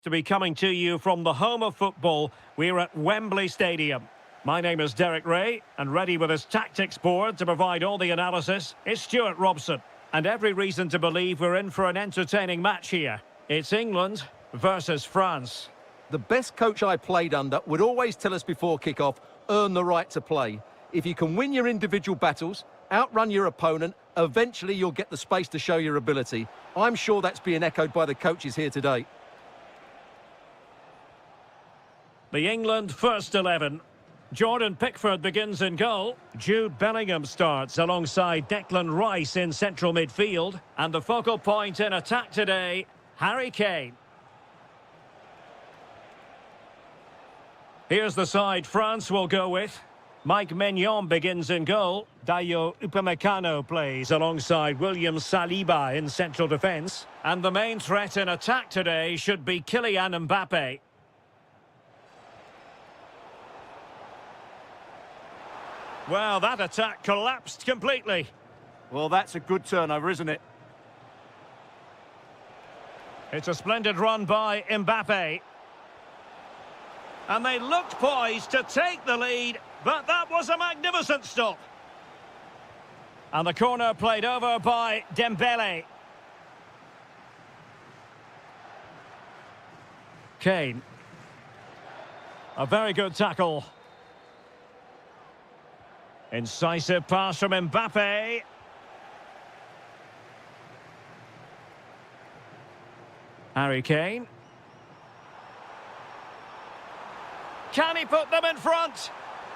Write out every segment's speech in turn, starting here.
To be coming to you from the home of football, we're at Wembley Stadium. My name is Derek Ray, and ready with his tactics board to provide all the analysis is Stuart Robson. And every reason to believe we're in for an entertaining match here. It's England versus France. The best coach I played under would always tell us before kick-off, earn the right to play. If you can win your individual battles, outrun your opponent, eventually you'll get the space to show your ability. I'm sure that's being echoed by the coaches here today. The England first 11. Jordan Pickford begins in goal. Jude Bellingham starts alongside Declan Rice in central midfield. And the focal point in attack today, Harry Kane. Here's the side France will go with. Mike Maignan begins in goal. Dayo Upamecano plays alongside William Saliba in central defence. And the main threat in attack today should be Kylian Mbappe. Well, that attack collapsed completely. Well, that's a good turnover, isn't it? It's a splendid run by Mbappe. And they looked poised to take the lead, but that was a magnificent stop. And the corner played over by Dembele. Kane. A very good tackle. Incisive pass from Mbappe. Harry Kane. Can he put them in front?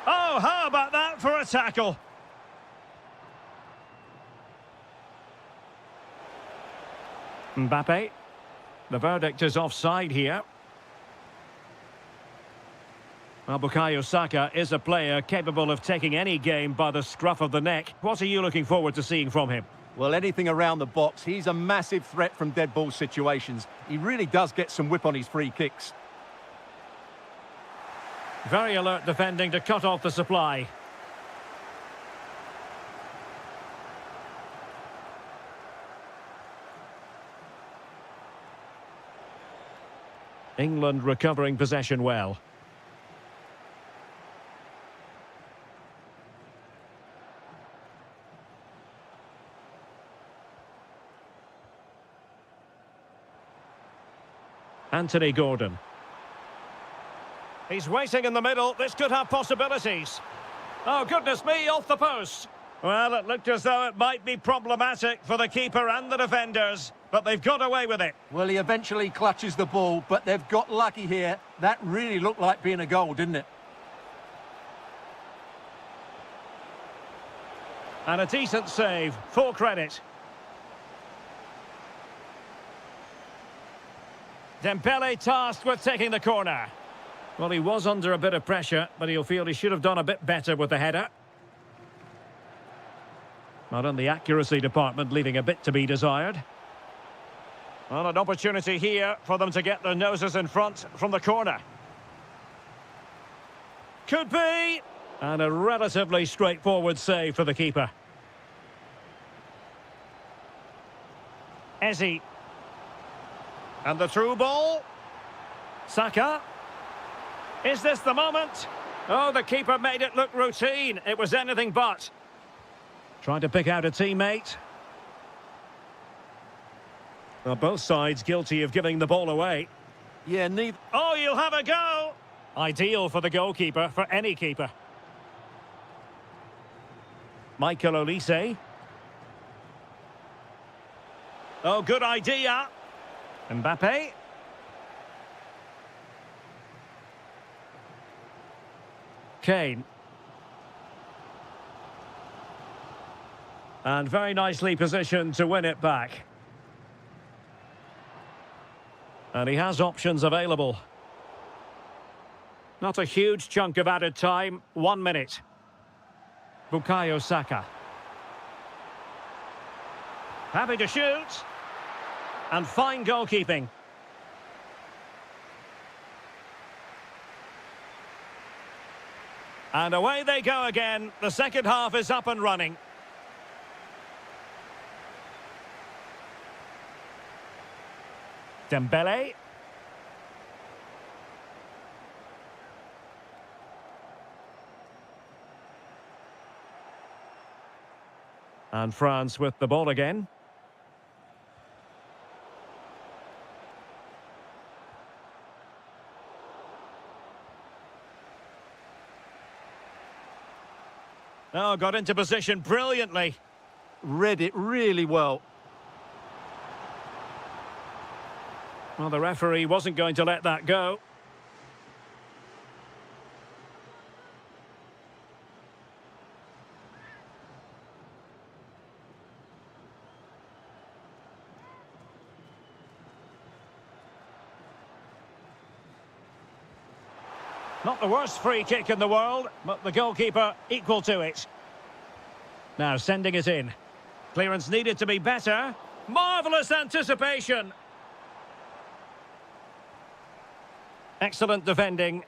Oh, how about that for a tackle? Mbappe. The verdict is offside here. Well, Bukayo Saka is a player capable of taking any game by the scruff of the neck. What are you looking forward to seeing from him? Well, anything around the box. He's a massive threat from dead ball situations. He really does get some whip on his free kicks. Very alert defending to cut off the supply. England recovering possession well. Anthony Gordon. He's waiting in the middle. This could have possibilities. Oh, goodness me, off the post. Well, it looked as though it might be problematic for the keeper and the defenders, but they've got away with it. Well, he eventually clutches the ball, but they've got lucky here. That really looked like being a goal, didn't it? And a decent save, full credit. Dembele tasked with taking the corner. Well, he was under a bit of pressure, but he'll feel he should have done a bit better with the header. Not in the accuracy department, leaving a bit to be desired. Well, an opportunity here for them to get their noses in front from the corner. Could be! And a relatively straightforward save for the keeper. Eze. And the through ball. Saka. Is this the moment? Oh, the keeper made it look routine. It was anything but. Trying to pick out a teammate. Well, both sides guilty of giving the ball away. Yeah, neither. Oh, you'll have a go. Ideal for the goalkeeper, for any keeper. Michael Olise. Oh, good idea. Mbappe. Kane. And very nicely positioned to win it back. And he has options available. Not a huge chunk of added time, 1 minute. Bukayo Saka. Happy to shoot. And fine goalkeeping. And away they go again. The second half is up and running. Dembele. And France with the ball again. Oh, got into position brilliantly. Read it really well. Well, the referee wasn't going to let that go. Not the worst free kick in the world, but the goalkeeper equal to it. Now sending it in. Clearance needed to be better. Marvellous anticipation. Excellent defending.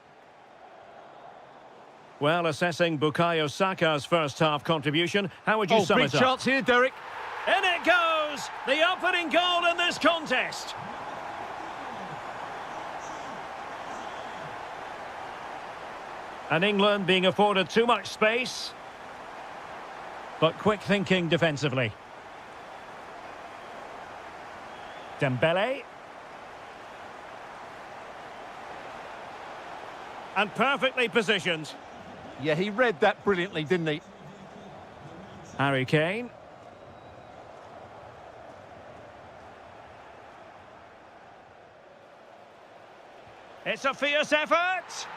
Well, assessing Bukayo Saka's first half contribution, how would you sum big it up? chance here, Derek. In it goes! The opening goal in this contest. And England being afforded too much space. But quick thinking defensively. Dembele. And perfectly positioned. Yeah, he read that brilliantly, didn't he? Harry Kane. It's a fierce effort.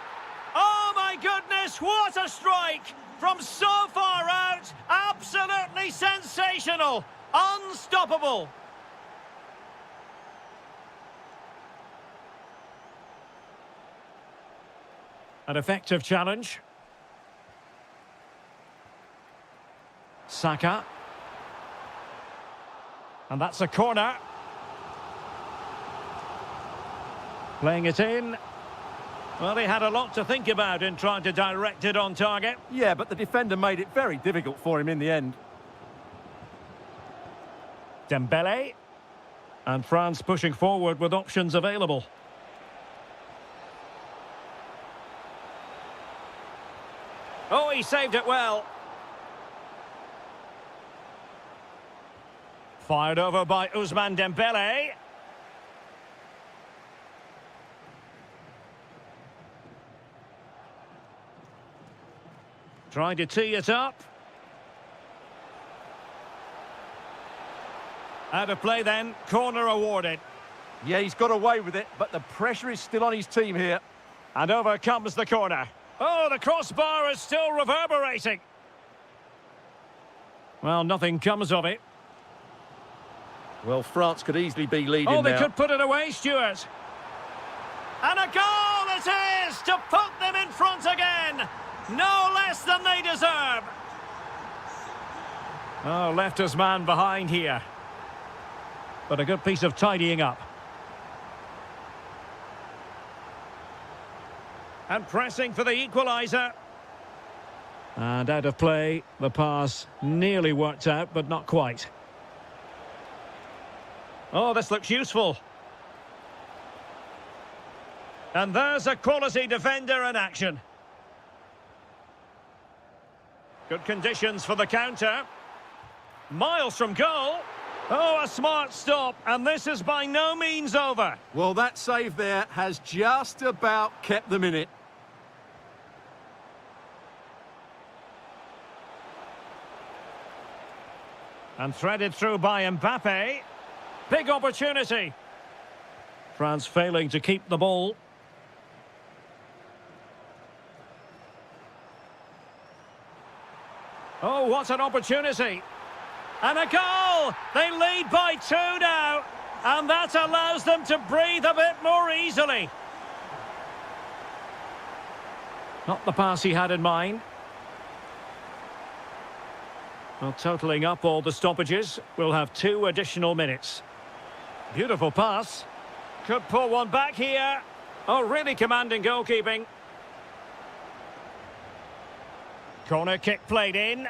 Oh my goodness, what a strike! From so far out, absolutely sensational, unstoppable. An effective challenge. Saka. And that's a corner. Playing it in. Well, he had a lot to think about in trying to direct it on target. Yeah, but the defender made it very difficult for him in the end. Dembele. And France pushing forward with options available. Oh, he saved it well. Fired over by Ousmane Dembele. Trying to tee it up. Out of play then, corner awarded. Yeah, he's got away with it, but the pressure is still on his team here. And over comes the corner. Oh, the crossbar is still reverberating. Well, nothing comes of it. Well, France could easily be leading Oh, they now. could put it away, Stuart. And a goal it is to put them in front again. No less than they deserve. Oh, left his man behind here. But a good piece of tidying up. And pressing for the equaliser. And out of play, the pass nearly worked out, but not quite. Oh, this looks useful. And there's a quality defender in action. Good conditions for the counter. Miles from goal. Oh, a smart stop, and this is by no means over. Well, that save there has just about kept them in it. And threaded through by Mbappe. Big opportunity. France failing to keep the ball. Oh, what an opportunity. And a goal! They lead by 2 now. And that allows them to breathe a bit more easily. Not the pass he had in mind. Well, totalling up all the stoppages, we'll have 2 additional minutes. Beautiful pass. Could pull one back here. Oh, really commanding goalkeeping. Corner kick played in.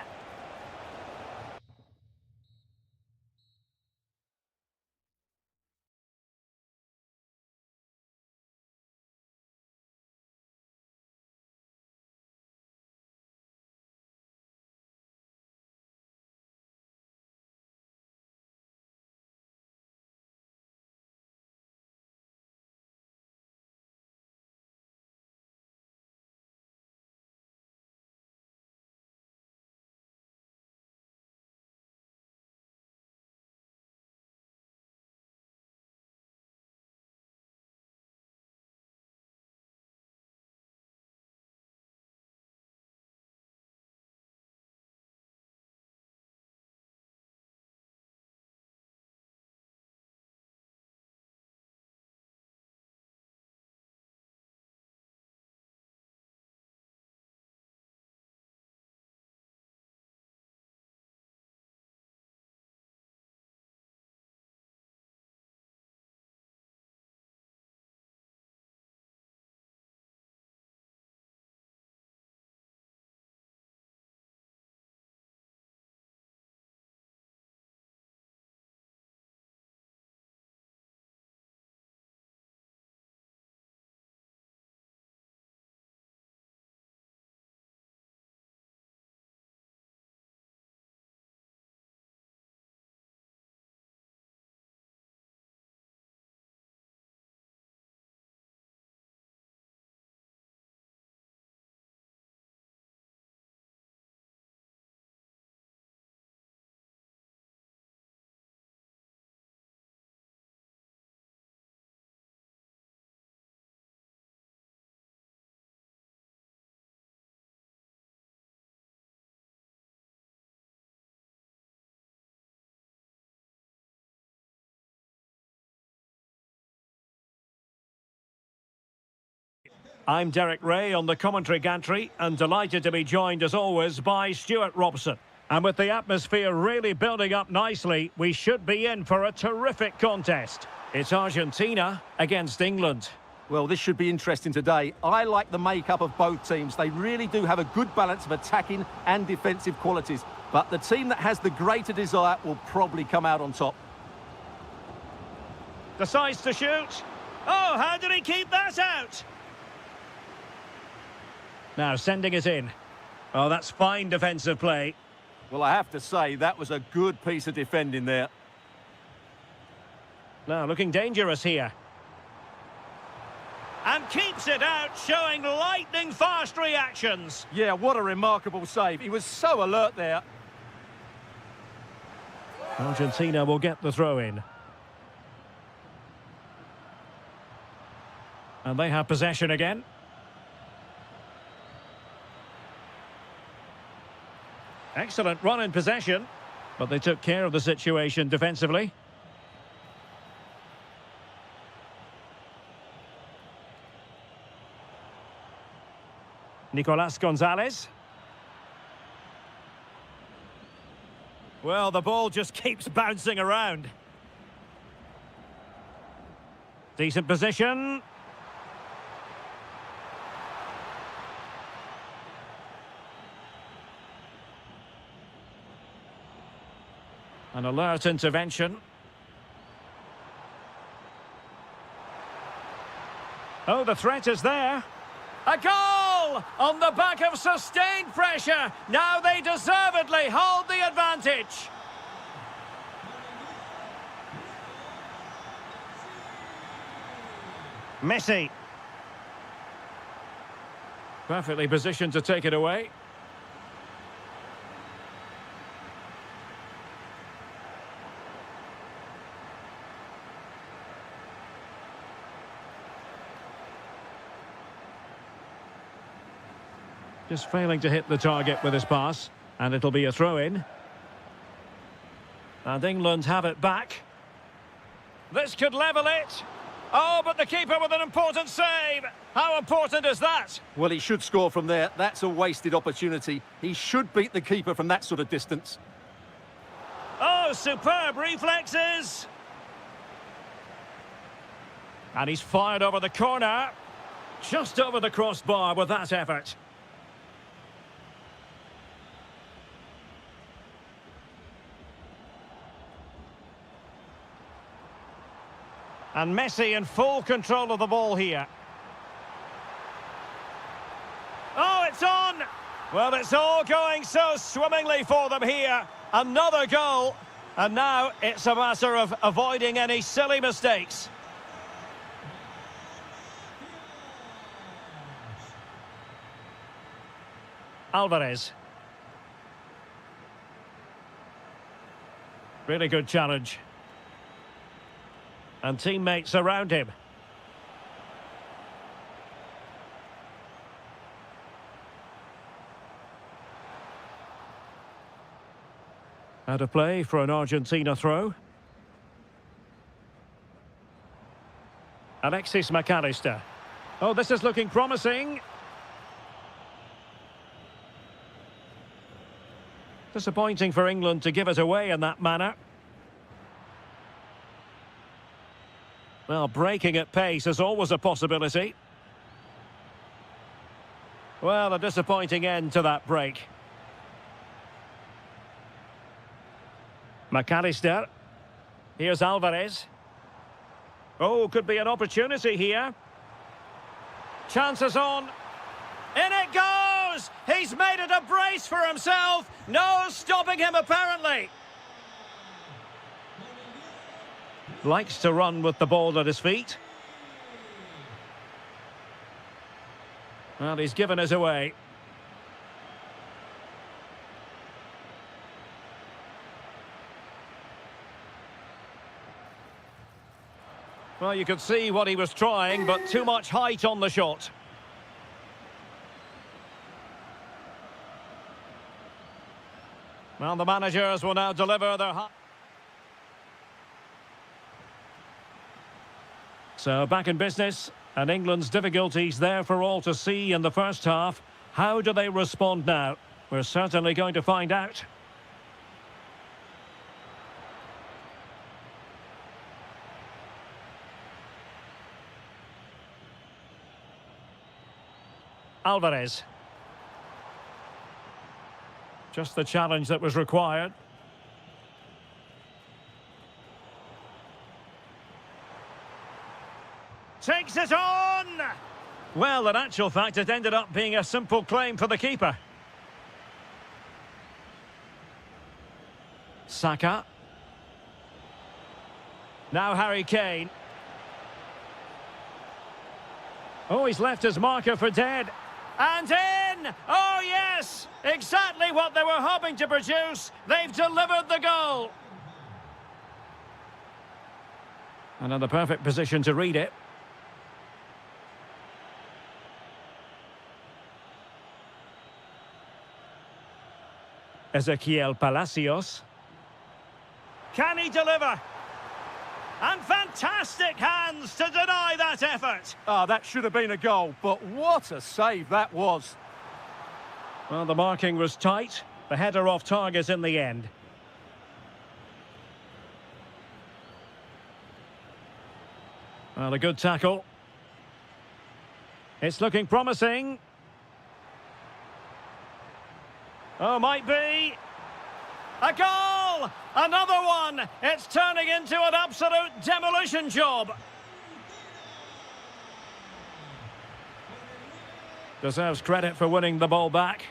I'm Derek Ray on the commentary gantry and delighted to be joined as always by Stuart Robson. And with the atmosphere really building up nicely, we should be in for a terrific contest. It's Argentina against England. Well, this should be interesting today. I like the makeup of both teams. They really do have a good balance of attacking and defensive qualities. But the team that has the greater desire will probably come out on top. Decides to shoot. Oh, how did he keep that out? Now sending it in. Oh, that's fine defensive play. Well, I have to say, that was a good piece of defending there. Now looking dangerous here. And keeps it out, showing lightning-fast reactions. Yeah, what a remarkable save. He was so alert there. Argentina will get the throw-in. And they have possession again. Excellent run in possession, but they took care of the situation defensively. Nicolas Gonzalez. Well, the ball just keeps bouncing around. Decent position. An alert intervention. Oh, the threat is there. A goal! On the back of sustained pressure. Now they deservedly hold the advantage. Messi. Perfectly positioned to take it away. Just failing to hit the target with his pass. And it'll be a throw-in. And England have it back. This could level it. Oh, but the keeper with an important save. How important is that? Well, he should score from there. That's a wasted opportunity. He should beat the keeper from that sort of distance. Oh, superb reflexes. And he's fired over the corner. Just over the crossbar with that effort. And Messi in full control of the ball here. Oh, it's on! Well, it's all going so swimmingly for them here. Another goal. And now it's a matter of avoiding any silly mistakes. Alvarez. Really good challenge. And teammates around him. Out of play for an Argentina throw. Alexis McAllister. Oh, this is looking promising. Disappointing for England to give it away in that manner. Well, breaking at pace is always a possibility. Well, a disappointing end to that break. McAllister. Here's Alvarez. Oh, could be an opportunity here. Chances on. In it goes! He's made it a brace for himself. No stopping him, apparently. Likes to run with the ball at his feet. Well, he's given us away. Well, you could see what he was trying, but too much height on the shot. Well, the managers will now deliver their... So, back in business, And England's difficulties there for all to see in the first half. How do they respond now? We're certainly going to find out. Alvarez. Just the challenge that was required. Takes it on! Well, in actual fact, it ended up being a simple claim for the keeper. Saka. Now Harry Kane. Oh, he's left his marker for dead. And in! Oh, yes! Exactly what they were hoping to produce. They've delivered the goal. And in the perfect position to read it. Ezequiel Palacios. Can he deliver? And fantastic hands to deny that effort. Ah, that should have been a goal, but what a save that was. Well, the marking was tight. The header off target in the end. Well, a good tackle. It's looking promising. Oh, might be. A goal! Another one! It's turning into an absolute demolition job. Deserves credit for winning the ball back.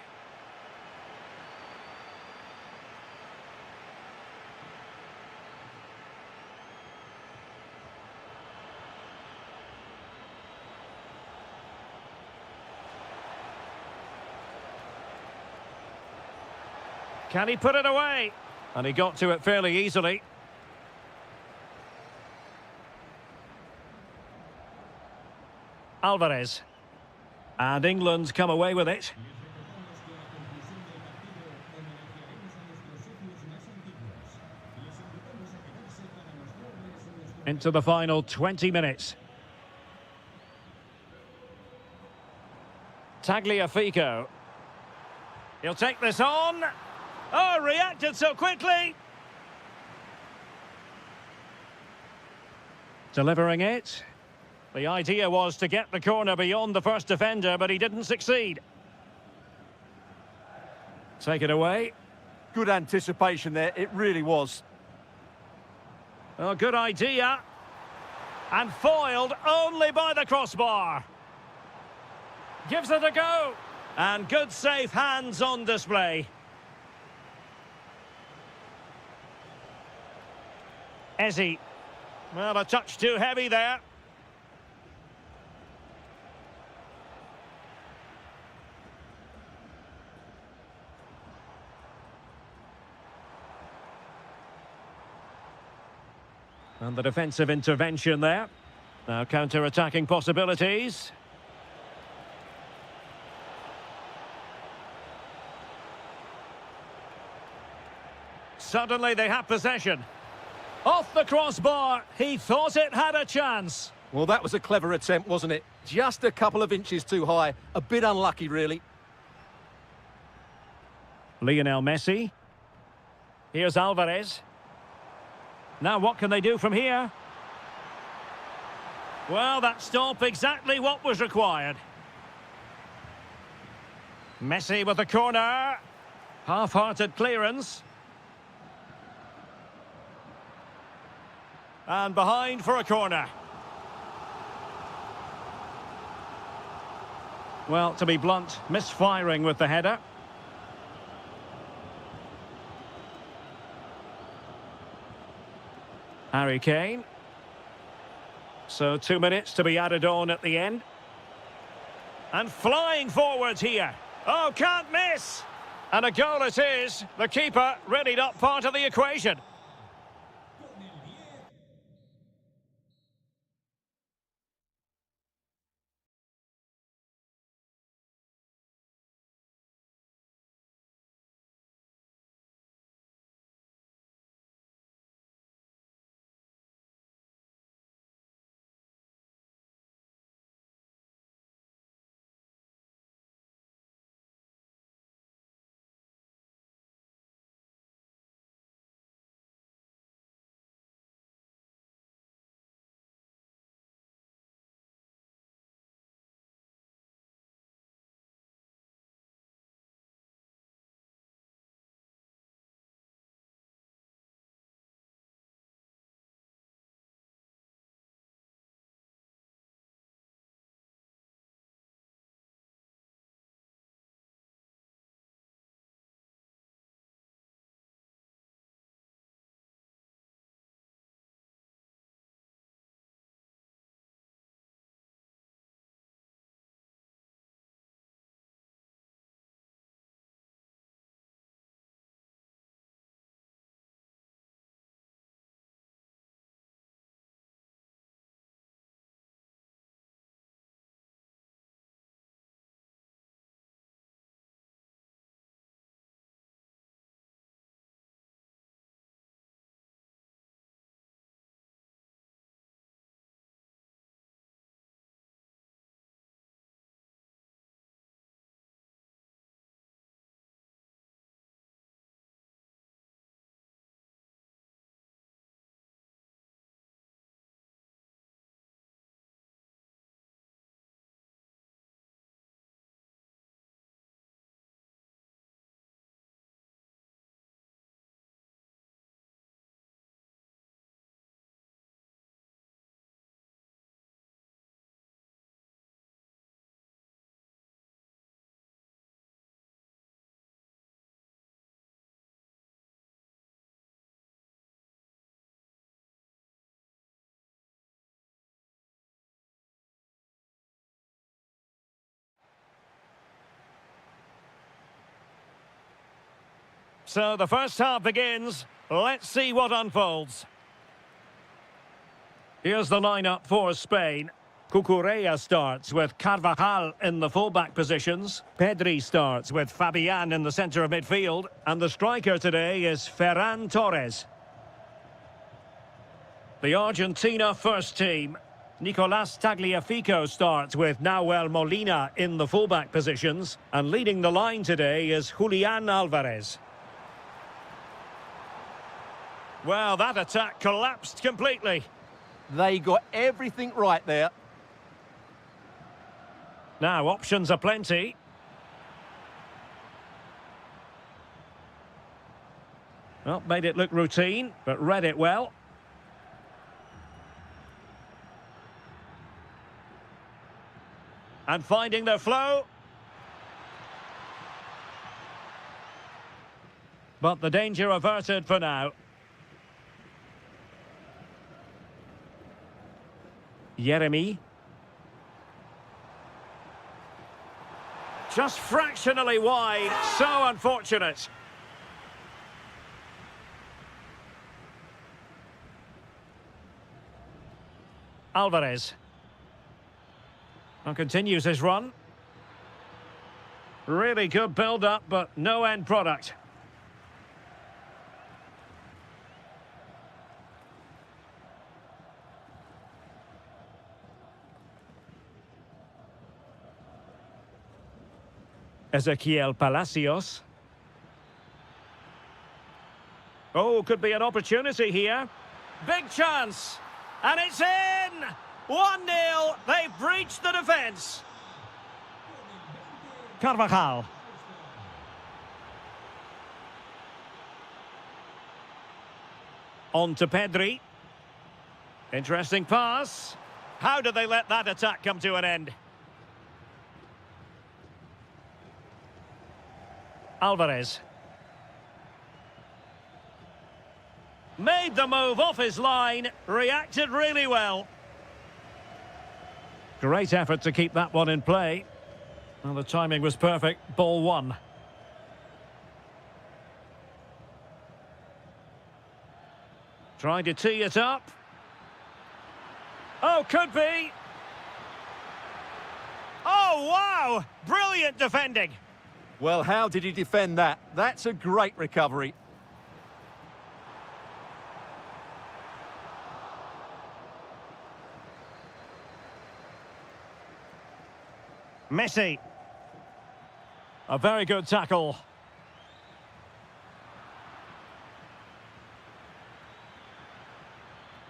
Can he put it away? And he got to it fairly easily. Alvarez. And England's come away with it. Into the final 20 minutes. Tagliafico. He'll take this on. Oh, reacted so quickly. Delivering it. The idea was to get the corner beyond the first defender, but he didn't succeed. Take it away. Good anticipation there, it really was. Oh, good idea. And foiled only by the crossbar. Gives it a go. And good safe hands on display. Ezzy. Well, a touch too heavy there. And the defensive intervention there. Now counter-attacking possibilities. Suddenly they have possession. Off the crossbar, he thought it had a chance. Well, that was a clever attempt, wasn't it? Just a couple of inches too high. A bit unlucky, really. Lionel Messi. Here's Alvarez. Now what can they do from here? Well, that stop exactly what was required. Messi with the corner. Half-hearted clearance. And behind for a corner. Well, to be blunt, misfiring with the header. Harry Kane. So 2 minutes to be added on at the end. And flying forwards here. Oh, can't miss. And a goal it is. The keeper really not part of the equation. So the first half begins. Let's see what unfolds. Here's the lineup for Spain. Cucurella starts with Carvajal in the fullback positions. Pedri starts with Fabian in the centre of midfield. And the striker today is Ferran Torres. The Argentina first team. Nicolás Tagliafico starts with Nahuel Molina in the fullback positions. And leading the line today is Julián Álvarez. Well, that attack collapsed completely. They got everything right there. Now, options are plenty. Well, made it look routine, but read it well. And finding their flow. But the danger averted for now. Yeremy. Just fractionally wide. So unfortunate. Álvarez. And continues his run. Really good build-up, but no end product. Ezequiel Palacios. Oh, could be an opportunity here. Big chance. And it's in! 1-0. They've breached the defence. Carvajal. On to Pedri. Interesting pass. How did they let that attack come to an end? Álvarez. Made the move off his line, reacted really well. Great effort to keep that one in play. Well, the timing was perfect, ball one. Trying to tee it up. Oh, could be. Oh, wow! Brilliant defending. Well, how did he defend that? That's a great recovery. Messi. A very good tackle.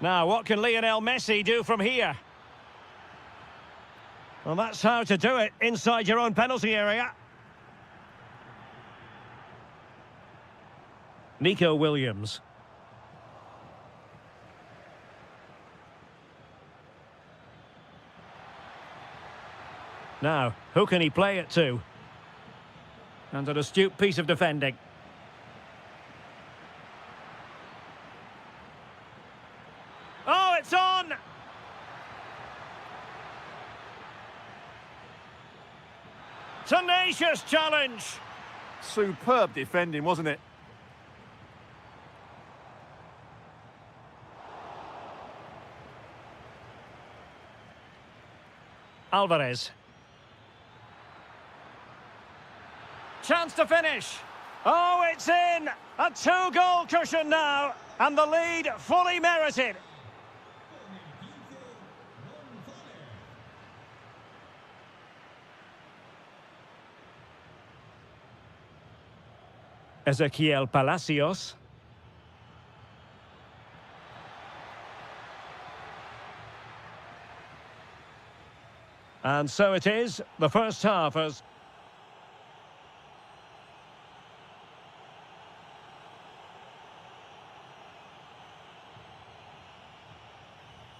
Now, what can Lionel Messi do from here? Well, that's how to do it inside your own penalty area. Nico Williams. Now, who can he play it to? And an astute piece of defending. Oh, it's on! Tenacious challenge! Superb defending, wasn't it? Álvarez. Chance to finish. Oh, it's in! A two-goal cushion now, and the lead fully merited. Ezequiel Palacios. And so it is, the first half has...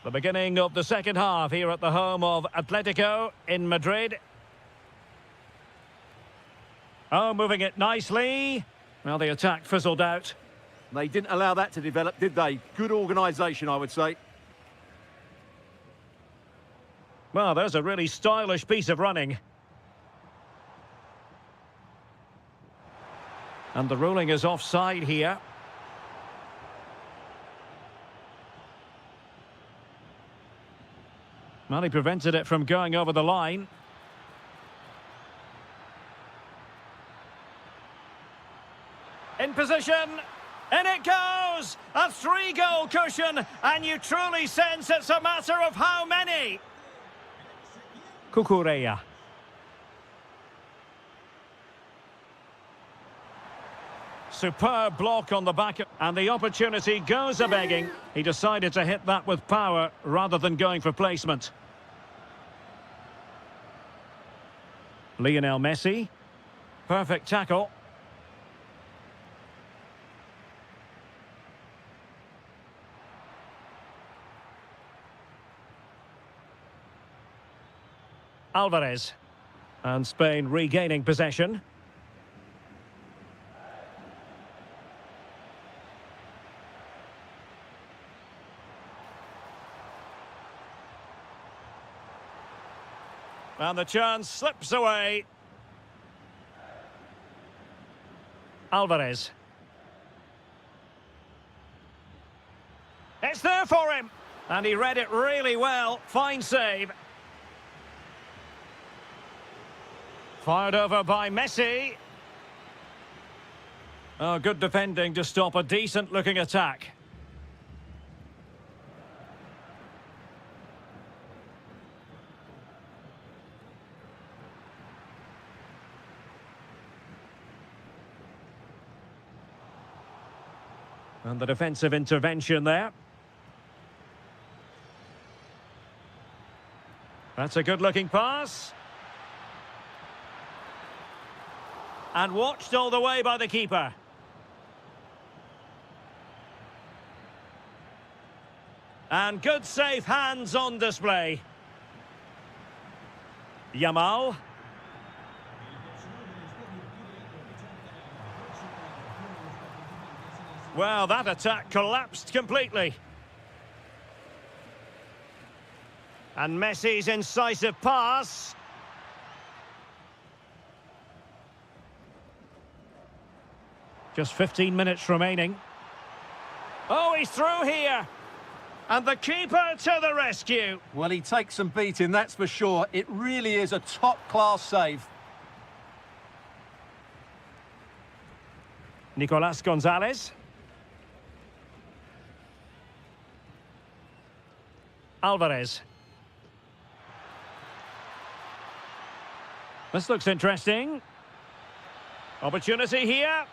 The beginning of the second half here at the home of Atletico in Madrid. Oh, moving it nicely. Well, the attack fizzled out. They didn't allow that to develop, did they? Good organisation, I would say. Well, there's a really stylish piece of running. And the ruling is offside here. Well, he prevented it from going over the line. In position. In it goes! A 3-goal cushion, and you truly sense it's a matter of how many. Kukureya. Superb block on the back, and the opportunity goes a-begging. He decided to hit that with power rather than going for placement. Lionel Messi. Perfect tackle. Alvarez. And Spain regaining possession. And the chance slips away. Alvarez. It's there for him. And he read it really well. Fine save. Fired over by Messi. Oh, good defending to stop a decent-looking attack. And the defensive intervention there. That's a good-looking pass. And watched all the way by the keeper. And good safe hands on display. Yamal. Well, that attack collapsed completely. And Messi's incisive pass. Just 15 minutes remaining. Oh, he's through here. And the keeper to the rescue. Well, he takes some beating, that's for sure. It really is a top-class save. Nicolas Gonzalez. Alvarez. This looks interesting. Opportunity here.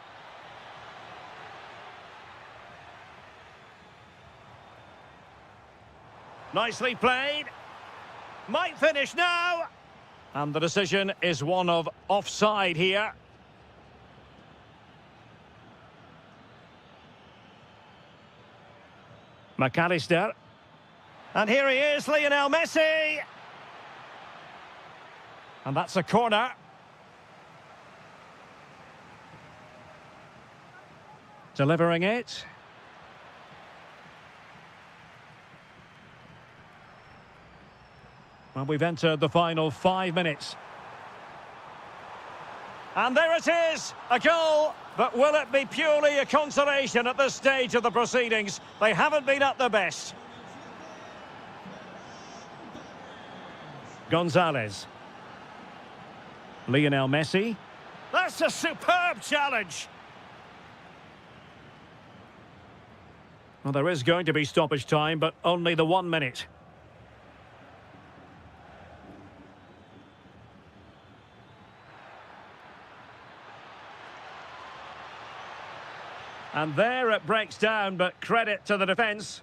Nicely played. Might finish now. And the decision is one of offside here. McAllister. And here he is, Lionel Messi. And that's a corner. Delivering it. Well, we've entered the final 5 minutes. And there it is, a goal. But will it be purely a consolation at this stage of the proceedings? They haven't been at their best. Gonzalez. Lionel Messi. That's a superb challenge. Well, there is going to be stoppage time, but only the 1 minute. And there it breaks down, but credit to the defence.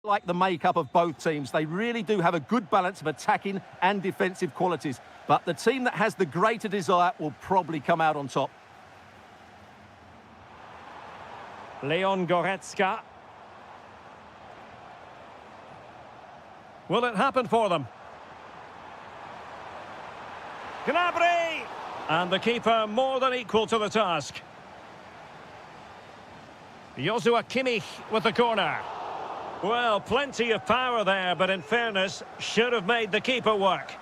Like the makeup of both teams, they really do have a good balance of attacking and defensive qualities. But the team that has the greater desire will probably come out on top. Leon Goretzka. Will it happen for them? Gnabry! And the keeper more than equal to the task. Joshua Kimmich with the corner. Well, plenty of power there, but in fairness, should have made the keeper work.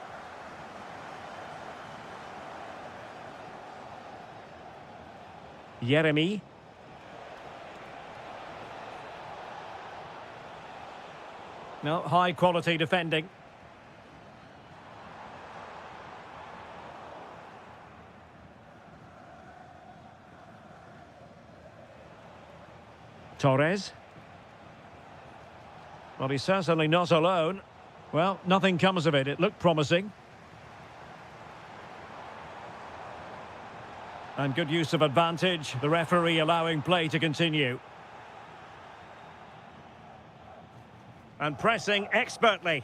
Jeremy. No, high-quality defending. Torres. Well, he's certainly not alone. Well, nothing comes of it. It looked promising. And good use of advantage. The referee allowing play to continue. And pressing expertly.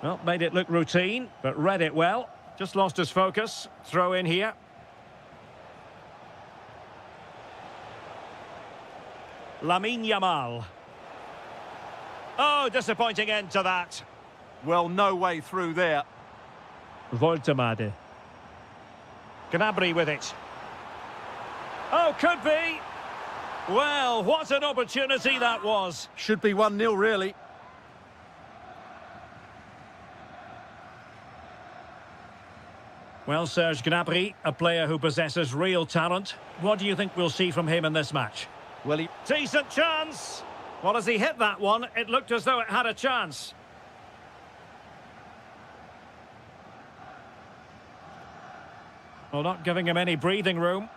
Well, made it look routine, but read it well. Just lost his focus. Throw in here. Lamine Yamal. Oh, disappointing end to that. Well, no way through there. Voltemade. Gnabry with it. Oh, could be. Well, what an opportunity that was. Should be 1-0, really. Well, Serge Gnabry, a player who possesses real talent. What do you think we'll see from him in this match? Well, Decent chance. Well, as he hit that one, it looked as though it had a chance. Well, not giving him any breathing room.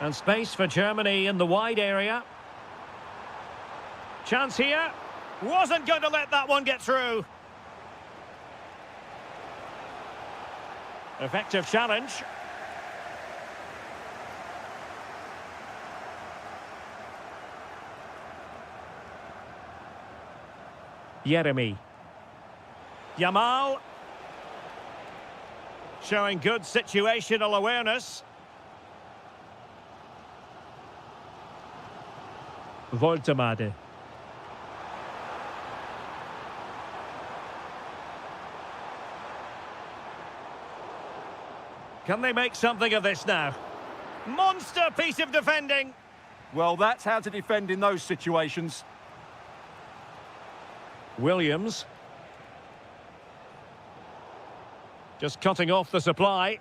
And space for Germany in the wide area. Chance here. Wasn't going to let that one get through. Effective challenge. Jeremy. Yamal. Showing good situational awareness. Voltemade. Can they make something of this now? Monster piece of defending. well, that's how to defend in those situations. Williams. Just cutting off the supply.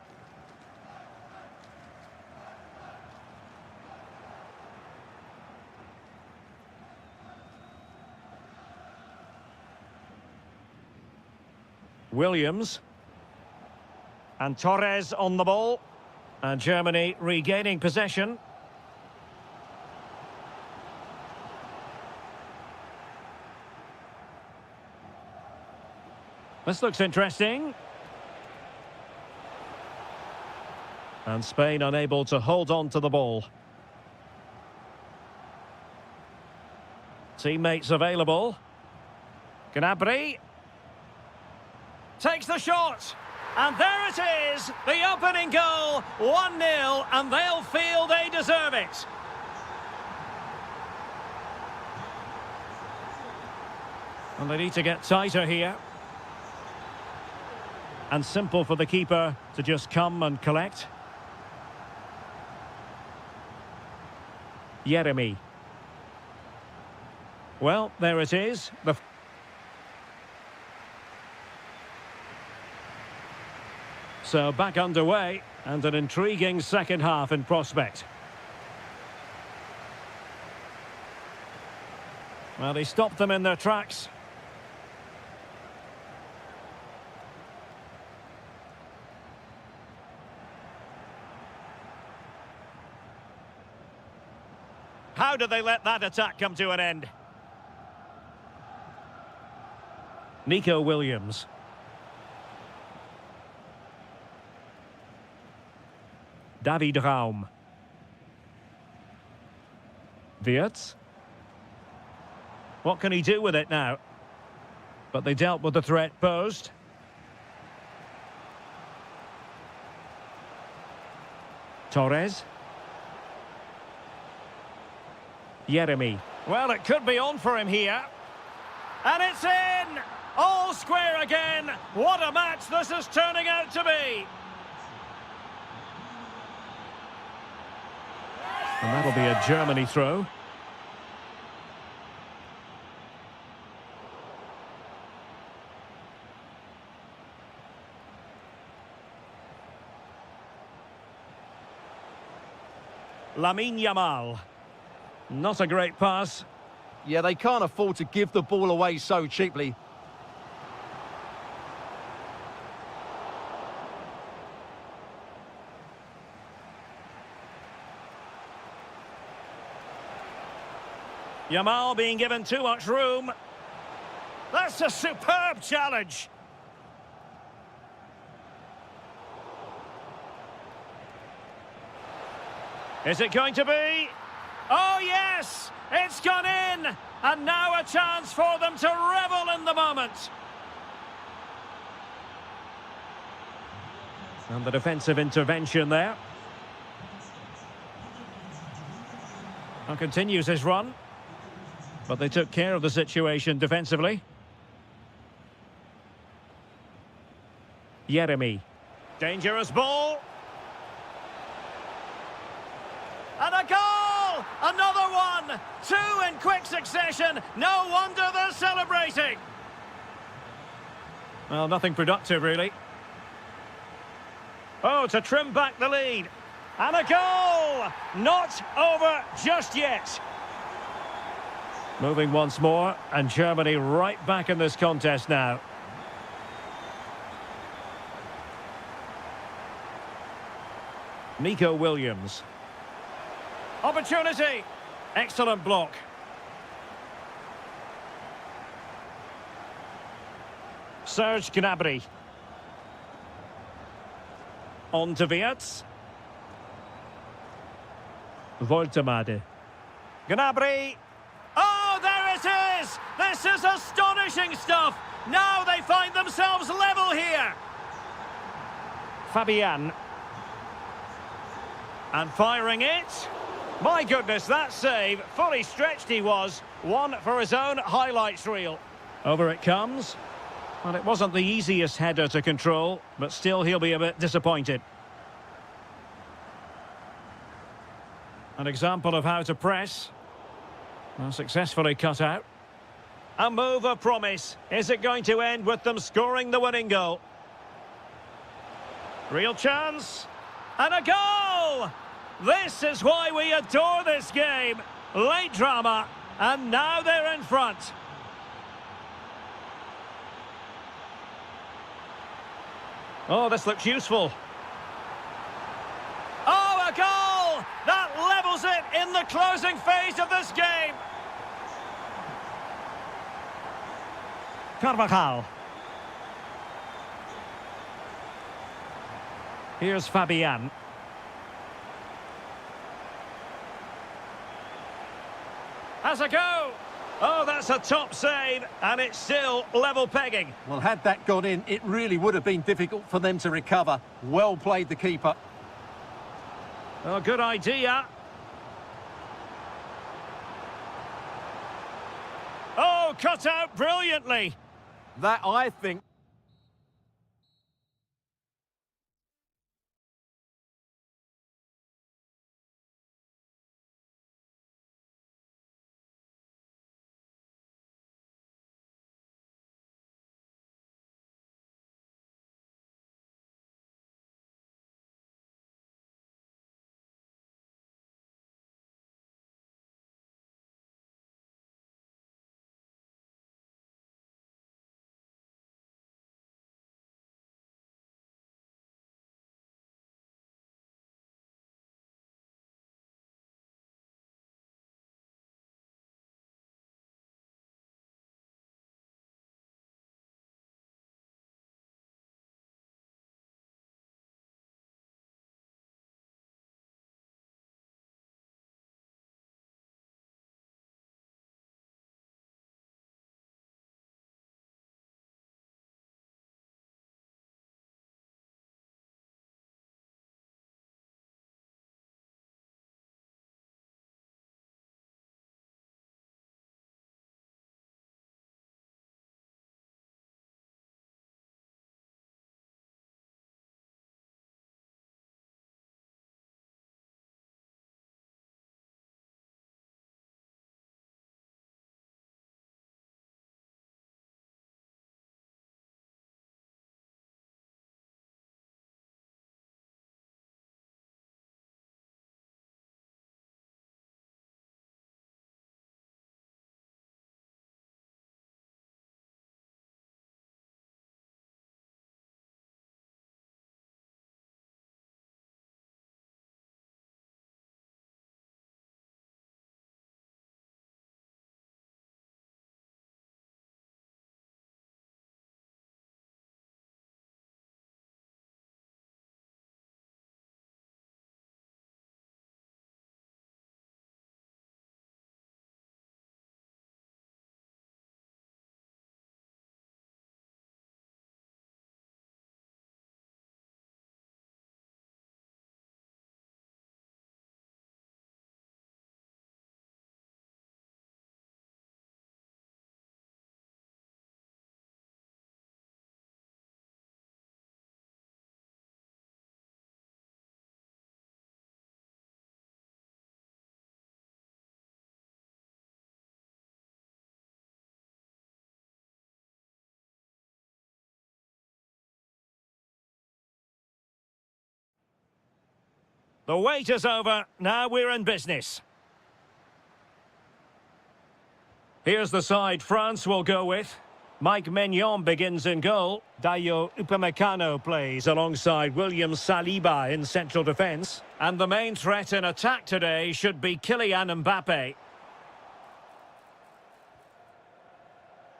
Williams. And Torres on the ball. And Germany regaining possession. This looks interesting. And Spain unable to hold on to the ball. Teammates available. Gnabry. Takes the shot. And there it is. The opening goal. 1-0. And they'll feel they deserve it. And they need to get tighter here. And simple for the keeper to just come and collect. Jeremy. Well, there it is. So back underway, and an intriguing second half in prospect. Well, he stopped them in their tracks. How did they let that attack come to an end? Nico Williams. David Raum. Wirtz. What can he do with it now? But they dealt with the threat posed. Torres. Jeremy. Well, it could be on for him here. And it's in! All square again. What a match this is turning out to be. And that'll be a Germany throw. Lamine Yamal. Not a great pass. Yeah, they can't afford to give the ball away so cheaply. Yamal being given too much room. That's a superb challenge. Is it going to be? Oh, yes! It's gone in! And now a chance for them to revel in the moment. And the defensive intervention there. And continues his run. But they took care of the situation defensively. Jeremy. Dangerous ball. And a goal! Another one! Two in quick succession. No wonder they're celebrating. Well, nothing productive, really. Oh, to trim back the lead. And a goal! Not over just yet. Moving once more, and Germany right back in this contest now. Nico Williams. Opportunity! Excellent block. Serge Gnabry. On to Wirtz. Voltemade. Gnabry. Oh, there it is! This is astonishing stuff! Now they find themselves level here! Fabian. And firing it. My goodness, that save. Fully stretched he was. One for his own highlights reel. Over it comes. Well, it wasn't the easiest header to control, but still he'll be a bit disappointed. An example of how to press. Well, successfully cut out. A move of promise. Is it going to end with them scoring the winning goal? Real chance. And a goal! This is why we adore this game. Late drama, and now they're in front. Oh, this looks useful. Oh, a goal! That levels it in the closing phase of this game. Carvajal. Here's Fabian. Has a go. Oh, that's a top save, and it's still level pegging. Well, had that gone in, it really would have been difficult for them to recover. Well played, the keeper. Oh, good idea. Oh, cut out brilliantly. That, I think, The wait is over. Now we're in business. Here's the side France will go with. Mike Maignan begins in goal. Dayo Upamecano plays alongside William Saliba in central defence. And the main threat in attack today should be Kylian Mbappe.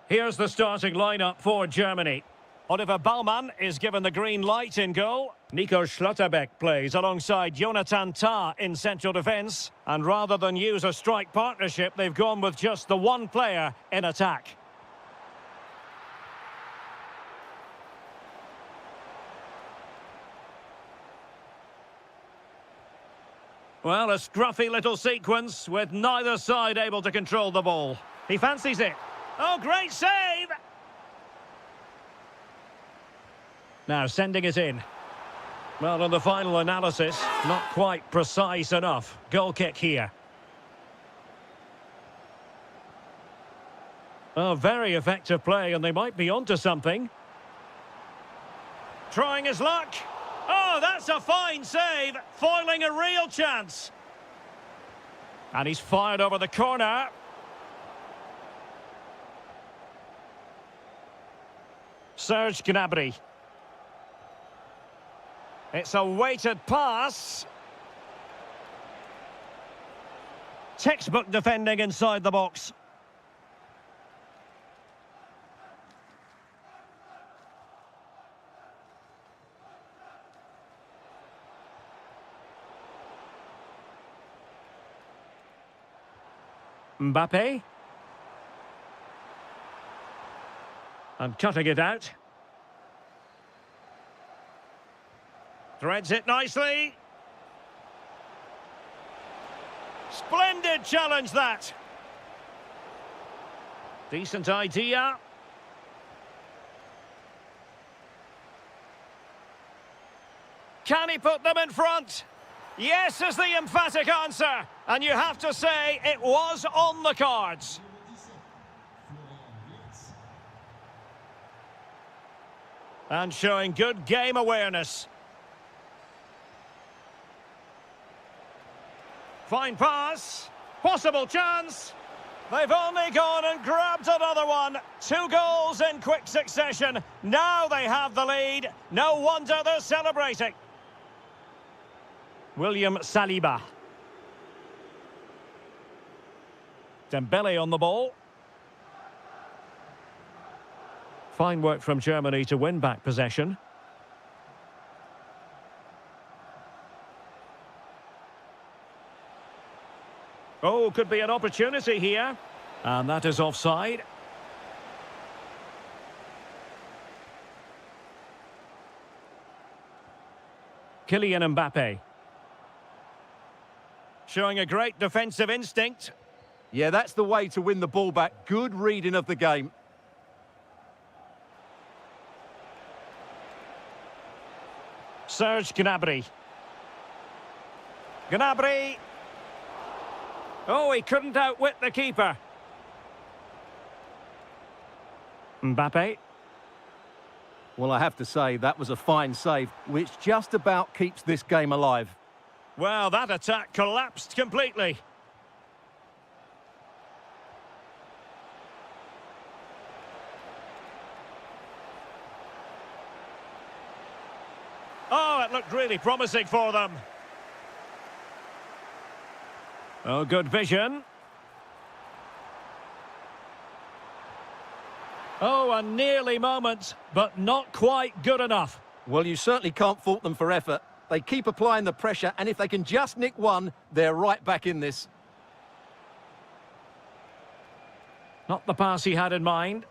Here's the starting lineup for Germany. Oliver Baumann is given the green light in goal. Nico Schlotterbeck plays alongside Jonathan Tah in central defence. And rather than use a strike partnership, they've gone with just the one player in attack. Well, a scruffy little sequence with neither side able to control the ball. He fancies it. Oh, great save! Now sending it in. Well, on the final analysis, not quite precise enough. Goal kick here. Oh, very effective play, and they might be onto something. Trying his luck. Oh, that's a fine save, foiling a real chance. And he's fired over the corner. Serge Gnabry. It's a weighted pass. Textbook defending inside the box. Mbappe. And cutting it out. Threads it nicely. Splendid challenge, that. Decent idea. Can he put them in front? Yes is the emphatic answer. And you have to say it was on the cards. And showing good game awareness. Fine pass. Possible chance. They've only gone and grabbed another one. 2 goals in quick succession. Now they have the lead. No wonder they're celebrating. William Saliba. Dembele on the ball. Fine work from Germany to win back possession. Oh, could be an opportunity here. And that is offside. Kylian Mbappe. Showing a great defensive instinct. Yeah, that's the way to win the ball back. Good reading of the game. Serge Gnabry. Gnabry. Oh, he couldn't outwit the keeper. Mbappe. Well, I have to say, that was a fine save, which just about keeps this game alive. Well, that attack collapsed completely. Oh, it looked really promising for them. Oh, good vision. Oh, a nearly moment, but not quite good enough. Well, you certainly can't fault them for effort. They keep applying the pressure, and if they can just nick one, they're right back in this. Not the pass he had in mind.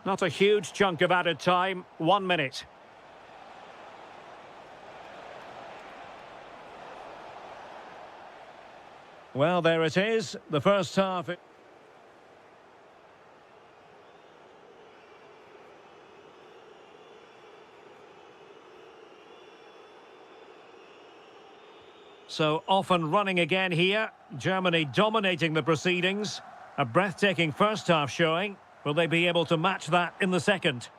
Not a huge chunk of added time. 1 minute. Well, there it is. The first half. So off and running again here. Germany dominating the proceedings. A breathtaking first half showing. Will they be able to match that in the second?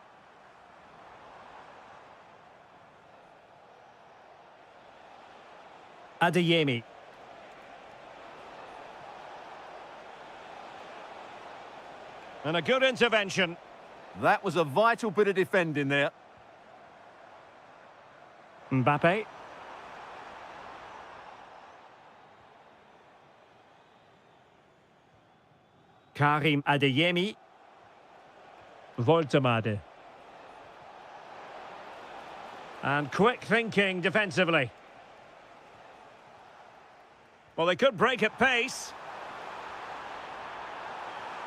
Adeyemi. And a good intervention. That was a vital bit of defending there. Mbappe. Karim Adeyemi. Voltemade. And quick thinking defensively. Well, they could break at pace.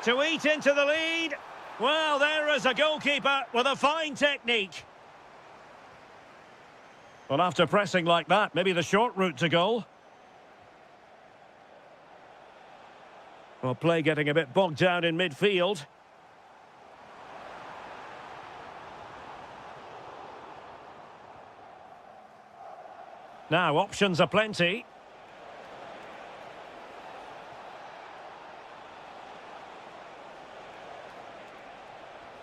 To eat into the lead. Well, there is a goalkeeper with a fine technique. Well, after pressing like that, maybe the short route to goal. Well, play getting a bit bogged down in midfield. Now, options are plenty.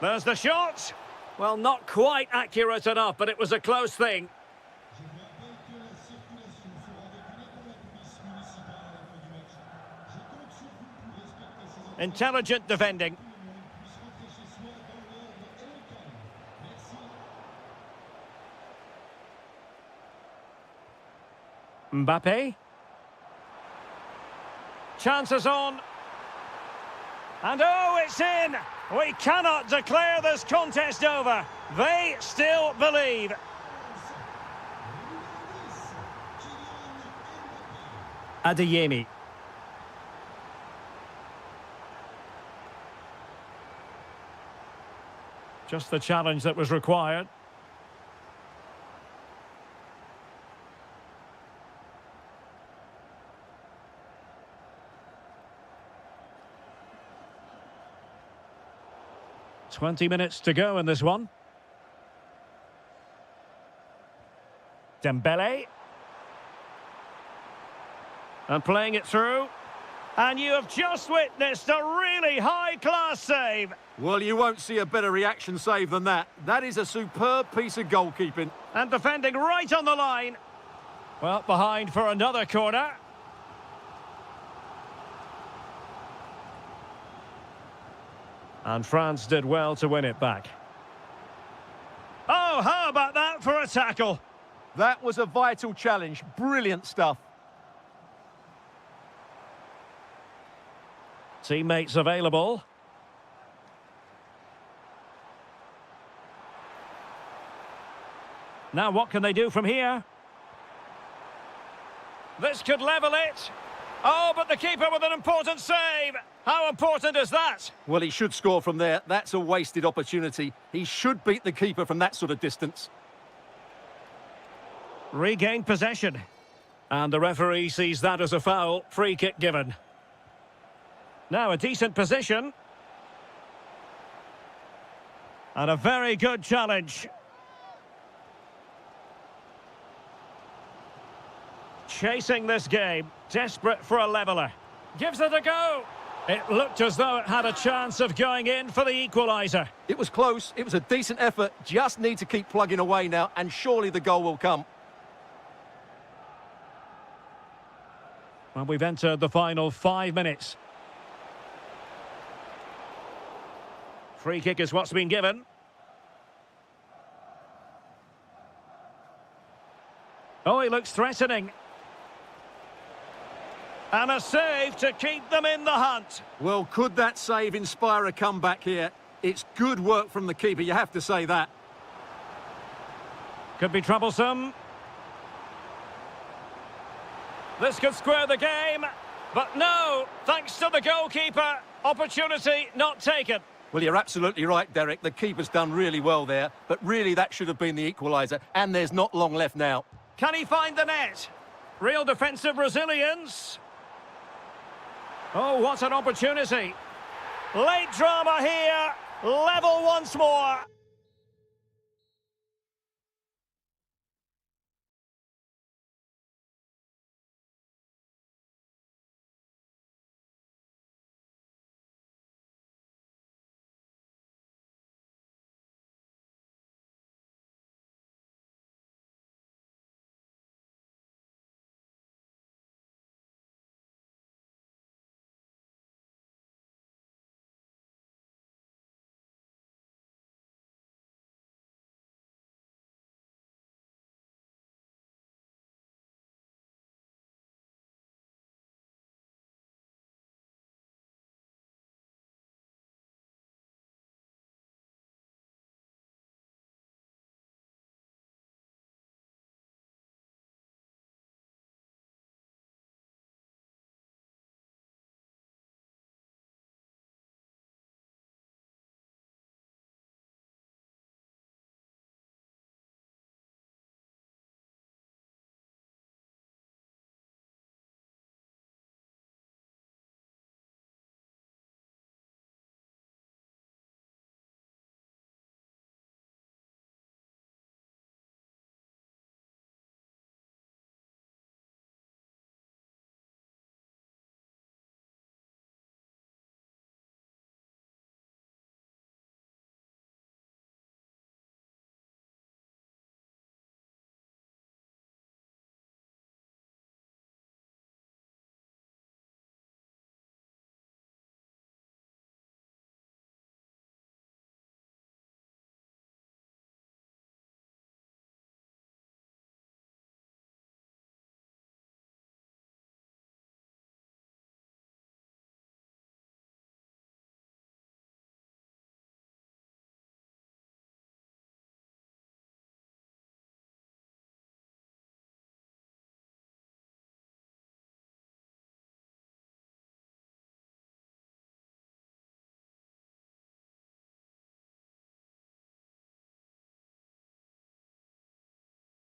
There's the shot. Well, not quite accurate enough, but it was a close thing. Intelligent defending. Mbappe. Chances on. And oh, it's in! We cannot declare this contest over. They still believe. Adeyemi. Just the challenge that was required. "20 minutes to go in this one. Dembele. And playing it through. And you have just witnessed a really high-class save. Well, you won't see a better reaction save than that. That is a superb piece of goalkeeping. And defending right on the line. Well, behind for another corner. And France did well to win it back. Oh, how about that for a tackle? That was a vital challenge. Brilliant stuff. Teammates available. Now what can they do from here? This could level it. Oh, but the keeper with an important save. How important is that? Well, he should score from there. That's a wasted opportunity. He should beat the keeper from that sort of distance. Regained possession. And the referee sees that as a foul. Free kick given. Now a decent position. And a very good challenge. Chasing this game. Desperate for a leveller. Gives it a go. It looked as though it had a chance of going in for the equaliser. It was close. It was a decent effort. Just need to keep plugging away now, and surely the goal will come. Well, we've entered the final 5 minutes. Free kick is what's been given. Oh, he looks threatening. And a save to keep them in the hunt. Well, could that save inspire a comeback here? It's good work from the keeper, you have to say that. Could be troublesome. This could square the game. But no, thanks to the goalkeeper, opportunity not taken. Well, you're absolutely right, Derek. The keeper's done really well there, but really that should have been the equaliser, and there's not long left now. Can he find the net? Real defensive resilience. Oh, what an opportunity. Late drama here. Level once more.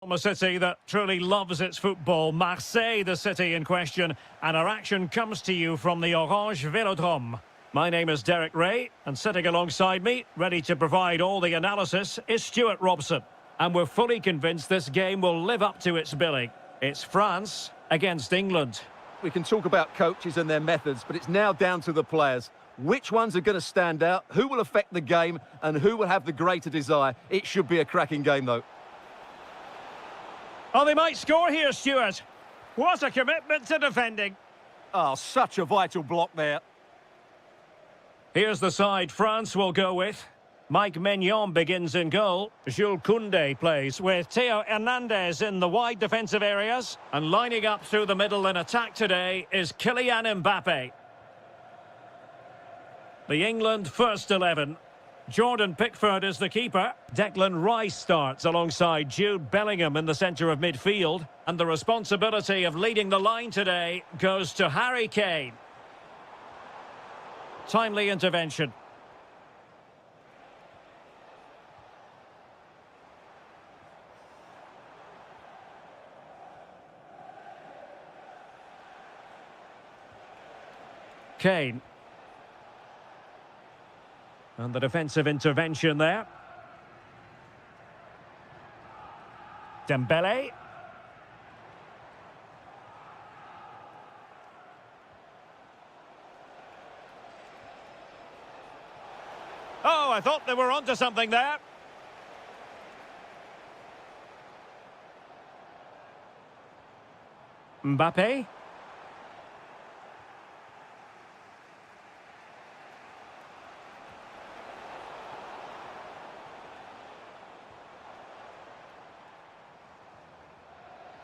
From a city that truly loves its football, Marseille, the city in question, and our action comes to you from the Orange Velodrome. My name is Derek Ray, and sitting alongside me, ready to provide all the analysis, is Stuart Robson. And we're fully convinced this game will live up to its billing. It's France against England. We can talk about coaches and their methods, but it's now down to the players. Which ones are going to stand out, who will affect the game, and who will have the greater desire? It should be a cracking game, though. Oh, they might score here, Stuart. What a commitment to defending. Oh, such a vital block there. Here's the side France will go with. Mike Maignan begins in goal. Jules Koundé plays with Theo Hernandez in the wide defensive areas. And lining up through the middle in attack today is Kylian Mbappe. The England first 11. Jordan Pickford is the keeper. Declan Rice starts alongside Jude Bellingham in the centre of midfield. And the responsibility of leading the line today goes to Harry Kane. Timely intervention. Kane. And the defensive intervention there. Dembele. Oh, I thought they were onto something there. Mbappe.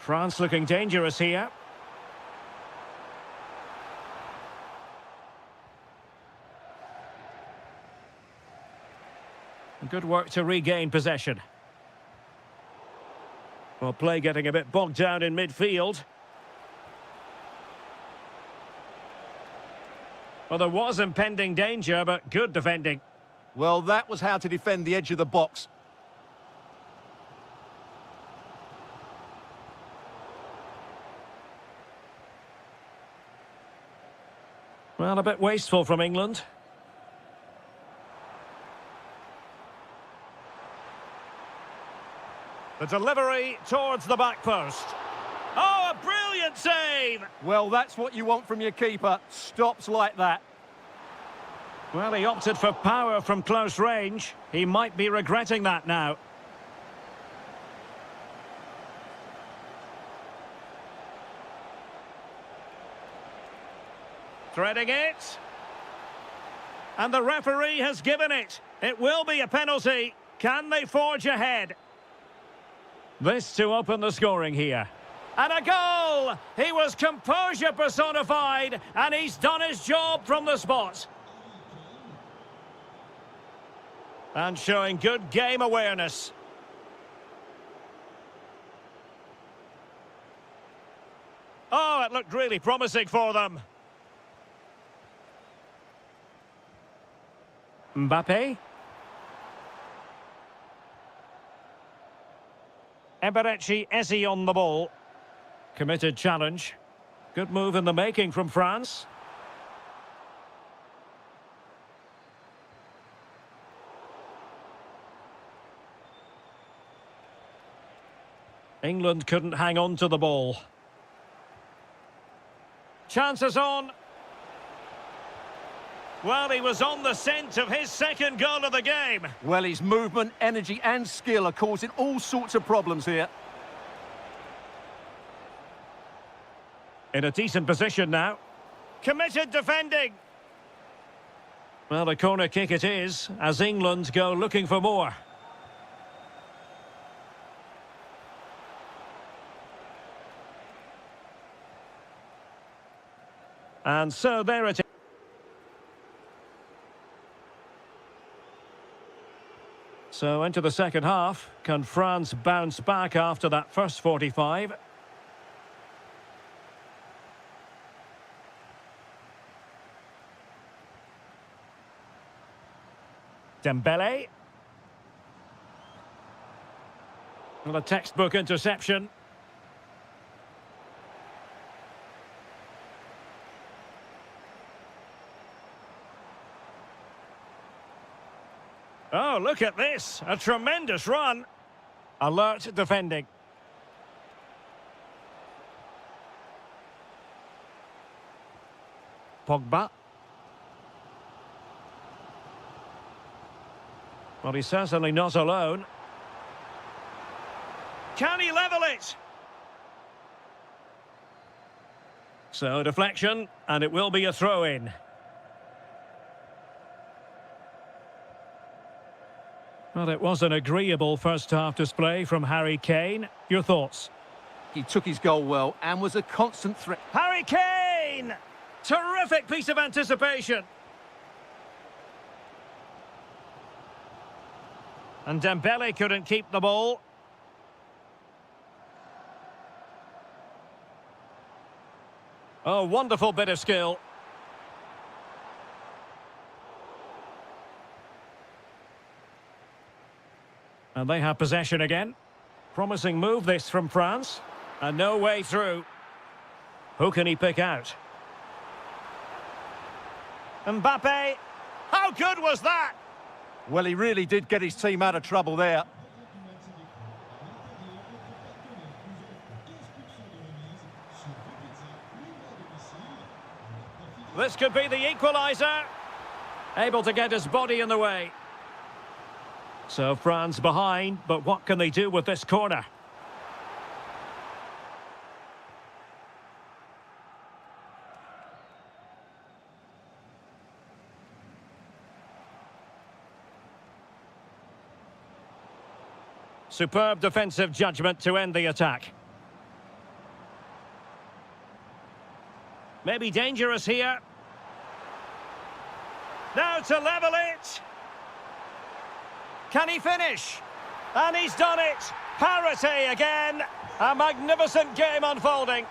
France looking dangerous here. Good work to regain possession. Well, play getting a bit bogged down in midfield. Well, there was impending danger, but good defending. Well, that was how to defend the edge of the box. Well, a bit wasteful from England. The delivery towards the back post. Oh, a brilliant save! Well, that's what you want from your keeper. Stops like that. Well, he opted for power from close range. He might be regretting that now. Threading it. And the referee has given it. It will be a penalty. Can they forge ahead? This to open the scoring here. And a goal! He was composure personified, and he's done his job from the spot. And showing good game awareness. Oh, it looked really promising for them. Mbappe. Eberechi Eze on the ball. Committed challenge. Good move in the making from France. England couldn't hang on to the ball. Chances on. Well, he was on the scent of his second goal of the game. Well, his movement, energy and skill are causing all sorts of problems here. In a decent position now. Committed defending. Well, a corner kick it is, as England go looking for more. And so there it is. So into the second half. Can France bounce back after that first 45? Dembele. Well, a textbook interception. Oh, look at this. A tremendous run. Alert defending. Pogba. Well, he's certainly not alone. Can he level it? So, deflection, and it will be a throw-in. Well, it was an agreeable first-half display from Harry Kane. Your thoughts? He took his goal well and was a constant threat. Harry Kane! Terrific piece of anticipation. And Dembele couldn't keep the ball. Oh, wonderful bit of skill. And they have possession again. Promising move this from France. And no way through. Who can he pick out? Mbappe. How good was that? Well, he really did get his team out of trouble there. This could be the equaliser. Able to get his body in the way. So France behind, but what can they do with this corner? Superb defensive judgment to end the attack. Maybe dangerous here. Now to level it. Can he finish? And he's done it. Parity again. A magnificent game unfolding.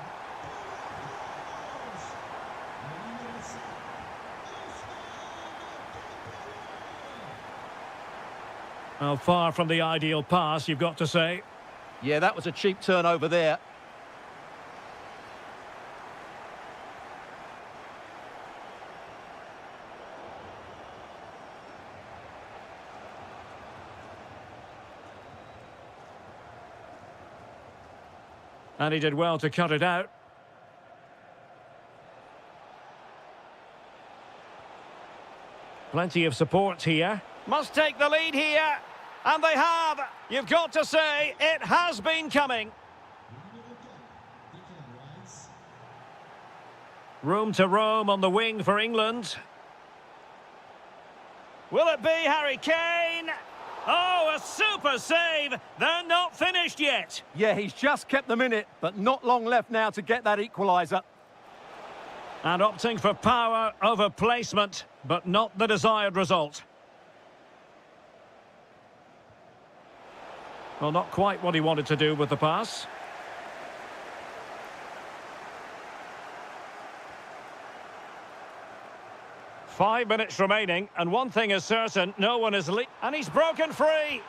Well, far from the ideal pass, you've got to say. Yeah, that was a cheap turnover there. And he did well to cut it out. Plenty of support here. Must take the lead here. And they have. You've got to say, it has been coming. Room to roam on the wing for England. Will it be Harry Kane? Oh, a super save. They're not finished yet. Yeah, he's just kept them in it, but not long left now to get that equaliser. And opting for power over placement, but not the desired result. Well, not quite what he wanted to do with the pass. Five minutes remaining, and one thing is certain, no one is and he's broken free.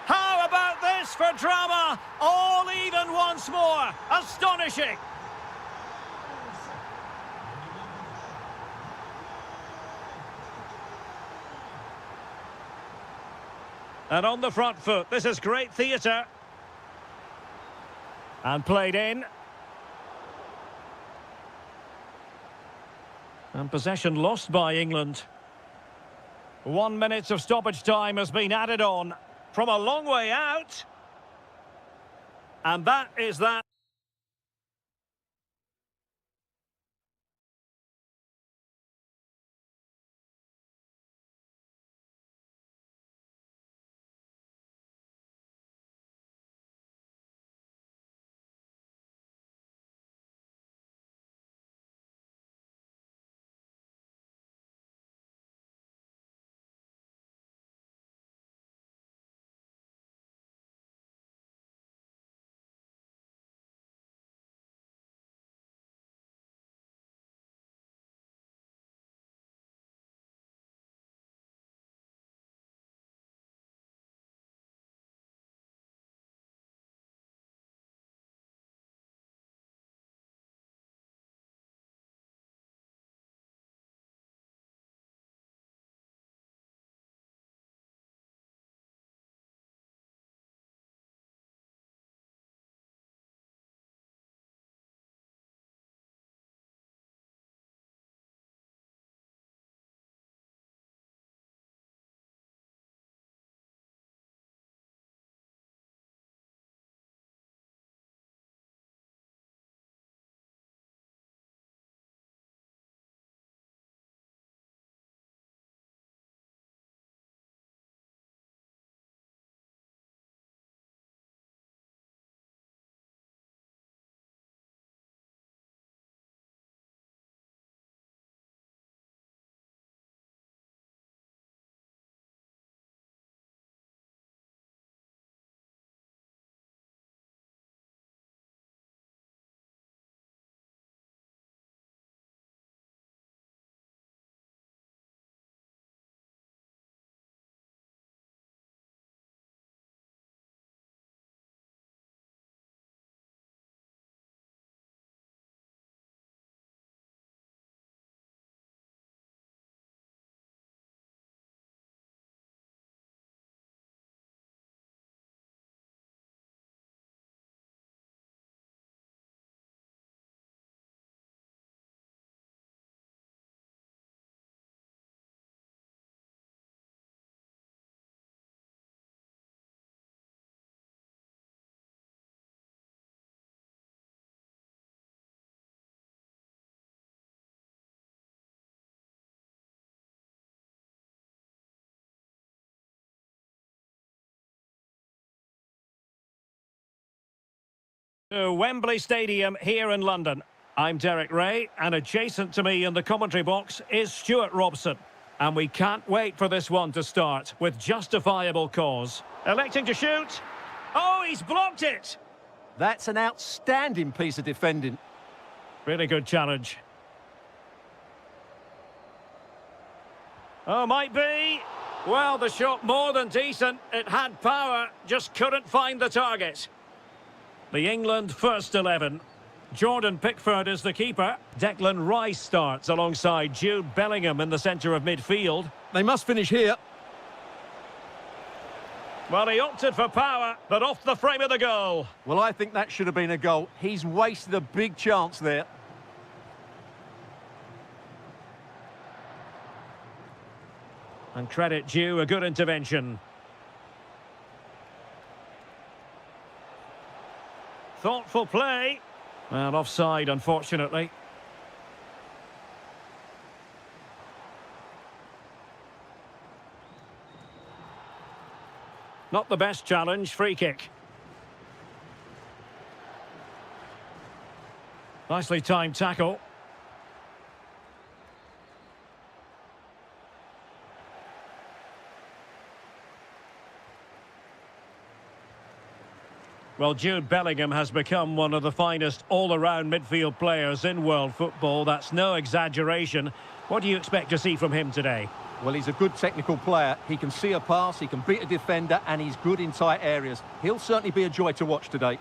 How about this for drama? All even once more. Astonishing. And on the front foot, this is great theatre. And played in. And possession lost by England. 1 minute of stoppage time has been added on from a long way out. And that is that. To Wembley Stadium here in London. I'm Derek Ray, and adjacent to me in the commentary box is Stuart Robson. And we can't wait for this one to start with justifiable cause. Electing to shoot. Oh, he's blocked it! That's an outstanding piece of defending. Really good challenge. Oh, might be. Well, the shot more than decent. It had power, just couldn't find the target. The England first 11. Jordan Pickford is the keeper. Declan Rice starts alongside Jude Bellingham in the centre of midfield. They must finish here. Well, he opted for power, but off the frame of the goal. Well, I think that should have been a goal. He's wasted a big chance there. And credit due, a good intervention. Thoughtful play. Well, offside, unfortunately. Not the best challenge, free kick. Nicely timed tackle. Well, Jude Bellingham has become one of the finest all-around midfield players in world football. That's no exaggeration. What do you expect to see from him today? Well, he's a good technical player. He can see a pass, he can beat a defender, and he's good in tight areas. He'll certainly be a joy to watch today.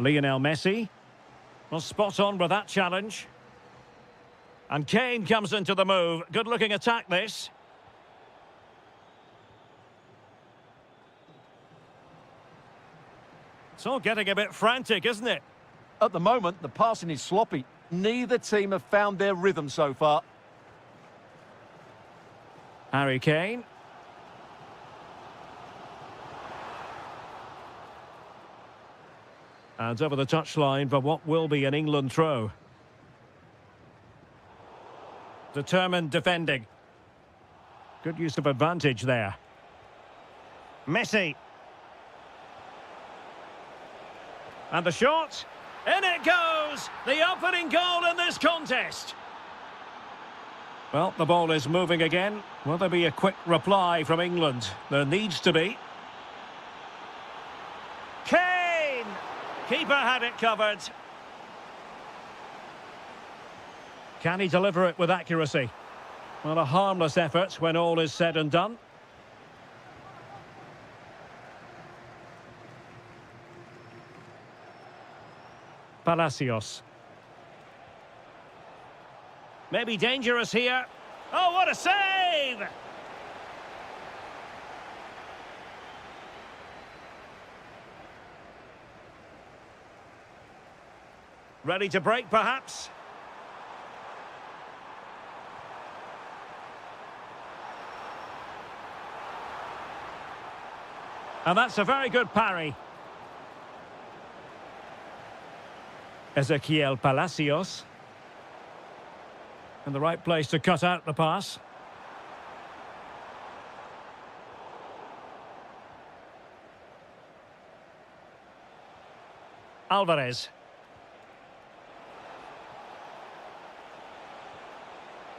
Lionel Messi. Well, spot on with that challenge. And Kane comes into the move. Good-looking attack, this. It's all getting a bit frantic, isn't it? At the moment, the passing is sloppy. Neither team have found their rhythm so far. Harry Kane. And over the touchline for what will be an England throw. Determined defending. Good use of advantage there. Messi. And the shot. In it goes! The opening goal in this contest. Well, the ball is moving again. Will there be a quick reply from England? There needs to be. Kane! Keeper had it covered. Can he deliver it with accuracy? Well, a harmless effort when all is said and done. Palacios. Maybe dangerous here. Oh, what a save! Ready to break, perhaps? And that's a very good parry. Ezequiel Palacios. In the right place to cut out the pass. Alvarez.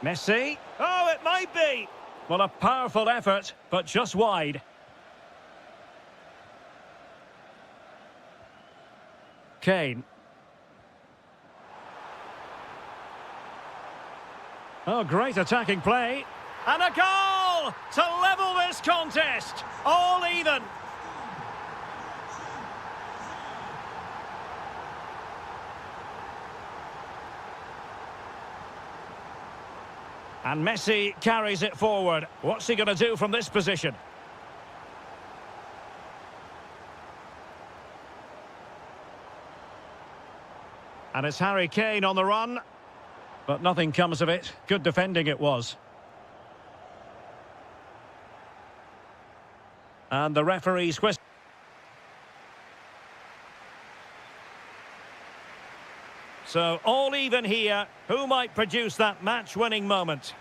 Messi. Oh, it might be. Well, a powerful effort, but just wide. Kane. Oh, great attacking play. And a goal to level this contest. All even. And Messi carries it forward. What's he going to do from this position? And it's Harry Kane on the run. But nothing comes of it. Good defending it was. And the referee's whistle. So all even here. Who might produce that match-winning moment?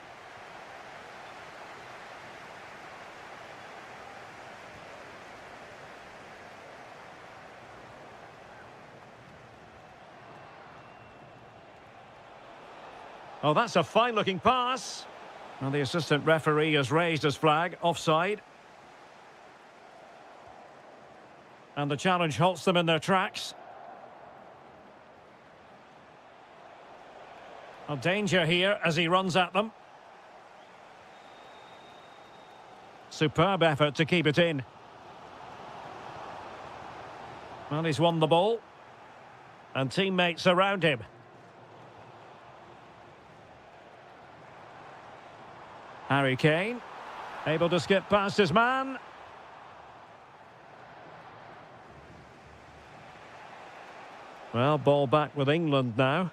Oh, that's a fine-looking pass. Well, the assistant referee has raised his flag, offside. And the challenge halts them in their tracks. A danger here as he runs at them. Superb effort to keep it in. Well, he's won the ball. And teammates around him. Harry Kane, able to skip past his man. Well, ball back with England now.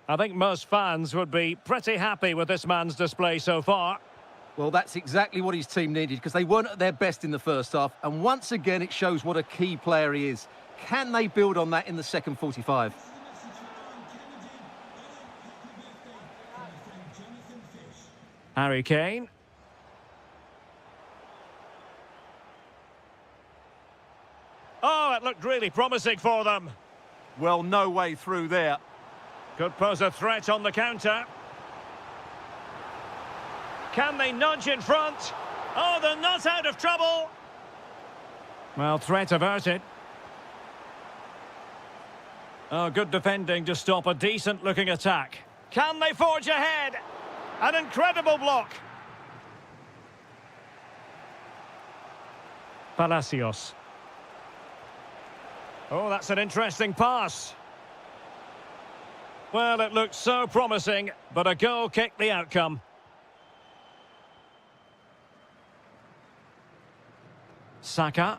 I think most fans would be pretty happy with this man's display so far. Well, that's exactly what his team needed, because they weren't at their best in the first half. And once again, it shows what a key player he is. Can they build on that in the second 45? Harry Kane. Oh, it looked really promising for them. Well, no way through there. Could pose a threat on the counter. Can they nudge in front? Oh, they're not out of trouble. Well, threat averted. Oh, good defending to stop a decent-looking attack. Can they forge ahead? An incredible block. Palacios. Oh, that's an interesting pass. Well, it looked so promising, but a goal kicked the outcome. Saka.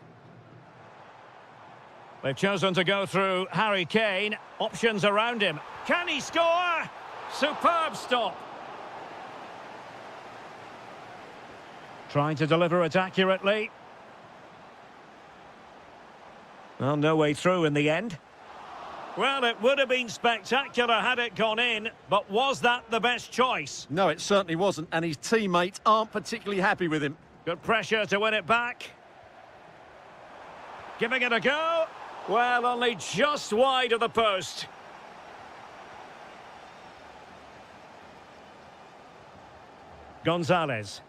They've chosen to go through Harry Kane. Options around him. Can he score? Superb stop. Trying to deliver it accurately. Well, no way through in the end. Well, it would have been spectacular had it gone in, but was that the best choice? No, it certainly wasn't, and his teammates aren't particularly happy with him. Good pressure to win it back. Giving it a go. Well, only just wide of the post. Gonzalez.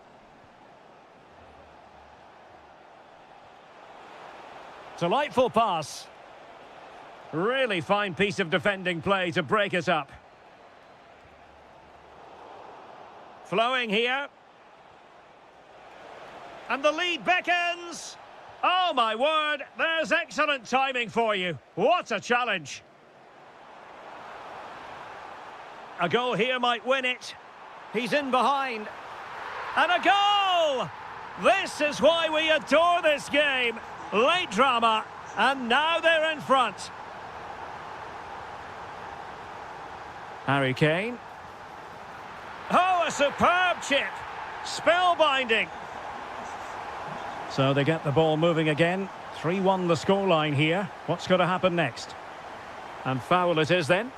Delightful pass. Really fine piece of defending play to break it up. Flowing here. And the lead beckons. Oh, my word, there's excellent timing for you. What a challenge. A goal here might win it. He's in behind. And a goal! This is why we adore this game. Late drama, and now they're in front. Harry Kane. Oh, a superb chip. Spellbinding. So they get the ball moving again. 3-1 the scoreline here. What's going to happen next? And foul it is then.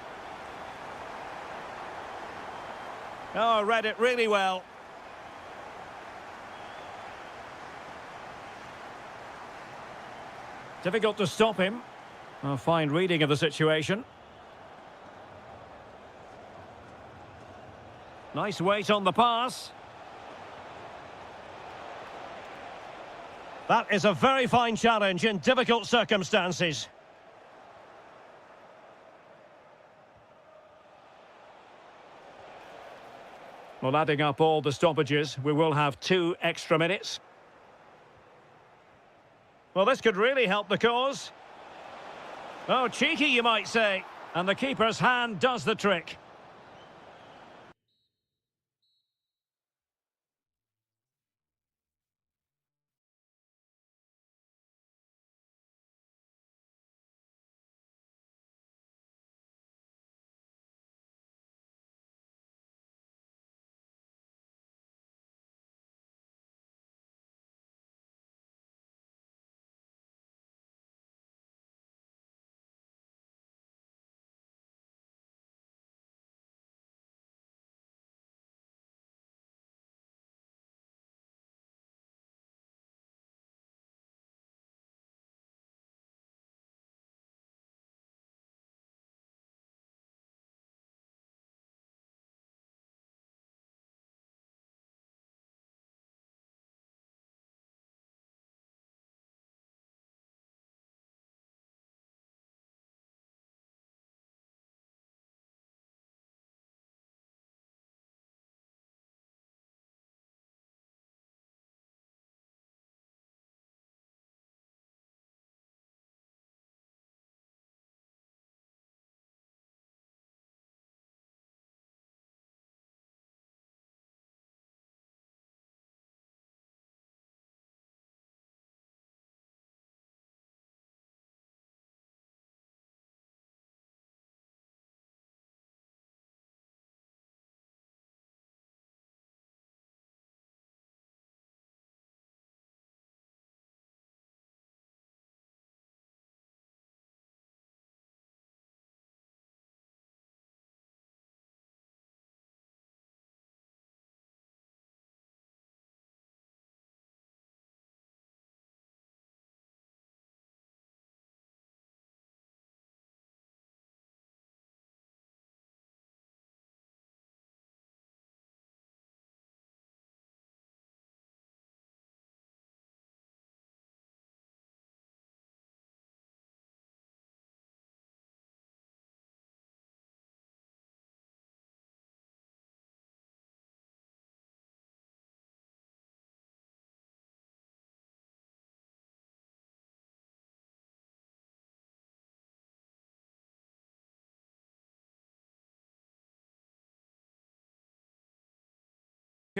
Oh, read it really well. Difficult to stop him. A fine reading of the situation. Nice weight on the pass. That is a very fine challenge in difficult circumstances. Well, adding up all the stoppages, we will have 2 extra minutes. Well, this could really help the cause. Oh, cheeky, you might say. And the keeper's hand does the trick.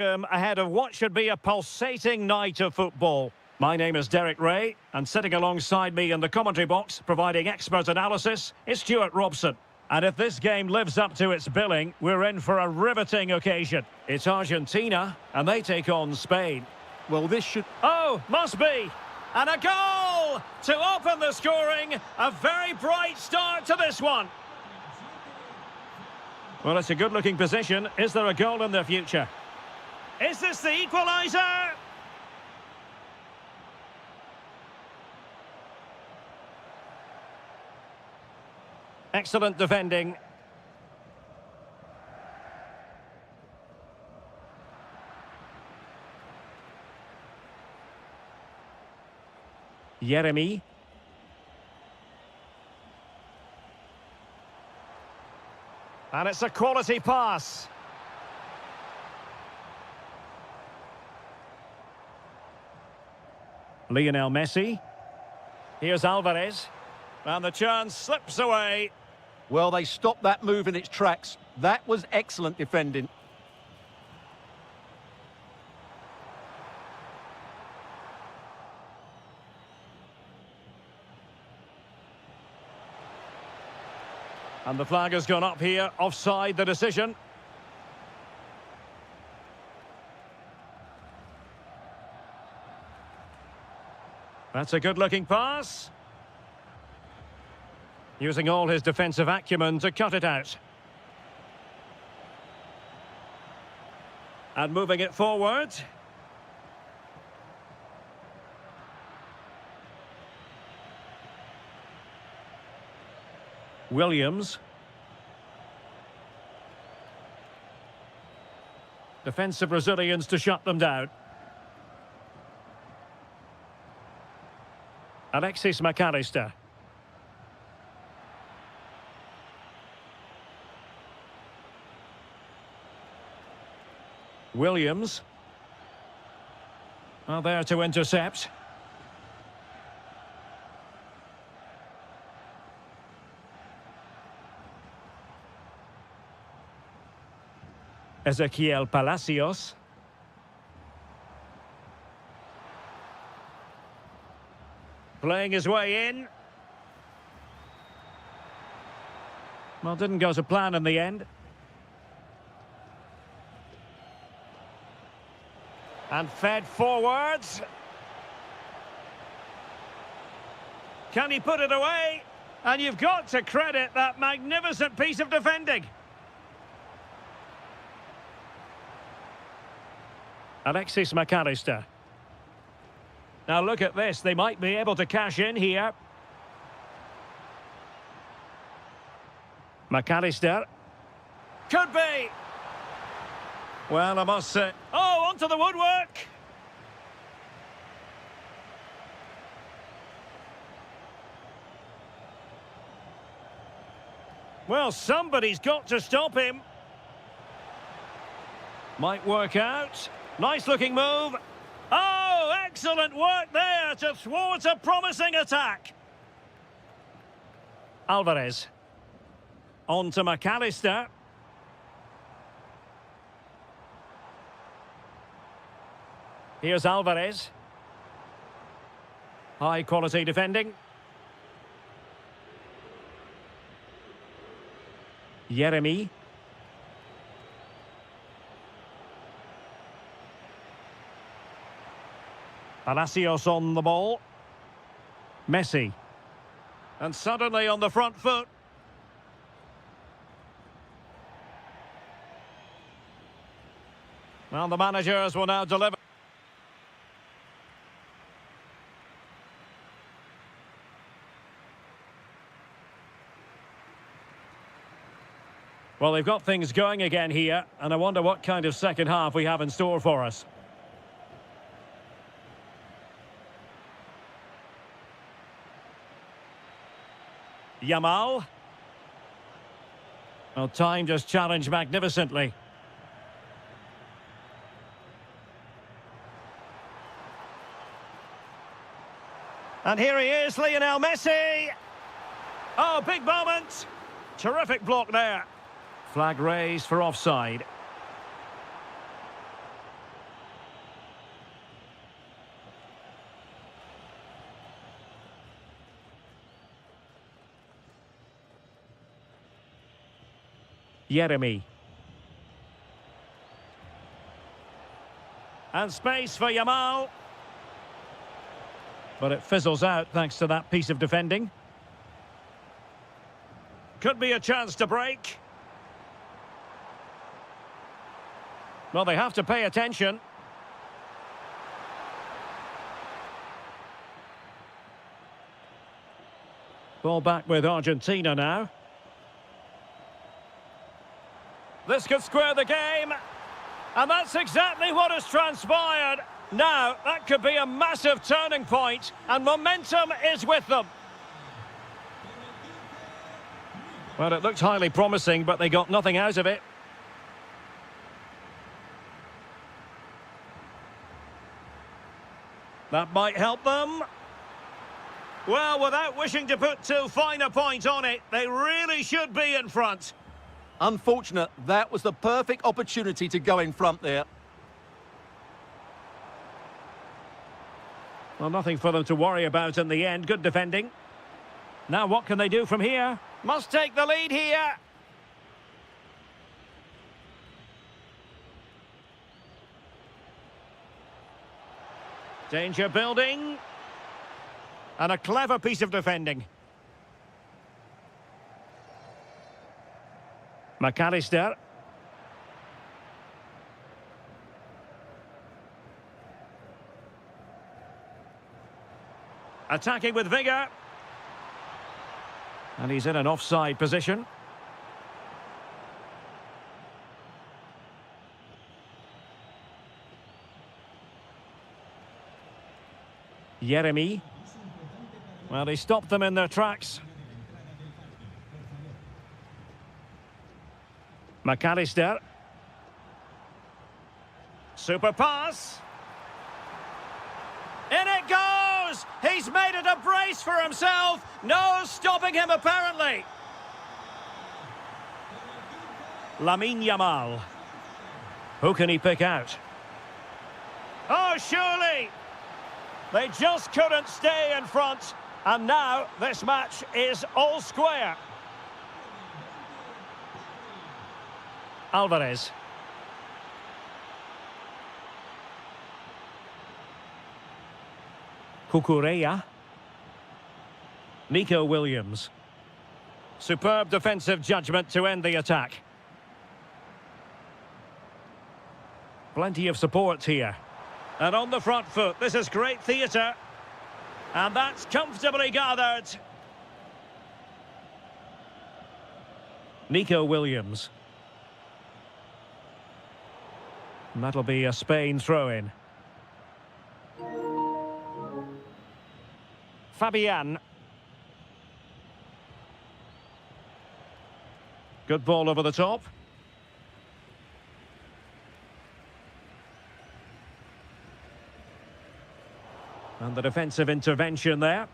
Ahead of what should be a pulsating night of football. My name is Derek Ray, and sitting alongside me in the commentary box, providing expert analysis, is Stuart Robson. And if this game lives up to its billing, we're in for a riveting occasion. It's Argentina, and they take on Spain. Well, this should... Oh, must be! And a goal to open the scoring. A very bright start to this one. Well, it's a good-looking position. Is there a goal in the future? Is this the equaliser? Excellent defending. Jeremy. And it's a quality pass. Lionel Messi. Here's Alvarez. And the chance slips away. Well, they stopped that move in its tracks. That was excellent defending. And the flag has gone up here. Offside the decision. That's a good-looking pass. Using all his defensive acumen to cut it out. And moving it forward. Williams. Defensive Brazilians to shut them down. Alexis McAllister. Williams. Well, there to intercept. Ezequiel Palacios. Playing his way in. Well, didn't go to plan in the end. And fed forwards. Can he put it away? And you've got to credit that magnificent piece of defending. Alexis McAllister. Now look at this, they might be able to cash in here. McAllister. Could be! Well, I must say... Oh, onto the woodwork! Well, somebody's got to stop him. Might work out. Nice looking move. Oh, excellent work there to thwart a promising attack. Alvarez. On to McAllister. Here's Alvarez. High quality defending. Jeremy. Palacios on the ball. Messi. And suddenly on the front foot. Well, the managers will now deliver. Well, they've got things going again here, and I wonder what kind of second half we have in store for us. Yamal. Well, time just challenged magnificently. And here he is, Lionel Messi. Oh, big moment. Terrific block there. Flag raised for offside. Jeremy. And space for Yamal. But it fizzles out thanks to that piece of defending. Could be a chance to break. Well, they have to pay attention. Ball back with Argentina now. This could square the game. And that's exactly what has transpired. Now, that could be a massive turning point, and momentum is with them. Well, it looked highly promising, but they got nothing out of it. That might help them. Well, without wishing to put too fine a point on it, they really should be in front. Unfortunate, that was the perfect opportunity to go in front there. Well, nothing for them to worry about in the end. Good defending. Now what can they do from here? Must take the lead here. Danger building. And a clever piece of defending. McAllister. Attacking with vigour. And he's in an offside position. Jeremy. Well, he stopped them in their tracks. McAllister. Super pass. In it goes! He's made it a brace for himself. No stopping him, apparently. Lamine Yamal. Who can he pick out? Oh, surely! They just couldn't stay in front. And now this match is all square. Alvarez. Cucurella. Nico Williams. Superb defensive judgment to end the attack. Plenty of support here. And on the front foot, this is great theatre. And that's comfortably gathered. Nico Williams. And that'll be a Spain throw-in. Fabian. Good ball over the top. And the defensive intervention there.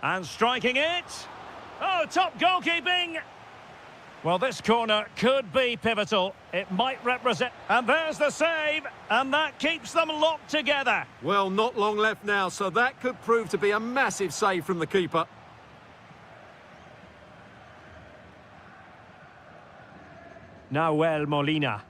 And striking it. Oh, top goalkeeping. Well, this corner could be pivotal. It might represent... And there's the save. And that keeps them locked together. Well, not long left now, so that could prove to be a massive save from the keeper. Nahuel Molina.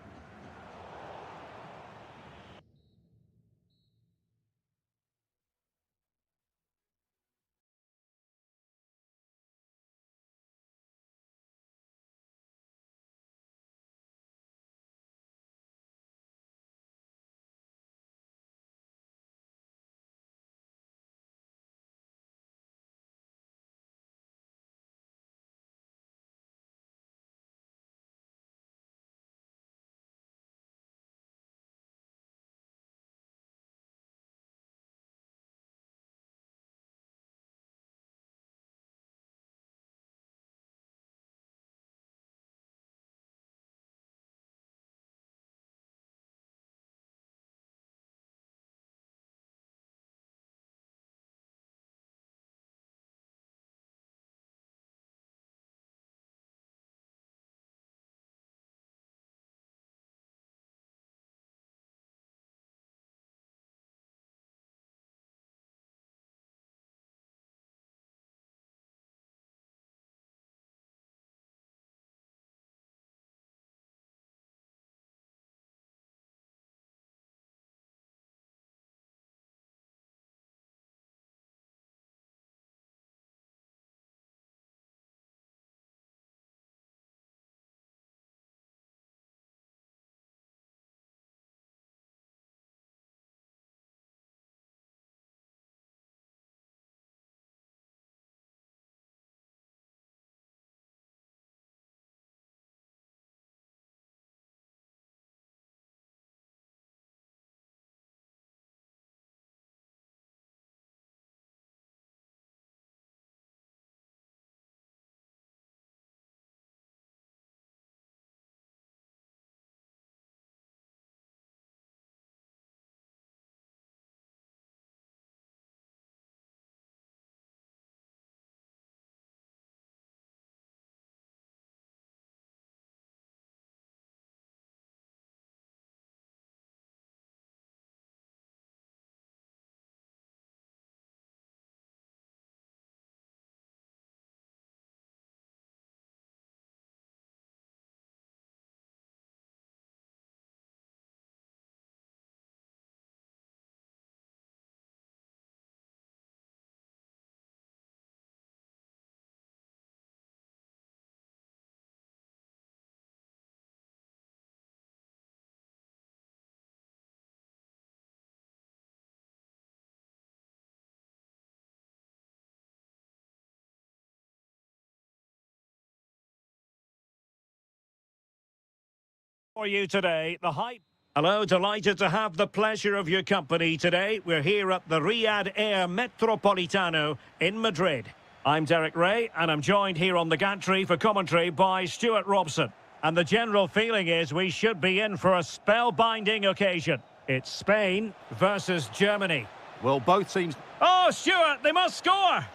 For you today, the hype. Hello, delighted to have the pleasure of your company today. We're here at the Riyadh Air Metropolitano in Madrid. I'm Derek Ray, and I'm joined here on the gantry for commentary by Stuart Robson. And the general feeling is we should be in for a spellbinding occasion. It's Spain versus Germany. Well, both teams... Oh, Stuart, they must score!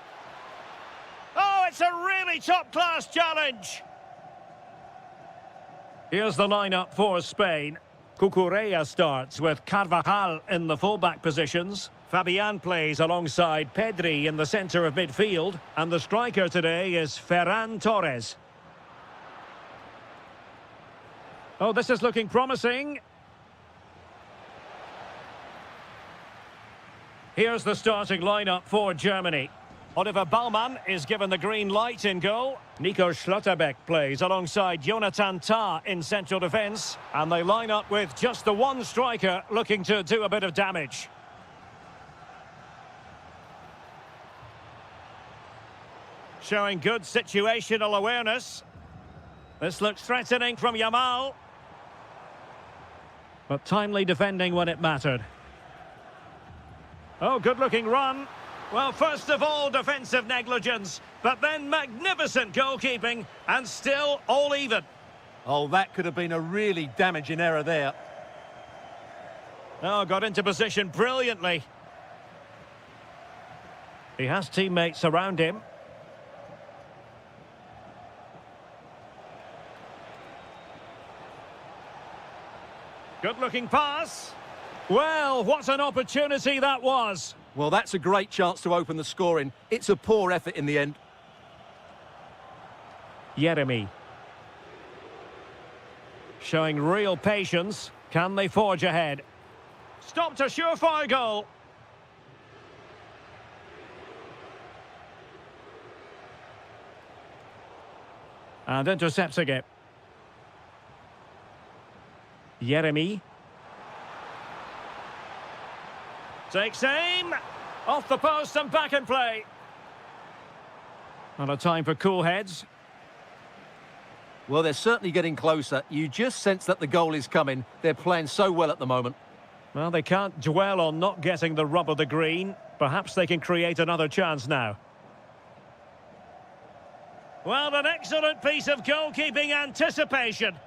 Oh, it's a really top-class challenge! Here's the lineup for Spain. Cucurella starts with Carvajal in the fullback positions. Fabian plays alongside Pedri in the centre of midfield. And the striker today is Ferran Torres. Oh, this is looking promising. Here's the starting lineup for Germany. Oliver Baumann is given the green light in goal. Nico Schlotterbeck plays alongside Jonathan Tah in central defence. And they line up with just the one striker looking to do a bit of damage. Showing good situational awareness. This looks threatening from Yamal. But timely defending when it mattered. Oh, good-looking run. Well, first of all, defensive negligence, but then magnificent goalkeeping, and still all even. Oh, that could have been a really damaging error there. Oh, got into position brilliantly. He has teammates around him. Good-looking pass. Well, what an opportunity that was. Well, that's a great chance to open the scoring. It's a poor effort in the end. Yeremy. Showing real patience. Can they forge ahead? Stopped a surefire goal. And intercepting it. Yeremy. Takes aim. Off the post and back in play. Not a time for cool heads. Well, they're certainly getting closer. You just sense that the goal is coming. They're playing so well at the moment. Well, they can't dwell on not getting the rub of the green. Perhaps they can create another chance now. Well, an excellent piece of goalkeeping anticipation.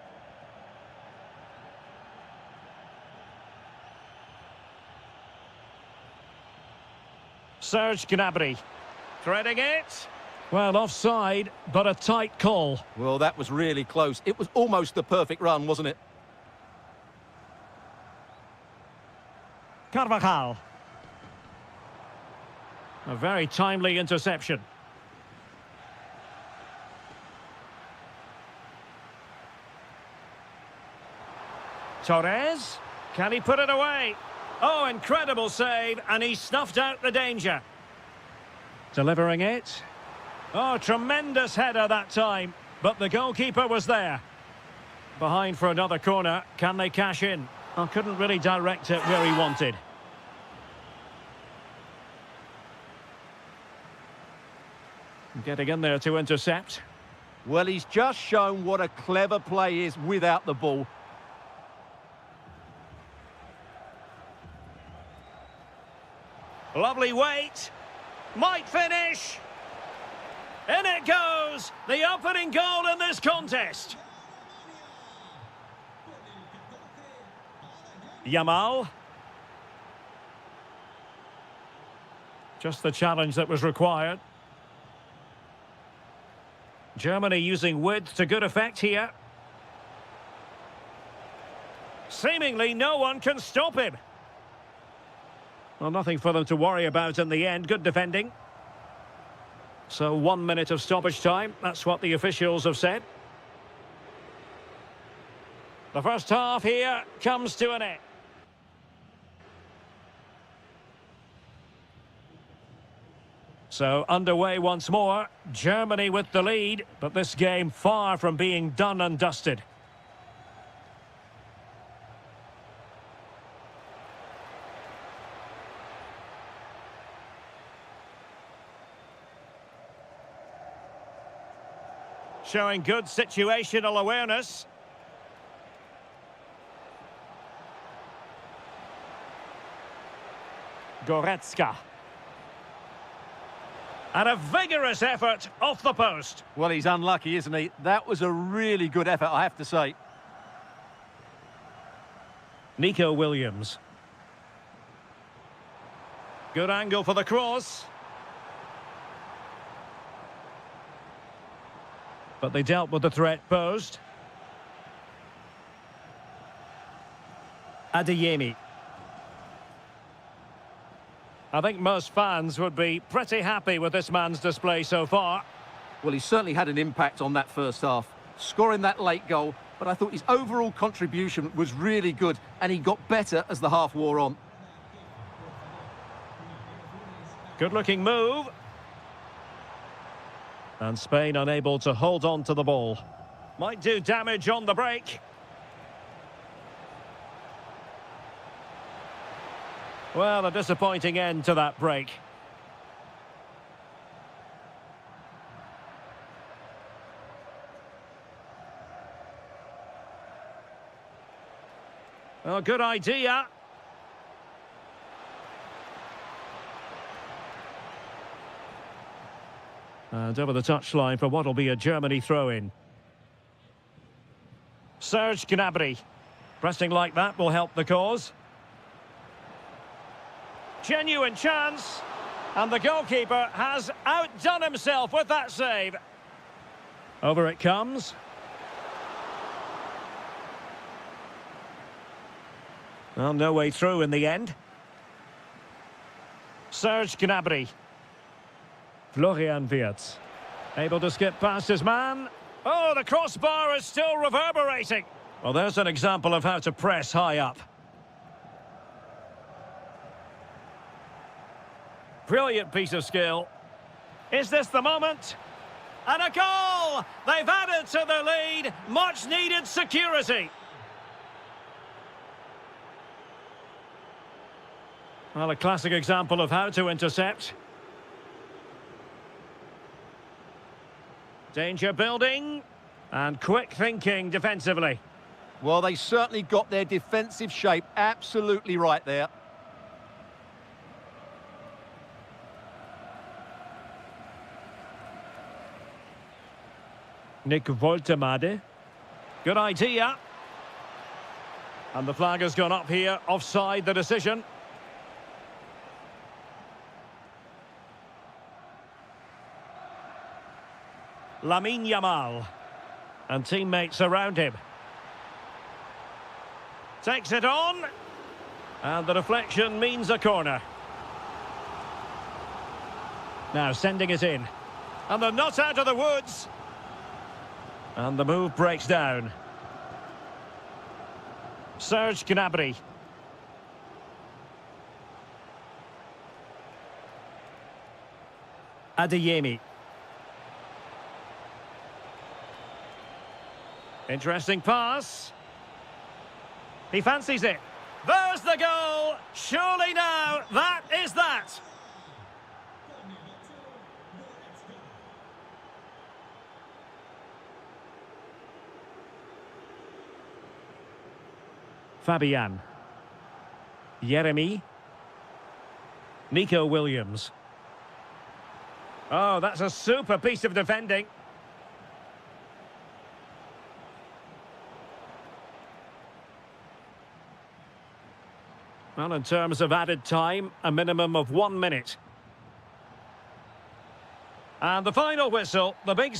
Serge Gnabry. Threading it. Well, offside, but a tight call. Well, that was really close. It was almost the perfect run, wasn't it? Carvajal. A very timely interception. Torres. Can he put it away? Oh, incredible save, and he snuffed out the danger. Delivering it. Oh, tremendous header that time, but the goalkeeper was there. Behind for another corner, can they cash in? Oh, couldn't really direct it where he wanted. Getting in there to intercept. Well, he's just shown what a clever play is without the ball. Lovely weight. Might finish. In it goes. The opening goal in this contest. Yamal. Just the challenge that was required. Germany using width to good effect here. Seemingly no one can stop him. Well, nothing for them to worry about in the end. Good defending. So 1 minute of stoppage time. That's what the officials have said. The first half here comes to an end. So underway once more. Germany with the lead, but this game far from being done and dusted. Showing good situational awareness. Goretzka. And a vigorous effort off the post. Well, he's unlucky, isn't he? That was a really good effort, I have to say. Nico Williams. Good angle for the cross. But they dealt with the threat posed. Adeyemi. I think most fans would be pretty happy with this man's display so far. Well, he certainly had an impact on that first half, scoring that late goal, but I thought his overall contribution was really good, and he got better as the half wore on. Good-looking move. And Spain unable to hold on to the ball. Might do damage on the break. Well, a disappointing end to that break. Oh, good idea. And over the touchline for what will be a Germany throw-in. Serge Gnabry. Pressing like that will help the cause. Genuine chance. And the goalkeeper has outdone himself with that save. Over it comes. Well, no way through in the end. Serge Gnabry. Florian Wirtz. Able to skip past his man. Oh, the crossbar is still reverberating. Well, there's an example of how to press high up. Brilliant piece of skill. Is this the moment? And a goal! They've added to the lead. Much needed security. Well, a classic example of how to intercept. Danger building. And quick thinking defensively. Well, they certainly got their defensive shape absolutely right there. Nick Woltemade. Good idea. And the flag has gone up here, offside the decision. Lamine Yamal. And teammates around him. Takes it on. And the deflection means a corner. Now sending it in. And they're not out of the woods. And the move breaks down. Serge Gnabry. Adeyemi. Interesting pass. He fancies it. There's the goal. Surely now, that is that. Fabian. Yeremy. Nico Williams. Oh, that's a super piece of defending. Well, in terms of added time, a minimum of 1 minute. And the final whistle, the big...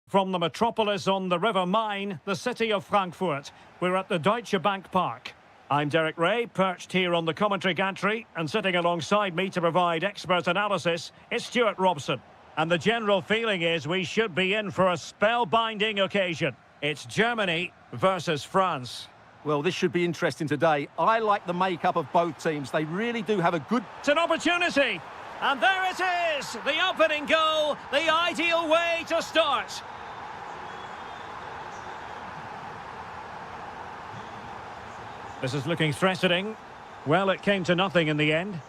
From the metropolis on the River Main, the city of Frankfurt, we're at the Deutsche Bank Park. I'm Derek Ray, perched here on the commentary gantry, and sitting alongside me to provide expert analysis is Stuart Robson. And the general feeling is we should be in for a spellbinding occasion. It's Germany versus France. Well, this should be interesting today. I like the makeup of both teams. They really do have a good... It's an opportunity, and there it is! The opening goal, the ideal way to start. This is looking threatening. Well, it came to nothing in the end.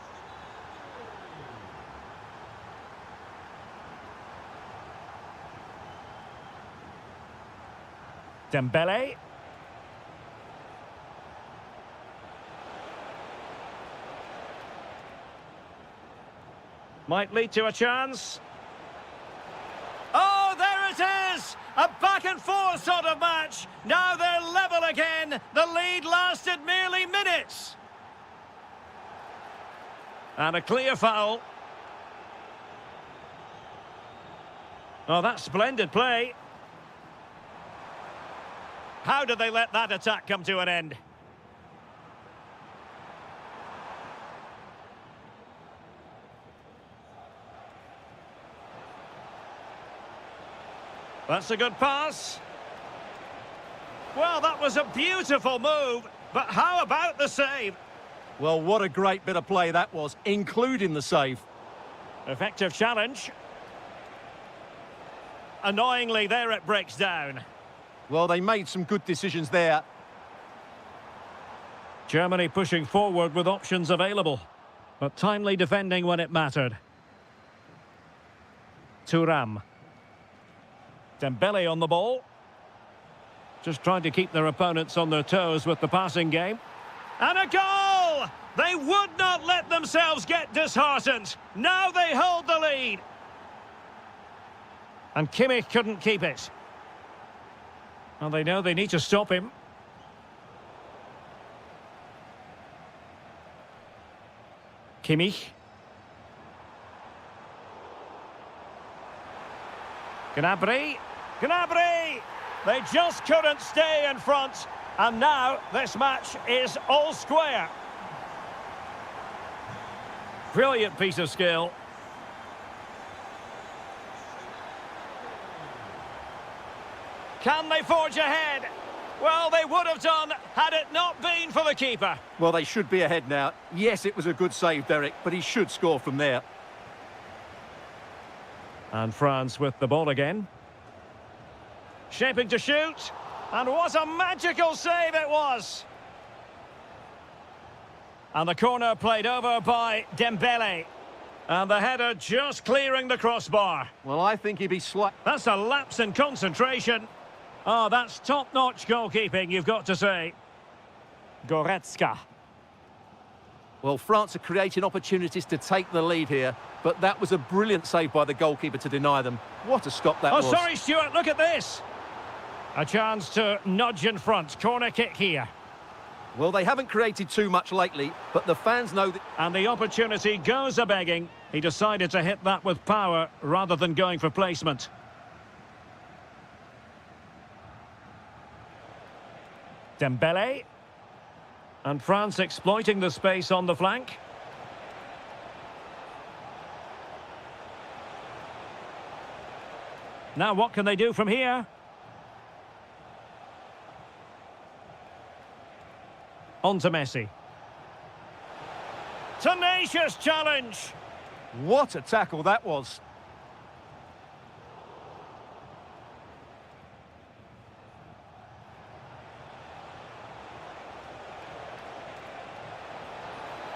Dembele. Might lead to a chance. Oh, there it is! A back-and-forth sort of match. Now they're level again. The lead lasted merely minutes. And a clear foul. Oh, that's splendid play. How did they let that attack come to an end? That's a good pass. Well, that was a beautiful move, but how about the save? Well, what a great bit of play that was, including the save. Effective challenge. Annoyingly, there it breaks down. Well, they made some good decisions there. Germany pushing forward with options available, but timely defending when it mattered. Thuram. Dembele on the ball. Just trying to keep their opponents on their toes with the passing game. And a goal! They would not let themselves get disheartened. Now they hold the lead. And Kimmich couldn't keep it. Well, they know they need to stop him. Kimmich. Gnabry. Gnabry! They just couldn't stay in front. And now this match is all square. Brilliant piece of skill. Can they forge ahead? Well, they would have done had it not been for the keeper. Well, they should be ahead now. Yes, it was a good save, Derek, but he should score from there. And France with the ball again. Shaping to shoot. And what a magical save it was. And the corner played over by Dembele. And the header just clearing the crossbar. Well, I think he'd be slight. That's a lapse in concentration. Oh, that's top-notch goalkeeping, you've got to say. Goretzka. Well, France are creating opportunities to take the lead here, but that was a brilliant save by the goalkeeper to deny them. What a stop that was. Oh, sorry, Stuart, look at this. A chance to nudge in front. Corner kick here. Well, they haven't created too much lately, but the fans know that... And the opportunity goes a-begging. He decided to hit that with power rather than going for placement. Dembele. And France exploiting the space on the flank. Now what can they do from here? On to Messi. Tenacious challenge. What a tackle that was.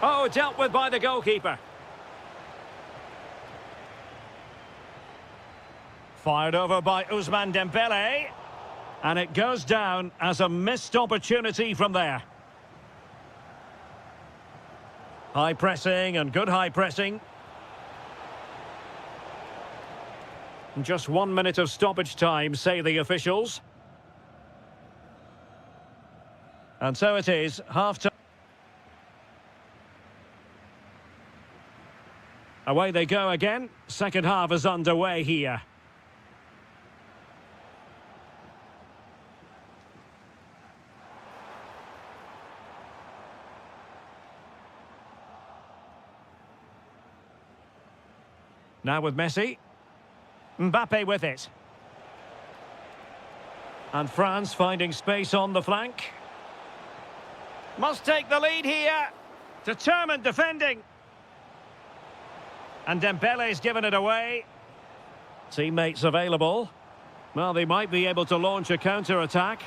Oh, dealt with by the goalkeeper. Fired over by Ousmane Dembele. And it goes down as a missed opportunity from there. High pressing and good high pressing. And just 1 minute of stoppage time, say the officials. And so it is, half-time. Away they go again. Second half is underway here. Now with Messi. Mbappe with it. And France finding space on the flank. Must take the lead here. Determined defending. And Dembele's given it away. Teammates available. Well, they might be able to launch a counter-attack.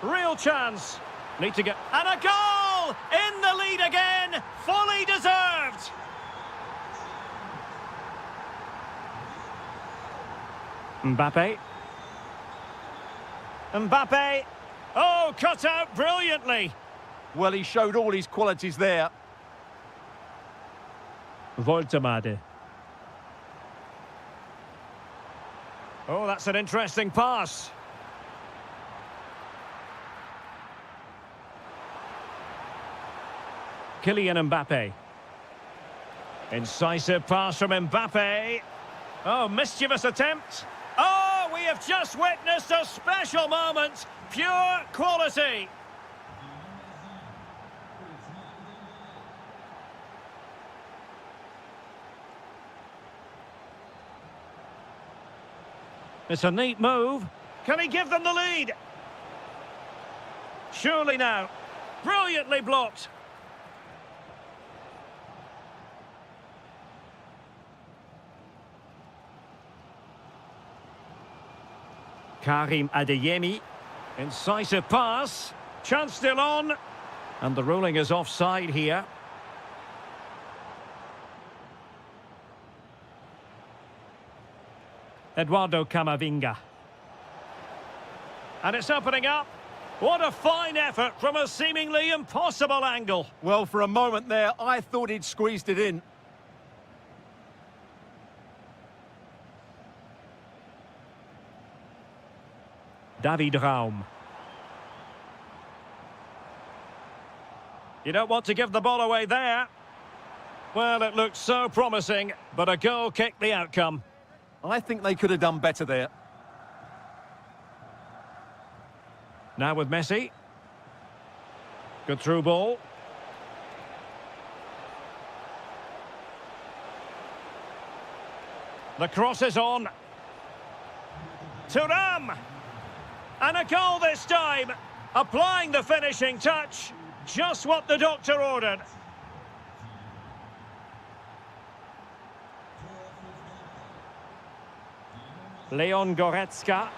Real chance. Need to get... And a goal! In the lead again! Fully deserved! Mbappe. Mbappe. Oh, cut out brilliantly. Well, he showed all his qualities there. Voltemade. Oh, that's an interesting pass. Kylian Mbappe. Incisive pass from Mbappe. Oh, mischievous attempt. Oh, we have just witnessed a special moment. Pure quality. It's a neat move. Can he give them the lead? Surely now. Brilliantly blocked. Karim Adeyemi. Incisive pass. Chance still on. And the ruling is offside here. Eduardo Camavinga. And it's opening up. What a fine effort from a seemingly impossible angle. Well, for a moment there, I thought he'd squeezed it in. David Raum. You don't want to give the ball away there. Well, it looked so promising, but a goal kicked the outcome. I think they could have done better there. Now with Messi. Good through ball. The cross is on. Thuram! And a goal this time. Applying the finishing touch. Just what the doctor ordered. Leon Goretzka.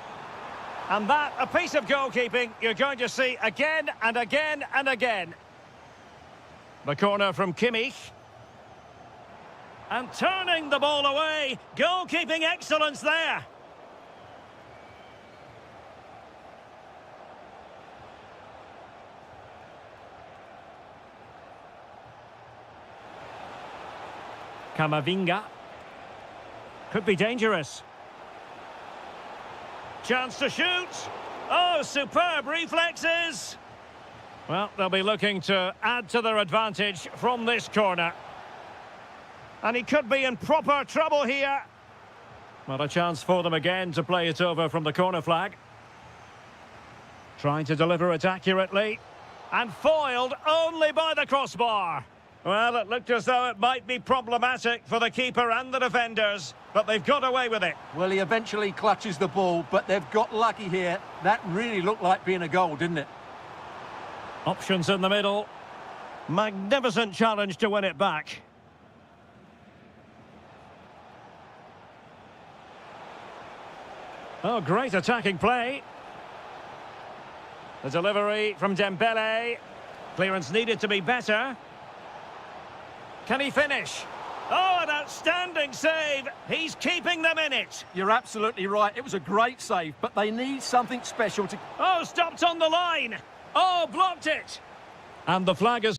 And that, a piece of goalkeeping you're going to see again and again and again. The corner from Kimmich. And turning the ball away. Goalkeeping excellence there. Camavinga. Could be dangerous. Chance to shoot. Oh, superb reflexes. Well, they'll be looking to add to their advantage from this corner. And he could be in proper trouble here. Well, a chance for them again to play it over from the corner flag. Trying to deliver it accurately. And foiled only by the crossbar. Well, it looked as though it might be problematic for the keeper and the defenders, but they've got away with it. Well, he eventually clutches the ball, but they've got lucky here. That really looked like being a goal, didn't it? Options in the middle. Magnificent challenge to win it back. Oh, great attacking play. The delivery from Dembele. Clearance needed to be better. Can he finish? Oh, an outstanding save. He's keeping them in it. You're absolutely right. It was a great save, but they need something special to... Oh, stopped on the line. Oh, blocked it. And the flag is...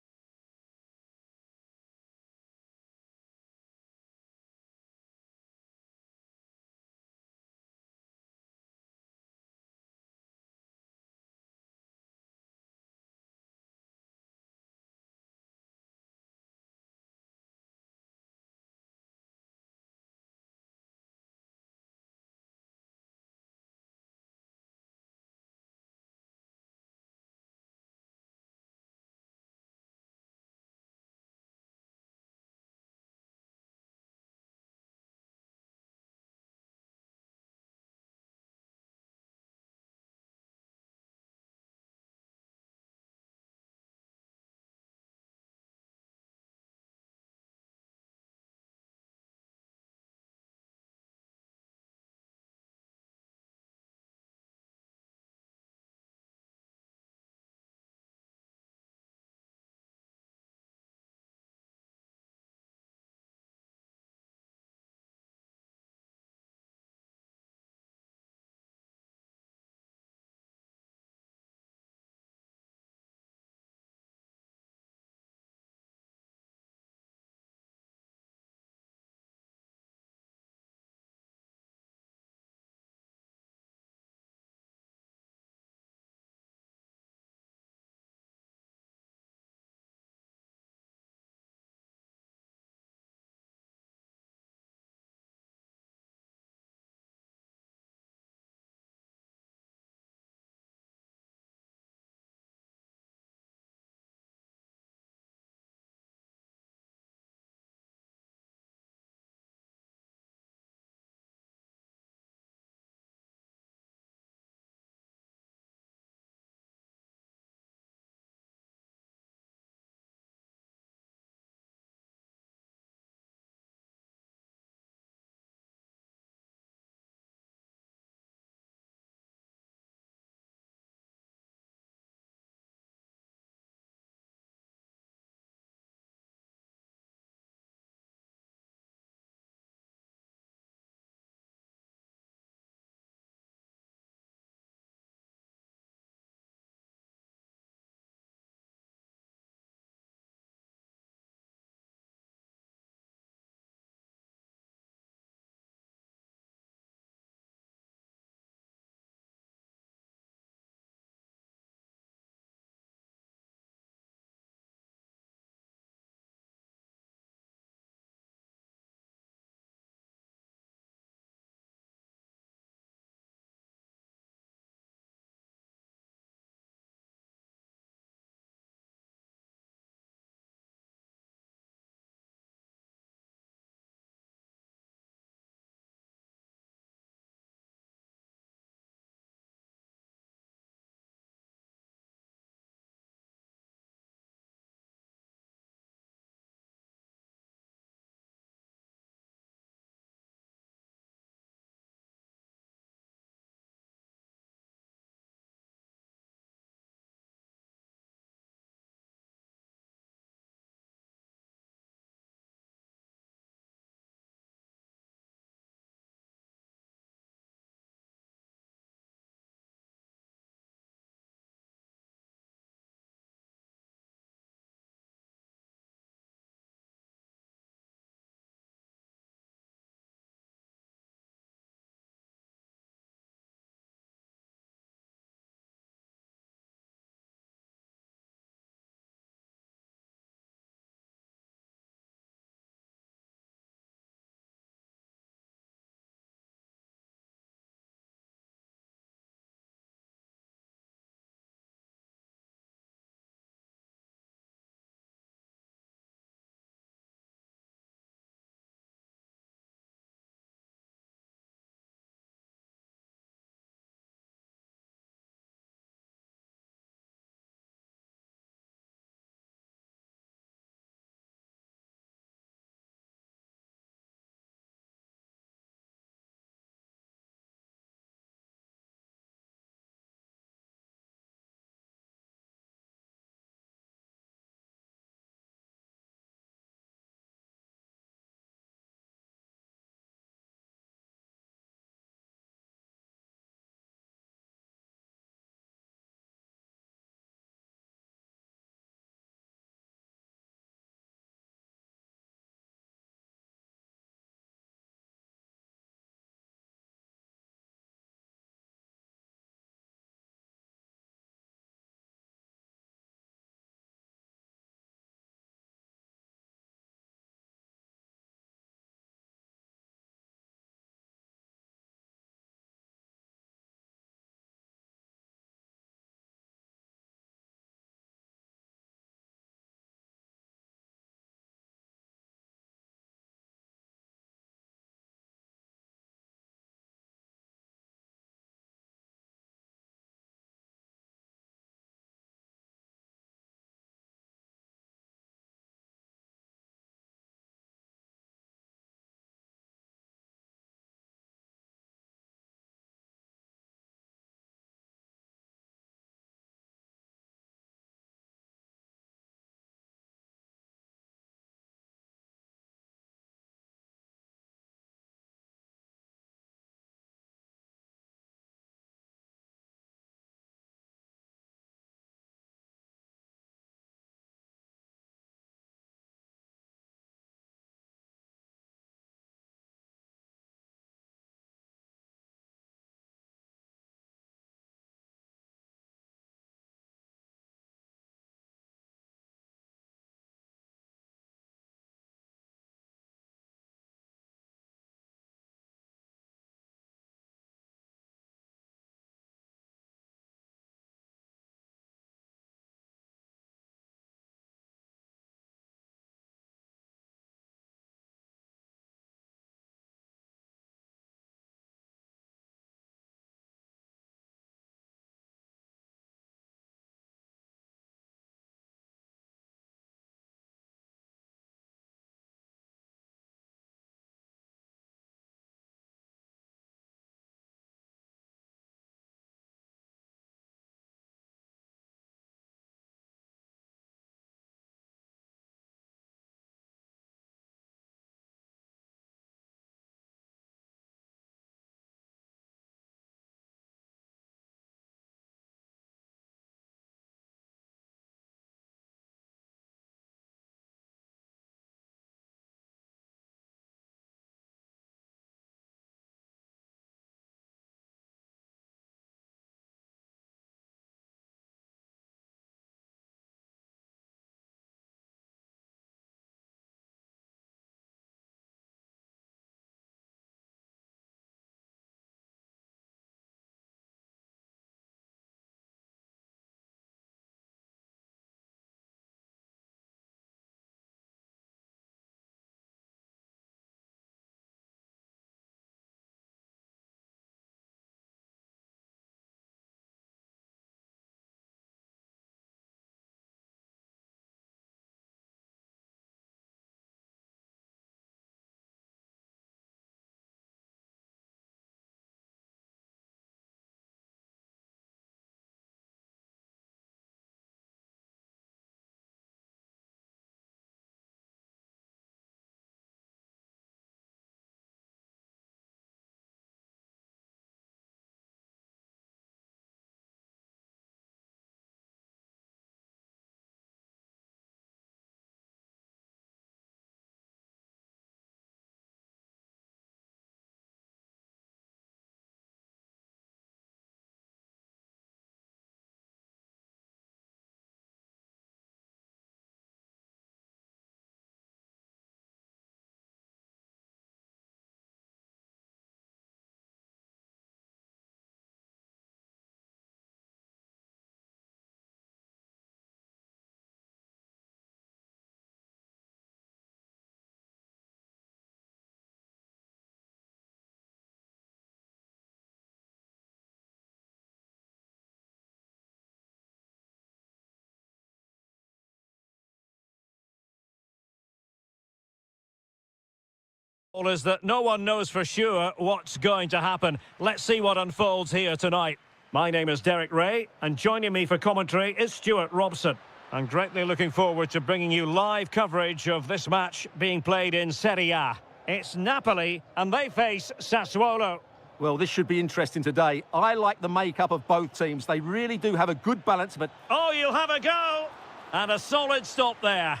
Is that no one knows for sure what's going to happen. Let's see what unfolds here tonight. My name is Derek Ray, and joining me for commentary is Stuart Robson. I'm greatly looking forward to bringing you live coverage of this match being played in Serie A. It's Napoli, and they face Sassuolo. Well, this should be interesting today. I like the makeup of both teams. They really do have a good balance, but... Oh, you'll have a go! And a solid stop there.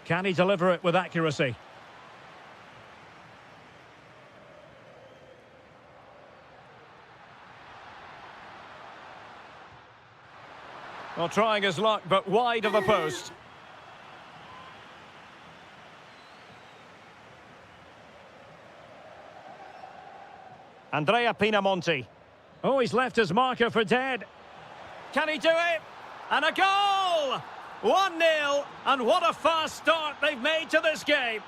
Can he deliver it with accuracy? Well, trying his luck, but wide of the post. Andrea Pinamonti. Oh, he's left his marker for dead. Can he do it? And a goal! 1-0, and what a fast start they've made to this game.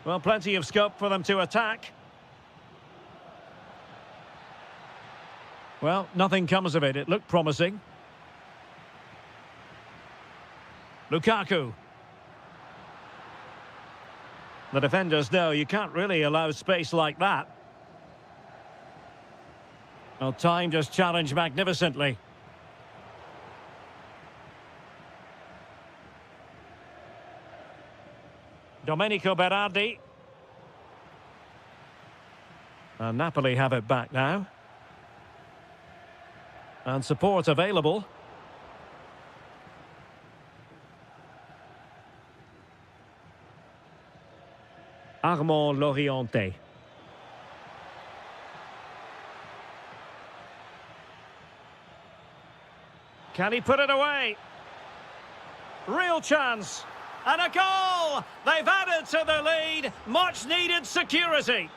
Well, plenty of scope for them to attack. Well, nothing comes of it. It looked promising. Lukaku. The defenders know you can't really allow space like that. Well, timed his challenge magnificently. Domenico Berardi. And Napoli have it back now. And support available. Armand Loriente. Can he put it away? Real chance. And a goal! They've added to the lead. Much needed security.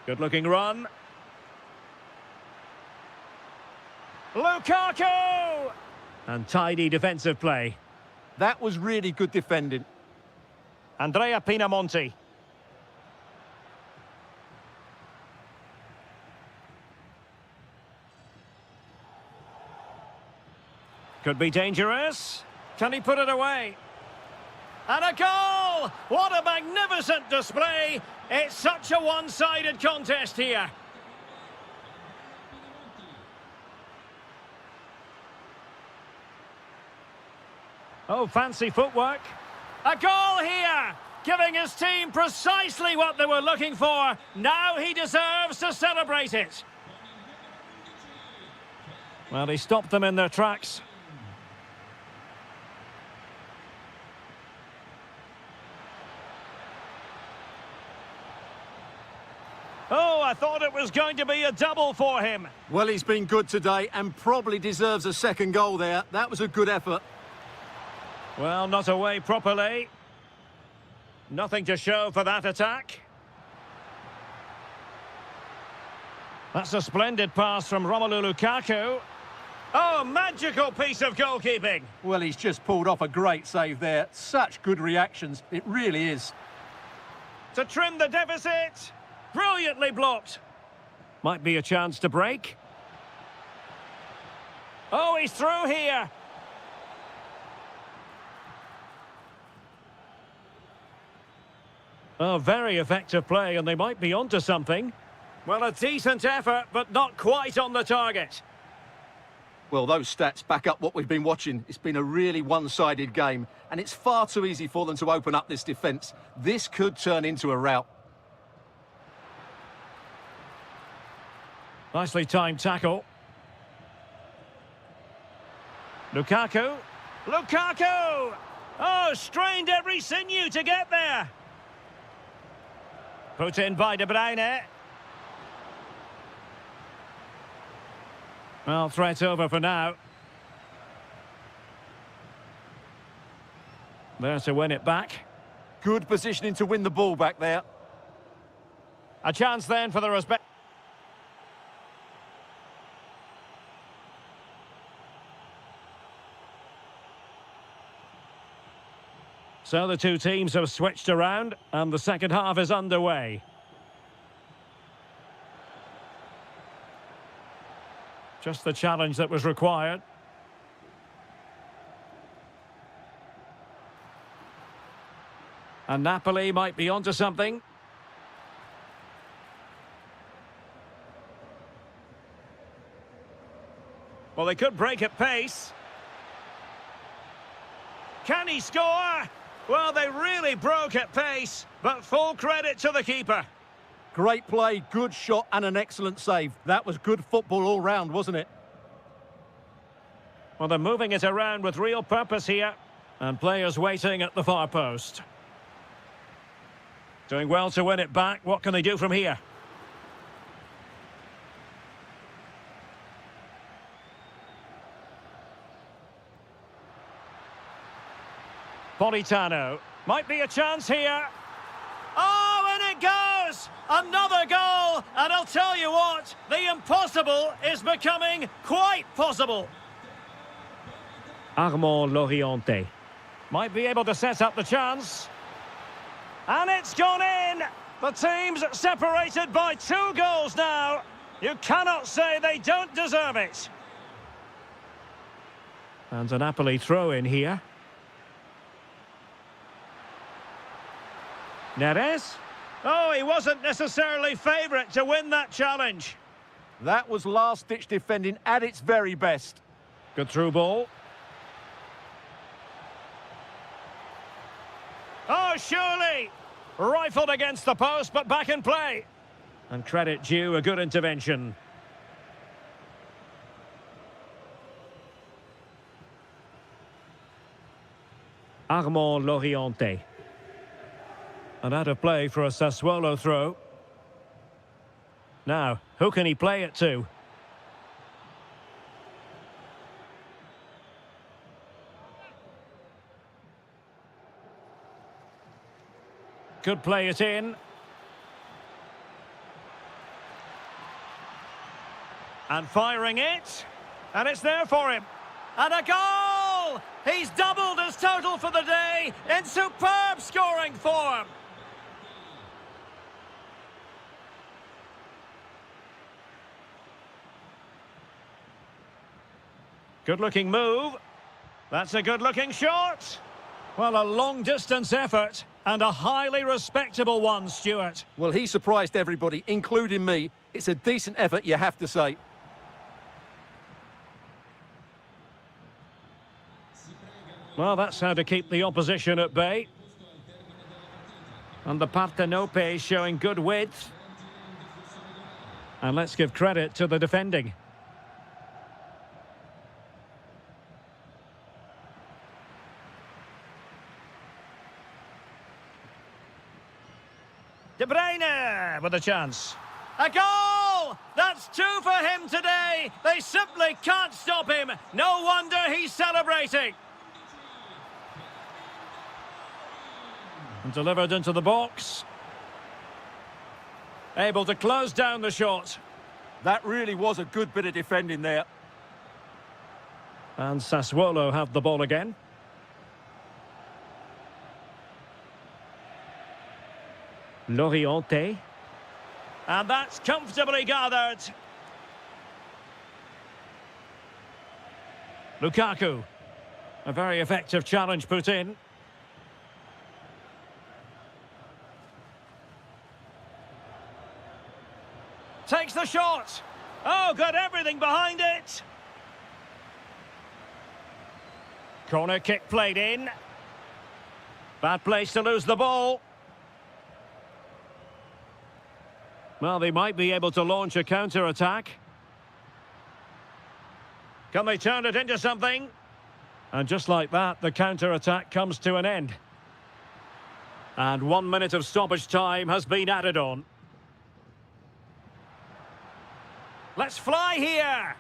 Good looking run. Lukaku! And tidy defensive play. That was really good defending. Andrea Pinamonti. Could be dangerous. Can he put it away? And a goal! What a magnificent display! It's such a one-sided contest here. Oh, fancy footwork. A goal here! Giving his team precisely what they were looking for. Now he deserves to celebrate it. Well, he stopped them in their tracks. Oh, I thought it was going to be a double for him. Well, he's been good today and probably deserves a second goal there. That was a good effort. Well, not away properly. Nothing to show for that attack. That's a splendid pass from Romelu Lukaku. Oh, magical piece of goalkeeping. Well, he's just pulled off a great save there. Such good reactions. It really is. To trim the deficit. Brilliantly blocked. Might be a chance to break. Oh, he's through here. Oh, very effective play, and they might be onto something. Well, a decent effort, but not quite on the target. Well, those stats back up what we've been watching. It's been a really one-sided game, and it's far too easy for them to open up this defence. This could turn into a rout. Nicely timed tackle. Lukaku. Lukaku! Oh, strained every sinew to get there. Put in by De Bruyne. Well, threat over for now. There to win it back. Good positioning to win the ball back there. A chance then for the respect. So the two teams have switched around and the second half is underway. Just the challenge that was required. And Napoli might be onto something. Well, they could break at pace. Can he score? Well, they really broke at pace, but full credit to the keeper. Great play, good shot and an excellent save. That was good football all round, wasn't it? Well, they're moving it around with real purpose here. And players waiting at the far post. Doing well to win it back. What can they do from here? Politano. Might be a chance here. Oh, and it goes! Another goal! And I'll tell you what, the impossible is becoming quite possible. Armand Loriente. Might be able to set up the chance. And it's gone in! The team's separated by 2 goals now. You cannot say they don't deserve it. And a Napoli throw in here. Neres? Oh, he wasn't necessarily favourite to win that challenge. That was last-ditch defending at its very best. Good through ball. Oh, surely! Rifled against the post, but back in play. And credit due, a good intervention. Armand Loriente. And out of play for a Sassuolo throw. Now, who can he play it to? Could play it in. And firing it. And it's there for him. And a goal! He's doubled his total for the day in superb scoring form. Good-looking move. That's a good-looking shot. Well, a long-distance effort and a highly respectable one, Stuart. Well, he surprised everybody, including me. It's a decent effort, you have to say. Well, that's how to keep the opposition at bay. And the Partenope showing good width. And let's give credit to the defending. De Bruyne with a chance. A goal! That's 2 for him today. They simply can't stop him. No wonder he's celebrating. And delivered into the box. Able to close down the shot. That really was a good bit of defending there. And Sassuolo have the ball again. Loriente. And that's comfortably gathered. Lukaku. A very effective challenge put in. Takes the shot. Oh, got everything behind it. Corner kick played in. Bad place to lose the ball. Well, they might be able to launch a counter-attack. Can they turn it into something? And just like that, the counter-attack comes to an end. And 1 minute of stoppage time has been added on. Let's fly here!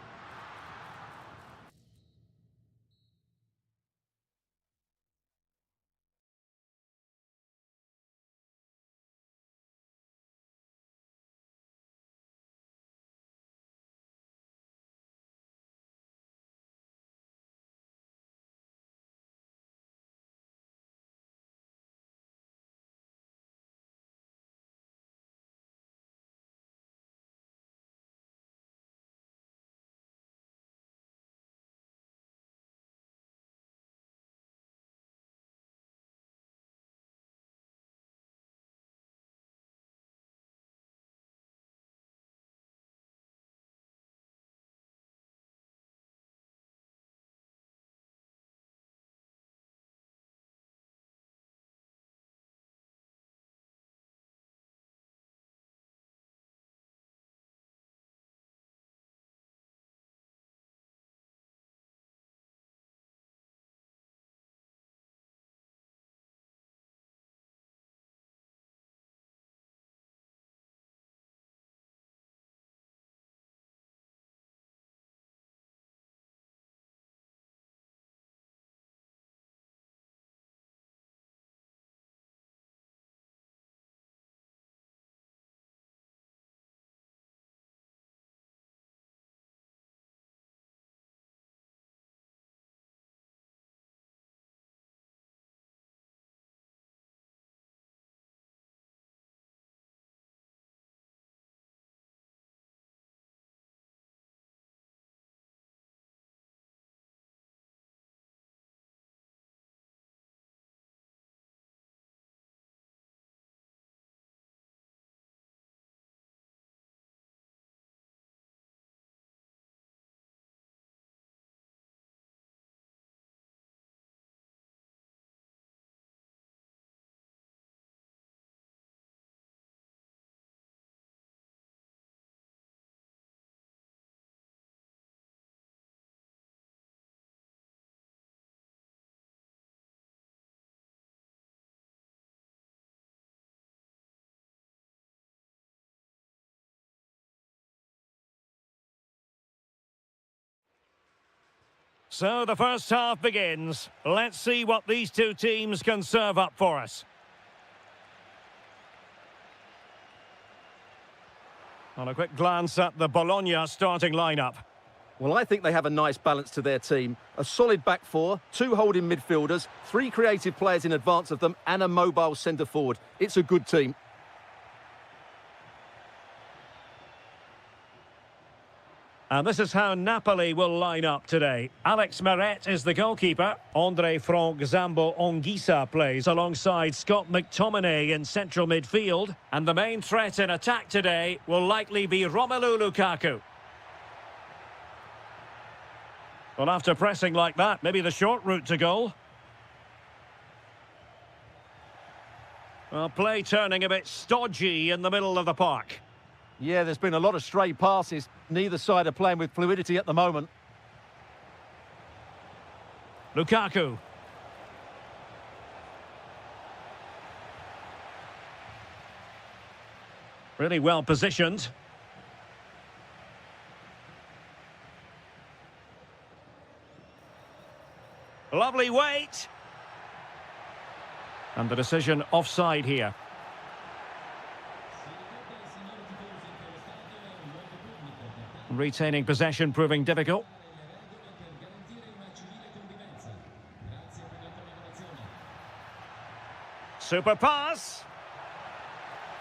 So the first half begins. Let's see what these two teams can serve up for us. On a quick glance at the Bologna starting lineup. Well, I think they have a nice balance to their team. A solid back four, two holding midfielders, three creative players in advance of them, and a mobile centre-forward. It's a good team. And this is how Napoli will line up today. Alex Meret is the goalkeeper. Andre Frank Zambo Ongisa plays alongside Scott McTominay in central midfield. And the main threat in attack today will likely be Romelu Lukaku. Well, after pressing like that, maybe the short route to goal. Well, play turning a bit stodgy in the middle of the park. Yeah, there's been a lot of stray passes. Neither side are playing with fluidity at the moment. Lukaku. Really well positioned. Lovely weight. And the decision offside here. Retaining possession proving difficult. Super pass.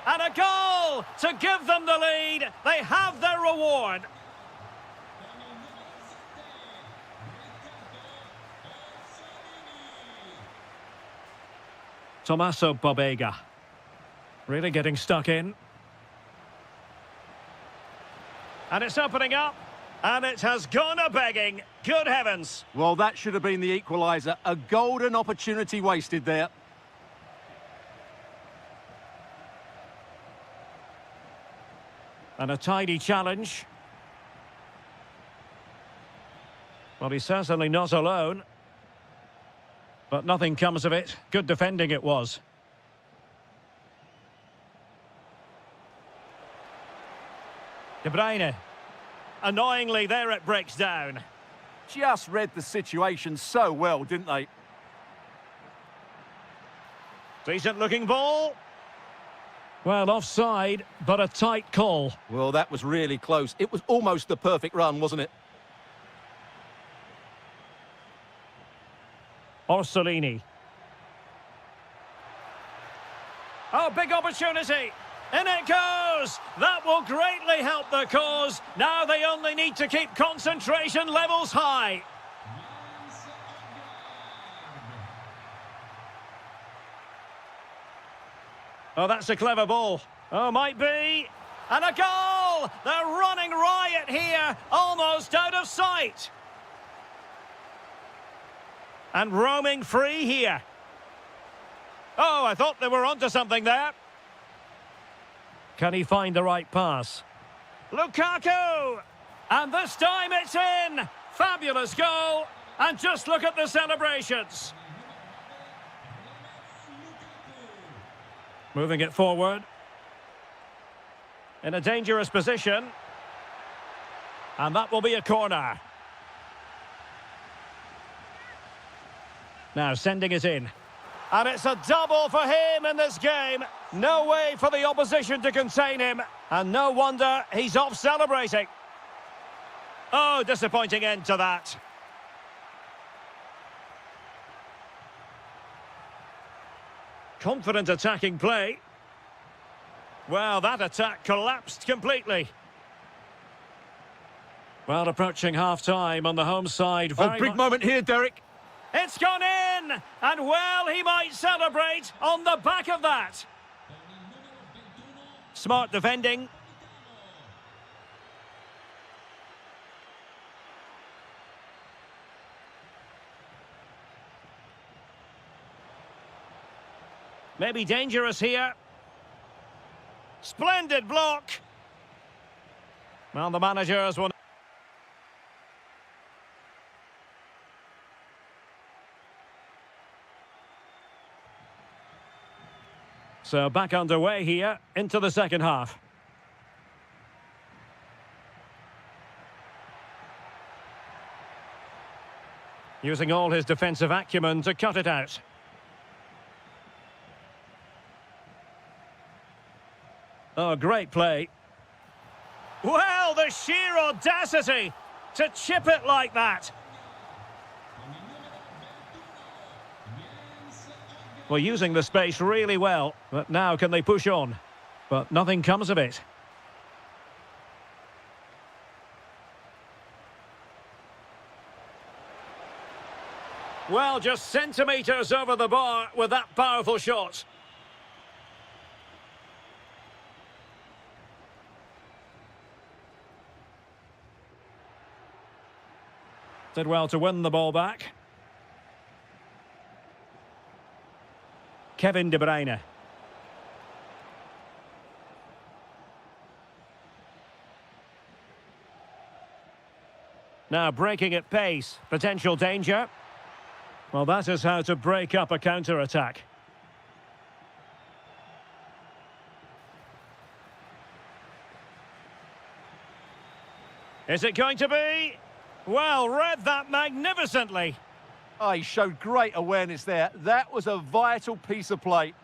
And a goal to give them the lead. They have their reward. Tommaso Pobega. Really getting stuck in. And it's opening up, and it has gone a-begging. Good heavens. Well, that should have been the equaliser. A golden opportunity wasted there. And a tidy challenge. Well, he's certainly not alone. But nothing comes of it. Good defending it was. De Bruyne. Annoyingly, there it breaks down. Just read the situation so well, didn't they? Decent looking ball. Well, offside, but a tight call. Well, that was really close. It was almost the perfect run, wasn't it? Orsolini. Oh, big opportunity. In it goes! That will greatly help the cause. Now they only need to keep concentration levels high. Oh, that's a clever ball. Oh, might be. And a goal! They're running riot here, almost out of sight. And roaming free here. Oh, I thought they were onto something there. Can he find the right pass? Lukaku! And this time it's in! Fabulous goal! And just look at the celebrations. Moving it forward. In a dangerous position. And that will be a corner. Now sending it in. And it's a double for him in this game. No way for the opposition to contain him. And no wonder he's off celebrating. Oh, disappointing end to that. Confident attacking play. Well, that attack collapsed completely. Well, approaching half-time on the home side. A big moment here, Derek. It's gone in! And well, he might celebrate on the back of that. Smart defending. Maybe dangerous here. Splendid block. Well, the managers will... So back underway here into the second half. Using all his defensive acumen to cut it out. Oh, great play. Well, the sheer audacity to chip it like that. Well, using the space really well, but now can they push on? But nothing comes of it. Well, just centimetres over the bar with that powerful shot. Did well to win the ball back. Kevin De Bruyne. Now breaking at pace. Potential danger. Well, that is how to break up a counter-attack. Is it going to be? Well, read that magnificently. Oh, he showed great awareness there. That was a vital piece of play.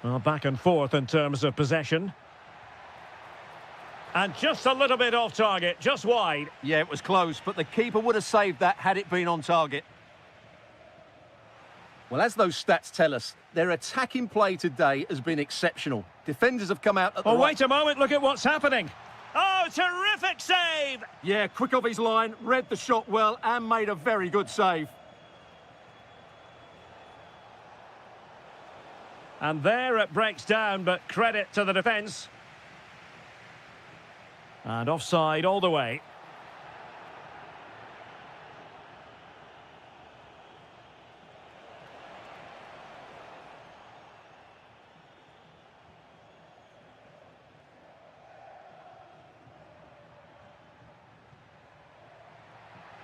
Well, back and forth in terms of possession. And just a little bit off target, just wide. Yeah, it was close, but the keeper would have saved that had it been on target. Well, as those stats tell us, their attacking play today has been exceptional. Defenders have come out at the Oh, wait a moment, look at what's happening. Oh, terrific save! Yeah, quick off his line, read the shot well and made a very good save. And there it breaks down, but credit to the defence. And offside all the way.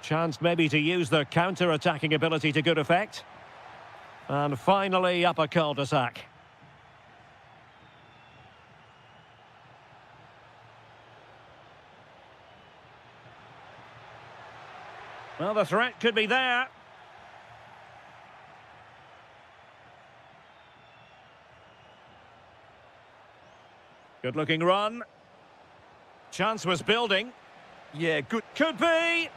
Chance maybe to use their counter-attacking ability to good effect. And finally up a cul-de-sac. Well, the threat could be there. Good-looking run. Chance was building. Yeah, good. Could be.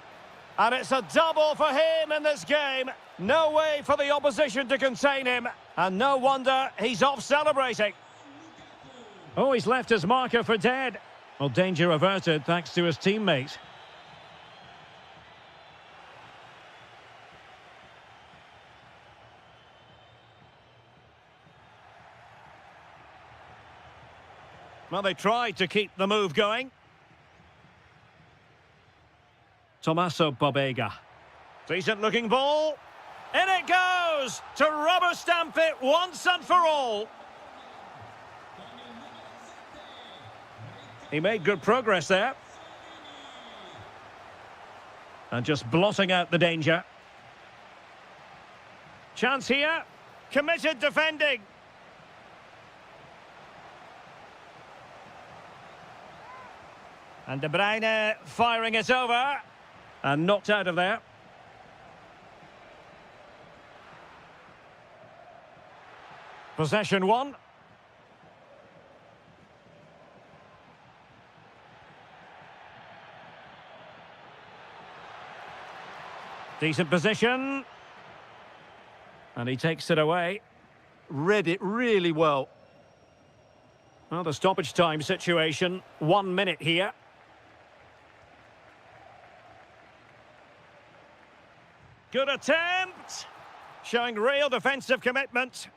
And it's a double for him in this game. No way for the opposition to contain him. And no wonder he's off celebrating. Oh, he's left his marker for dead. Well, danger averted thanks to his teammate. Well, they tried to keep the move going. Tommaso Pobega. Decent looking ball. In it goes to rubber stamp it once and for all. He made good progress there. And just blotting out the danger. Chance here. Committed defending. And De Bruyne firing it over. And knocked out of there. Possession one. Decent position. And he takes it away. Read it really well. Well, the stoppage time situation. 1 minute here. Good attempt. Showing real defensive commitment.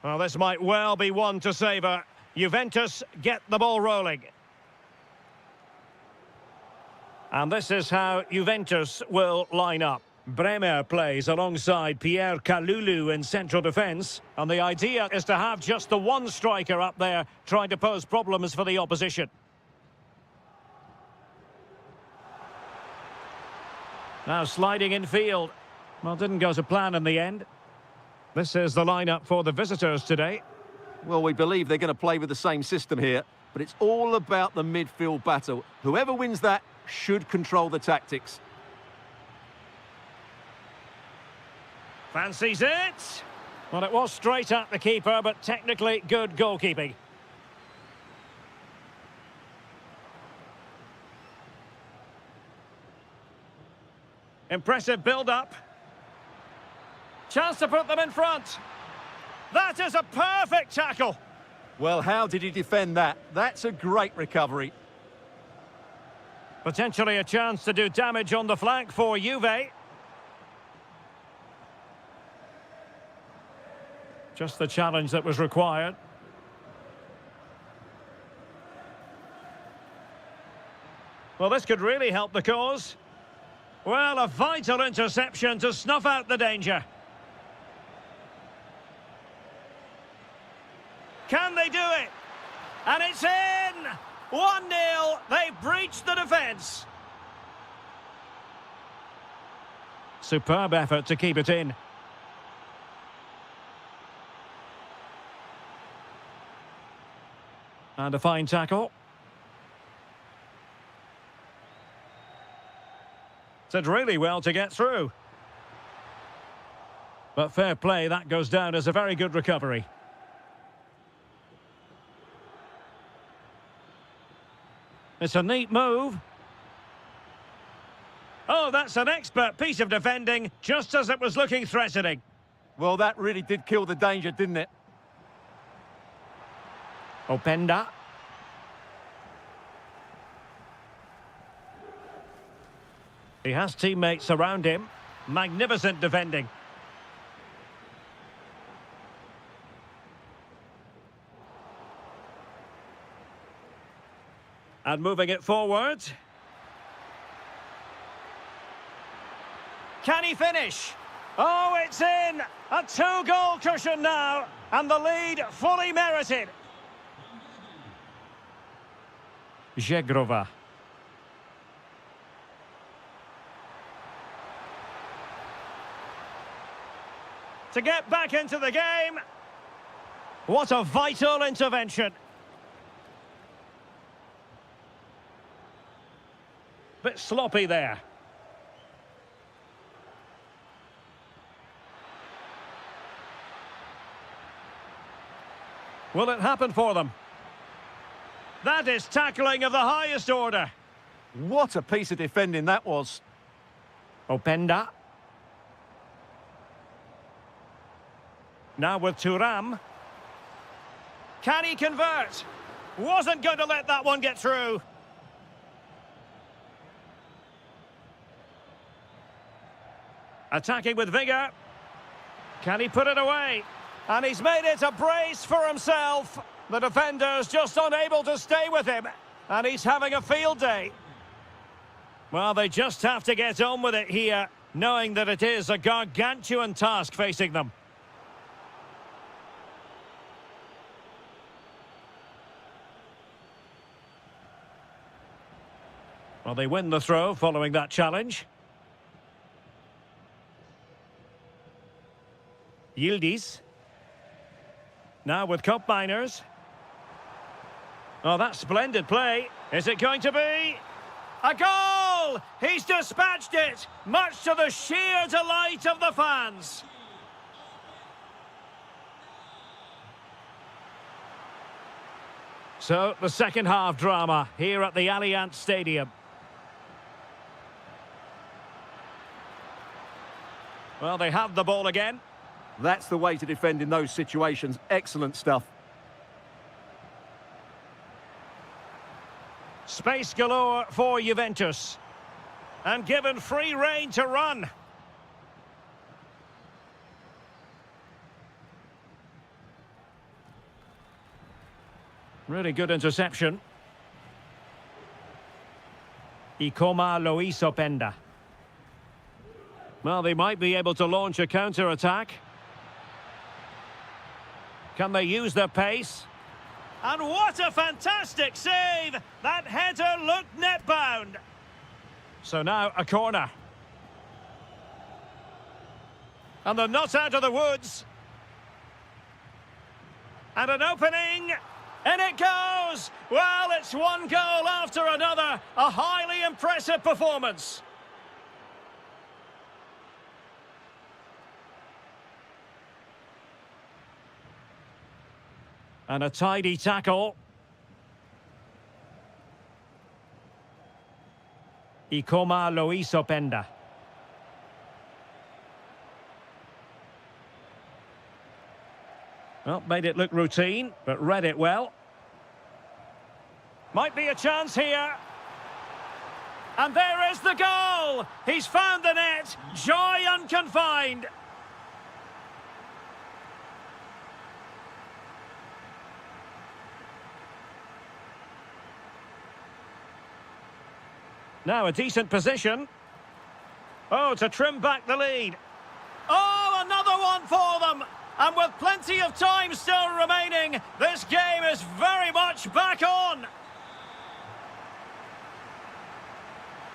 Well, this might well be one to savour. Juventus get the ball rolling. And this is how Juventus will line up. Bremer plays alongside Pierre Kalulu in central defence. And the idea is to have just the one striker up there trying to pose problems for the opposition. Now sliding in field. Well, didn't go to plan in the end. This is the lineup for the visitors today. Well, we believe they're going to play with the same system here, but it's all about the midfield battle. Whoever wins that should control the tactics. Fancies it. Well, it was straight at the keeper, but technically good goalkeeping. Impressive build-up. Chance to put them in front. That is a perfect tackle. Well, how did he defend that? That's a great recovery. Potentially a chance to do damage on the flank for Juve. Just the challenge that was required. Well, this could really help the cause. Well, a vital interception to snuff out the danger. Can they do it? And it's in! 1-0. They've breached the defence. Superb effort to keep it in. And a fine tackle. Did really well to get through. But fair play, that goes down as a very good recovery. It's a neat move. Oh, that's an expert piece of defending, just as it was looking threatening. Well, that really did kill the danger, didn't it? Openda. He has teammates around him. Magnificent defending. And moving it forward. Can he finish? Oh, it's in! A 2-goal cushion now, and the lead fully merited. Żegrova. To get back into the game. What a vital intervention. Bit sloppy there. Will it happen for them? That is tackling of the highest order. What a piece of defending that was. Openda. Now with Thuram. Can he convert? Wasn't going to let that one get through. Attacking with vigour. Can he put it away? And he's made it a brace for himself. The defender's just unable to stay with him. And he's having a field day. Well, they just have to get on with it here, knowing that it is a gargantuan task facing them. Well, they win the throw following that challenge. Yildiz. Now with cup miners. Oh, that's splendid play. Is it going to be a goal? He's dispatched it, much to the sheer delight of the fans. So, the second half drama here at the Allianz Stadium. Well, they have the ball again. That's the way to defend in those situations. Excellent stuff. Space galore for Juventus. And given free rein to run. Really good interception. Ikoma Loisopenda. Well, they might be able to launch a counter-attack. Can they use their pace? And what a fantastic save! That header looked net-bound. So now a corner. And they're not out of the woods. And an opening. And it goes! Well, it's one goal after another. A highly impressive performance. And a tidy tackle. Ikoma Loisopenda. Well, made it look routine, but read it well. Might be a chance here. And there is the goal! He's found the net. Joy unconfined. Now a decent position. Oh, to trim back the lead. Oh, another one for them! And with plenty of time still remaining, this game is very much back on.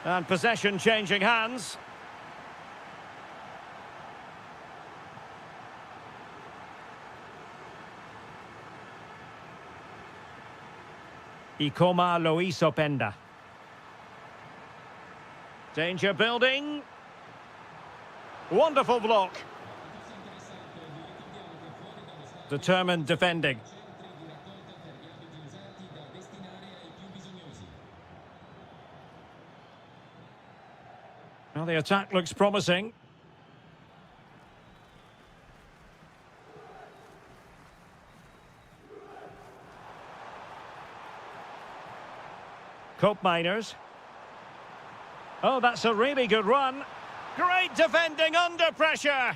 And possession changing hands. Ikoma Loisopenda. Danger building. Wonderful block. Determined defending. Well, the attack looks promising. Cope Miners. Oh, that's a really good run. Great defending under pressure.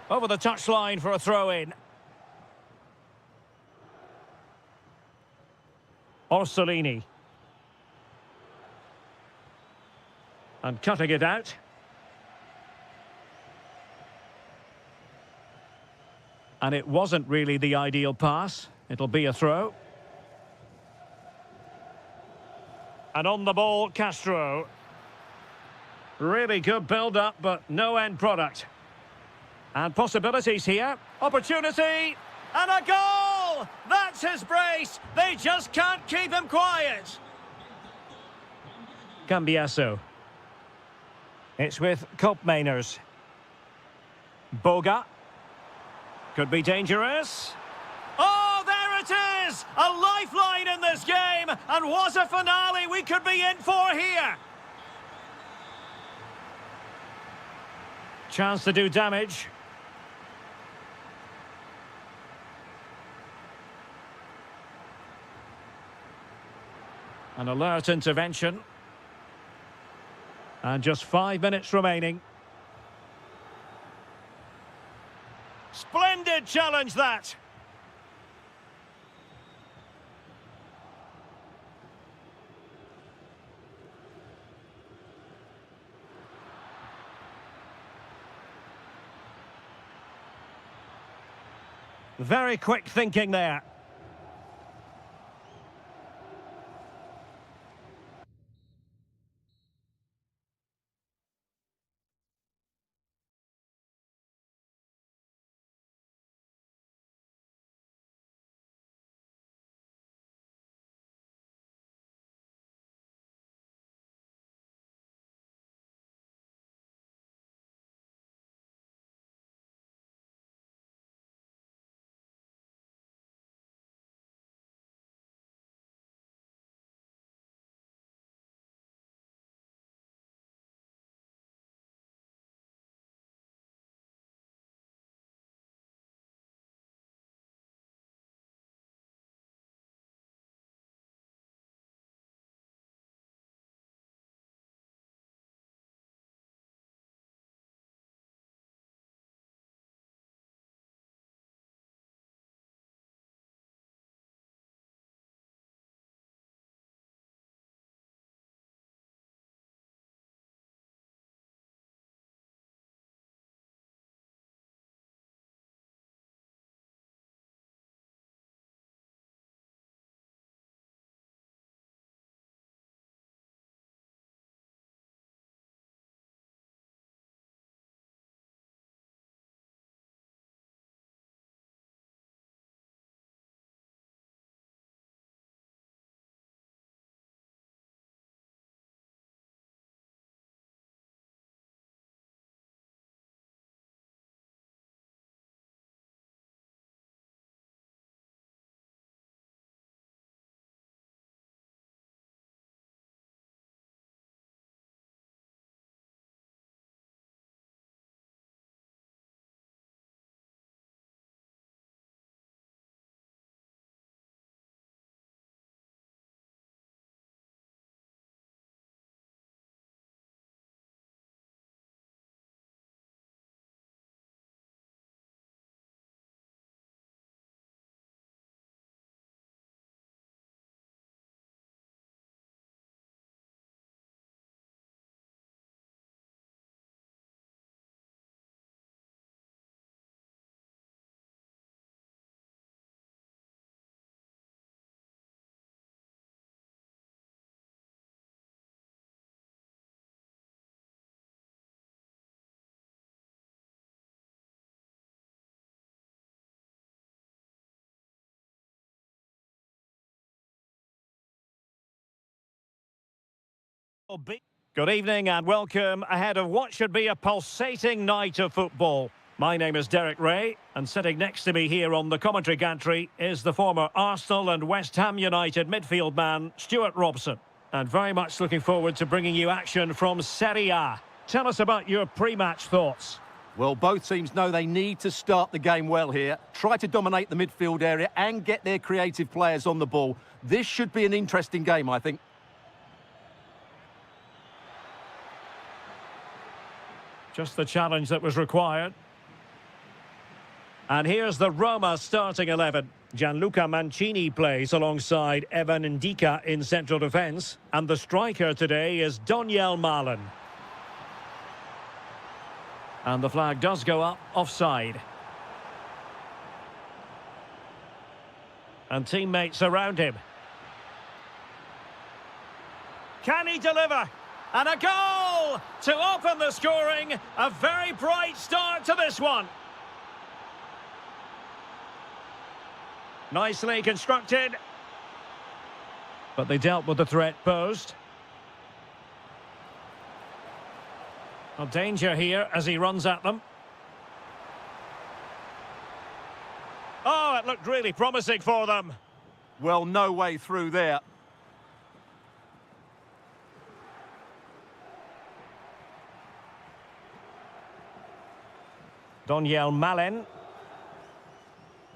Over the touchline for a throw-in. Orsolini. And cutting it out. And it wasn't really the ideal pass. It'll be a throw. And on the ball, Castro. Really good build-up, but no end product. And possibilities here. Opportunity. And a goal! That's his brace. They just can't keep him quiet. Cambiasso. It's with Kopmeiners. Boga. Could be dangerous. Oh, there it is! A lifeline in this game. And what a finale we could be in for here. Chance to do damage. An alert intervention. And just 5 minutes remaining. Splendid challenge, that. Very quick thinking there. Good evening and welcome ahead of what should be a pulsating night of football. My name is Derek Ray, and sitting next to me here on the commentary gantry is the former Arsenal and West Ham United midfield man, Stuart Robson. And very much looking forward to bringing you action from Serie A. Tell us about your pre-match thoughts. Well, both teams know they need to start the game well here, try to dominate the midfield area and get their creative players on the ball. This should be an interesting game, I think. Just the challenge that was required. And here's the Roma starting 11. Gianluca Mancini plays alongside Evan Ndika in central defence. And the striker today is Donyell Malen. And the flag does go up offside. And teammates around him. Can he deliver? And a goal to open the scoring. A very bright start to this one. Nicely constructed. But they dealt with the threat posed. A danger here as he runs at them. Oh, it looked really promising for them. Well, no way through there. Donyell Malen.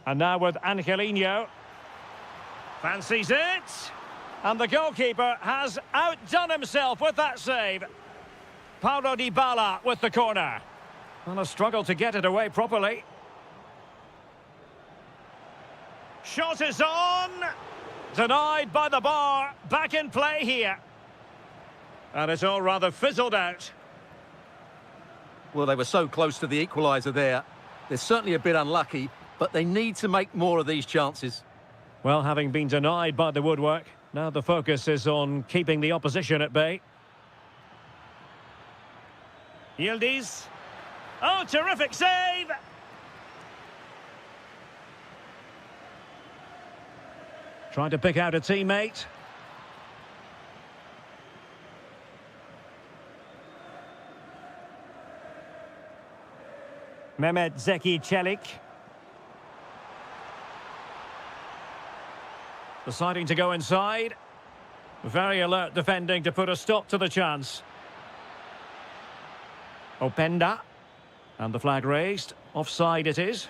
And now with Angelino. Fancies it. And the goalkeeper has outdone himself with that save. Paulo Dybala with the corner. And a struggle to get it away properly. Shot is on. Denied by the bar. Back in play here. And it's all rather fizzled out. Well, they were so close to the equaliser there. They're certainly a bit unlucky, but they need to make more of these chances. Well, having been denied by the woodwork, now the focus is on keeping the opposition at bay. Yildiz. Oh, terrific save! Trying to pick out a teammate. Mehmet Zeki Çelik. Deciding to go inside. Very alert defending to put a stop to the chance. Openda. And the flag raised. Offside it is.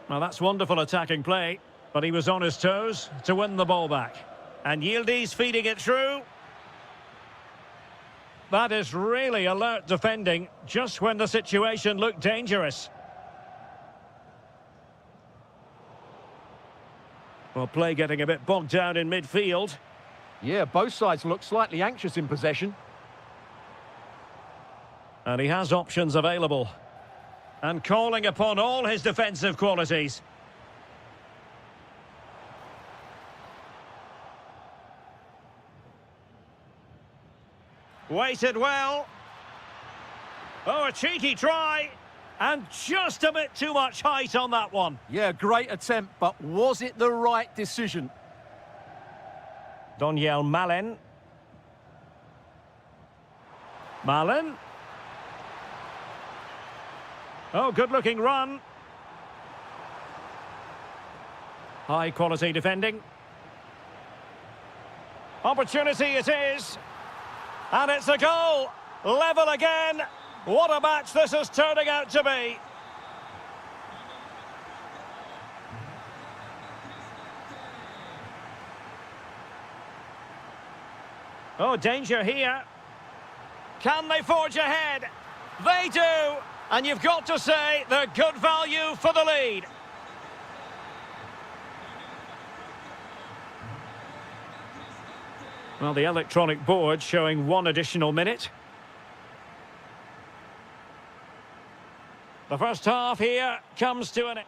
Well, that's wonderful attacking play. But he was on his toes to win the ball back. And Yildiz feeding it through. That is really alert defending, just when the situation looked dangerous. Well, play getting a bit bogged down in midfield. Yeah, both sides look slightly anxious in possession. And he has options available. And calling upon all his defensive qualities. Waited well. Oh, a cheeky try. And just a bit too much height on that one. Yeah, great attempt, but was it the right decision? Donyell Malen. Malen. Oh, good-looking run. High-quality defending. Opportunity it is. And it's a goal. Level again. What a match this is turning out to be. Oh, danger here. Can they forge ahead? They do. And you've got to say they're good value for the lead. Well, the electronic board showing 1 additional minute. The first half here comes to an end.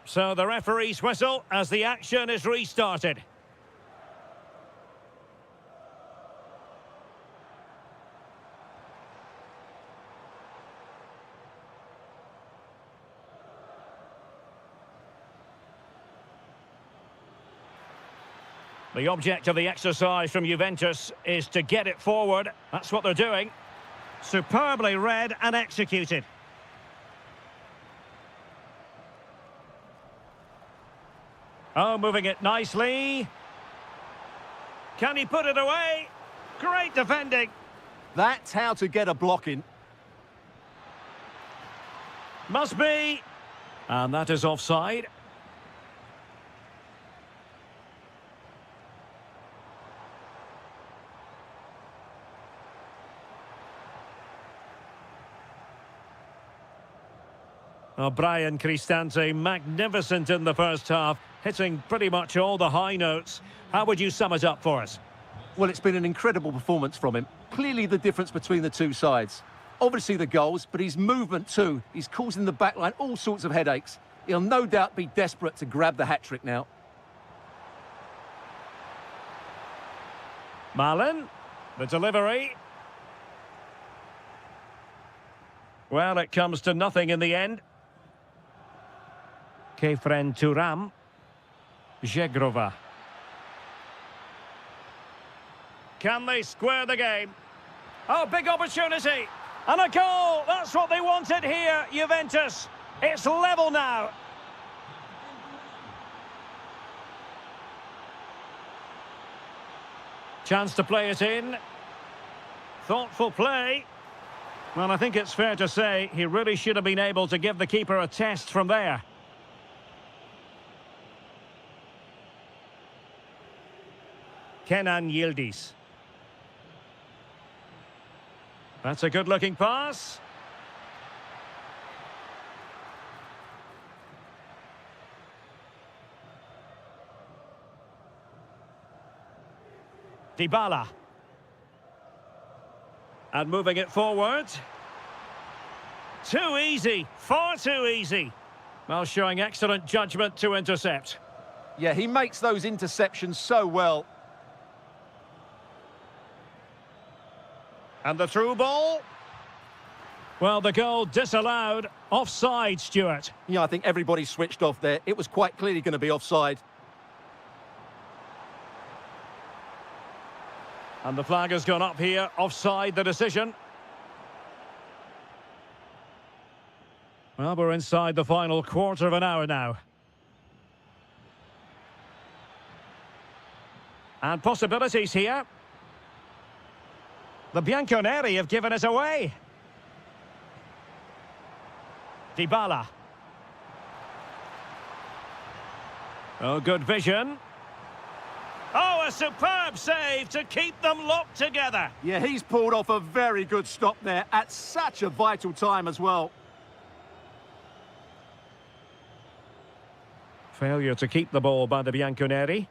So the referee's whistle as the action is restarted. The object of the exercise from Juventus is to get it forward. That's what they're doing. Superbly read and executed. Oh, moving it nicely. Can he put it away? Great defending. That's how to get a block in. Must be. And that is offside. Oh, Brian Cristante, magnificent in the first half, hitting pretty much all the high notes. How would you sum it up for us? Well, it's been an incredible performance from him. Clearly the difference between the two sides. Obviously the goals, but his movement too. He's causing the backline all sorts of headaches. He'll no doubt be desperate to grab the hat-trick now. Malin, the delivery. Well, it comes to nothing in the end. Kefren Turam. Zegrova. Can they square the game? Oh, big opportunity. And a goal. That's what they wanted here, Juventus. It's level now. Chance to play it in. Thoughtful play. Well, I think it's fair to say he really should have been able to give the keeper a test from there. Kenan Yildiz. That's a good-looking pass. Dybala. And moving it forward. Too easy, far too easy. Well, showing excellent judgment to intercept. Yeah, he makes those interceptions so well. And the through ball. Well, the goal disallowed. Offside, Stuart. Yeah, I think everybody switched off there. It was quite clearly going to be offside. And the flag has gone up here. Offside, the decision. Well, we're inside the final quarter of an hour now. And possibilities here. The Bianconeri have given us away. Dybala. Oh, good vision. Oh, a superb save to keep them locked together. Yeah, he's pulled off a very good stop there at such a vital time as well. Failure to keep the ball by the Bianconeri.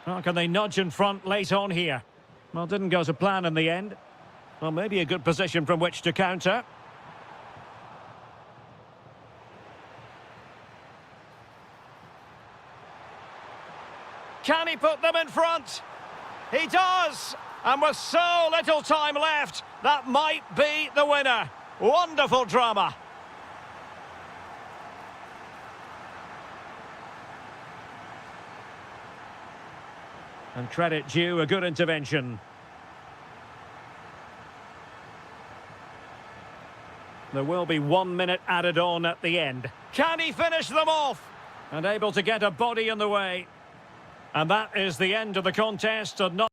Oh, can they nudge in front late on here? Well, didn't go to plan in the end. Well, maybe a good position from which to counter. Can he put them in front? He does! And with so little time left, that might be the winner. Wonderful drama. And credit due, a good intervention. There will be 1 minute added on at the end. Can he finish them off? And able to get a body in the way. And that is the end of the contest. And not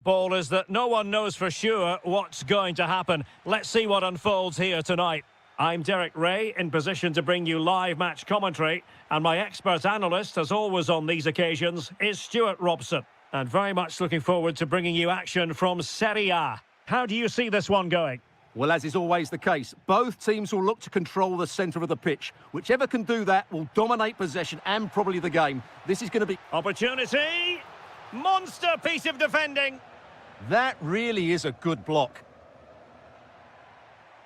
Paul, is that no one knows for sure what's going to happen. Let's see what unfolds here tonight. I'm Derek Ray, in position to bring you live match commentary, and my expert analyst, as always on these occasions, is Stuart Robson. And very much looking forward to bringing you action from Serie A. How do you see this one going? Well, as is always the case, both teams will look to control the centre of the pitch. Whichever can do that will dominate possession and probably the game. This is going to be... Opportunity! Monster piece of defending! That really is a good block.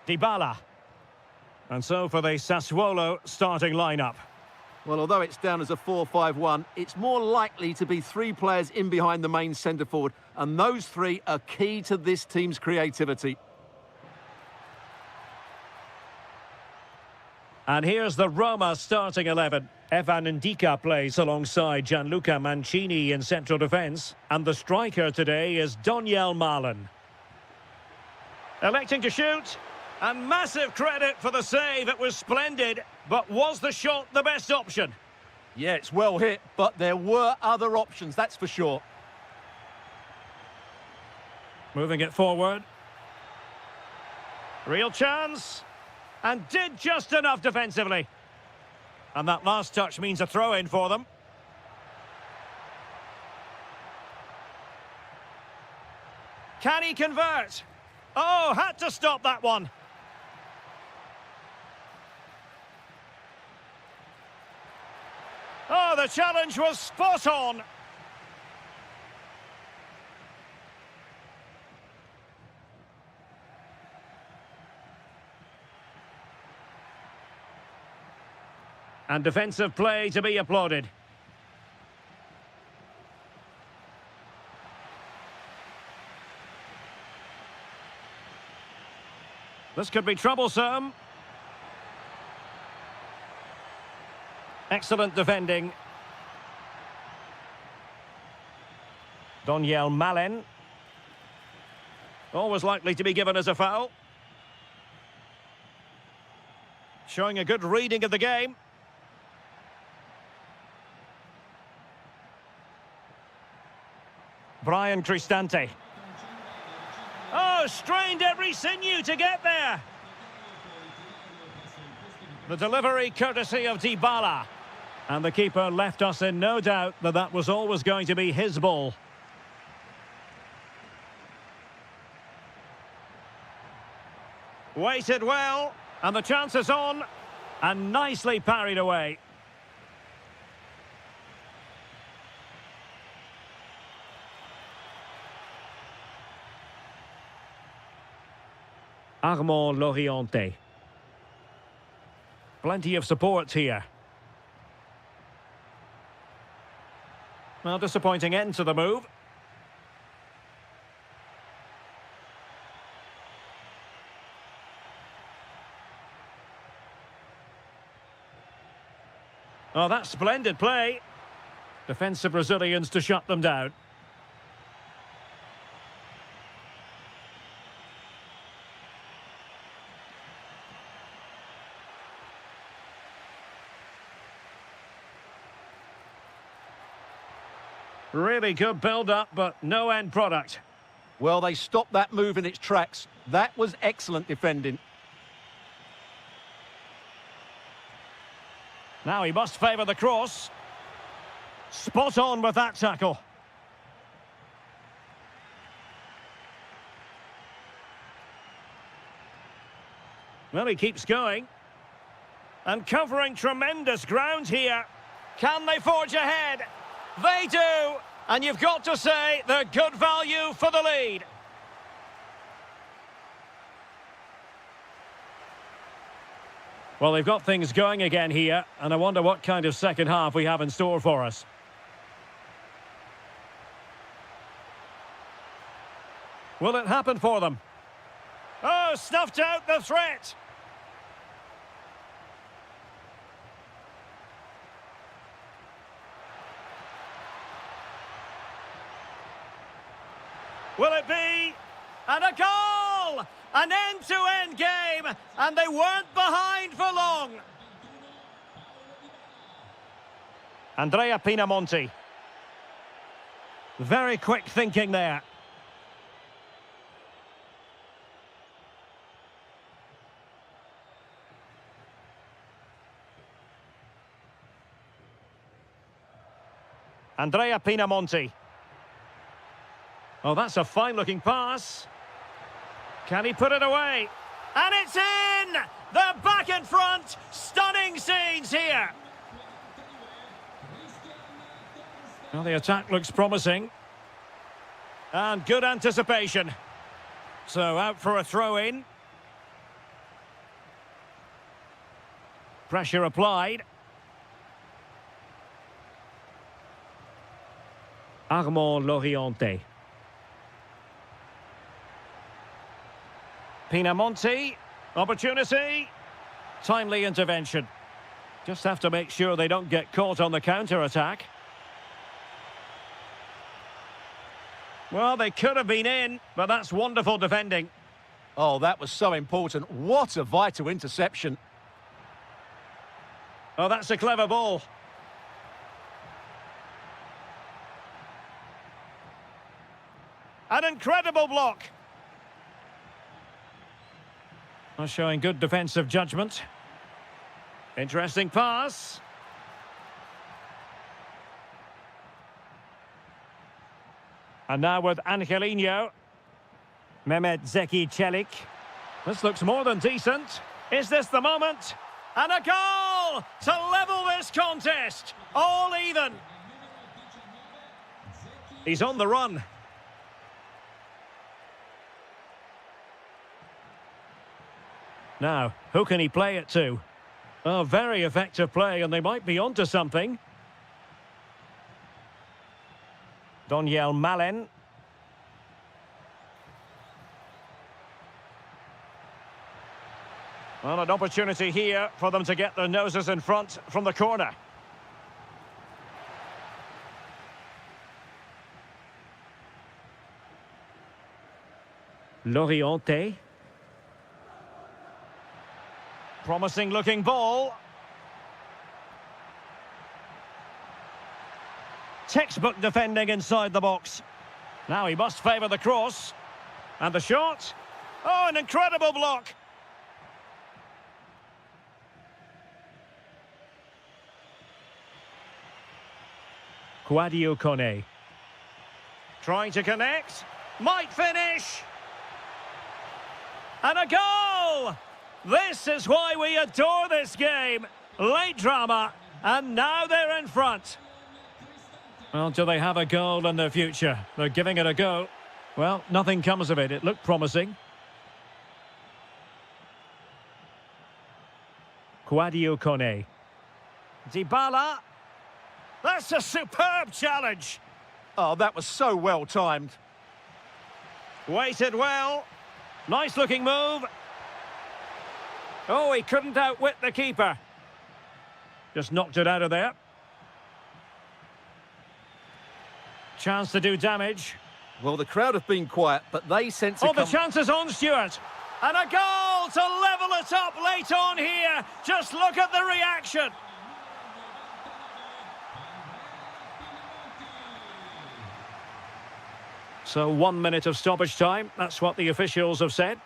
Dybala. And so for the Sassuolo starting lineup. Well, although it's down as a 4-5-1, it's more likely to be three players in behind the main centre forward, and those three are key to this team's creativity. And here's the Roma starting 11. Evan Ndika plays alongside Gianluca Mancini in central defence. And the striker today is Doniel Malen. Electing to shoot. And massive credit for the save. It was splendid. But was the shot the best option? Yeah, it's well hit, but there were other options, that's for sure. Moving it forward. Real chance. And did just enough defensively. And that last touch means a throw-in for them. Can he convert? Oh, had to stop that one. Oh, the challenge was spot on. And defensive play to be applauded. This could be troublesome. Excellent defending. Doniel Malen. Always likely to be given as a foul. Showing a good reading of the game. Brian Cristante. Oh, strained every sinew to get there. The delivery courtesy of Dybala. And the keeper left us in no doubt that that was always going to be his ball. Waited well, and the chance is on, and nicely parried away. Armand Lorienté. Plenty of support here. Well, disappointing end to the move. Oh, that's splendid play. Defensive Brazilians to shut them down. Really good build-up, but no end product. Well, they stopped that move in its tracks. That was excellent defending. Now he must favour the cross. Spot on with that tackle. Well, he keeps going. And covering tremendous ground here. Can they forge ahead? They do, and you've got to say they're good value for the lead. Well, they've got things going again here, and I wonder what kind of second half we have in store for us. Will it happen for them? Oh, snuffed out the threat. Will it be? And a goal! An end-to-end game, and they weren't behind for long. Andrea Pinamonti. Very quick thinking there. Andrea Pinamonti. Oh, that's a fine-looking pass. Can he put it away? And it's in! They're back in front! Stunning scenes here! Well, the attack looks promising. And good anticipation. So out for a throw-in. Pressure applied. Armand Loriente. Pinamonti. Opportunity. Timely intervention. Just have to make sure they don't get caught on the counter-attack. Well, they could have been in, but that's wonderful defending. Oh, that was so important. What a vital interception. Oh, that's a clever ball. An incredible block. Well, showing good defensive judgment. Interesting pass. And now with Angelino. Mehmet Zeki Çelik. This looks more than decent. Is this the moment? And a goal to level this contest. All even. He's on the run. Now, who can he play it to? Oh, very effective play, and they might be onto something. Doniel Malen. Well, an opportunity here for them to get their noses in front from the corner. Loriente. Promising looking ball. Textbook defending inside the box. Now he must favour the cross. And the shot. Oh, an incredible block. Quadio Kone. Trying to connect. Might finish. And a goal! This is why we adore this game. Late drama, and now they're in front. Well, do they have a goal in their future? They're giving it a go. Well, nothing comes of it. It looked promising. Quadio Kone. Dybala. That's a superb challenge. Oh, that was so well timed. Weighted well. Nice looking move. Oh, he couldn't outwit the keeper. Just knocked it out of there. Chance to do damage. Well, the crowd have been quiet, but they sense Oh, the chance is on, Stuart. And a goal to level it up late on here. Just look at the reaction. So 1 minute of stoppage time. That's what the officials have said.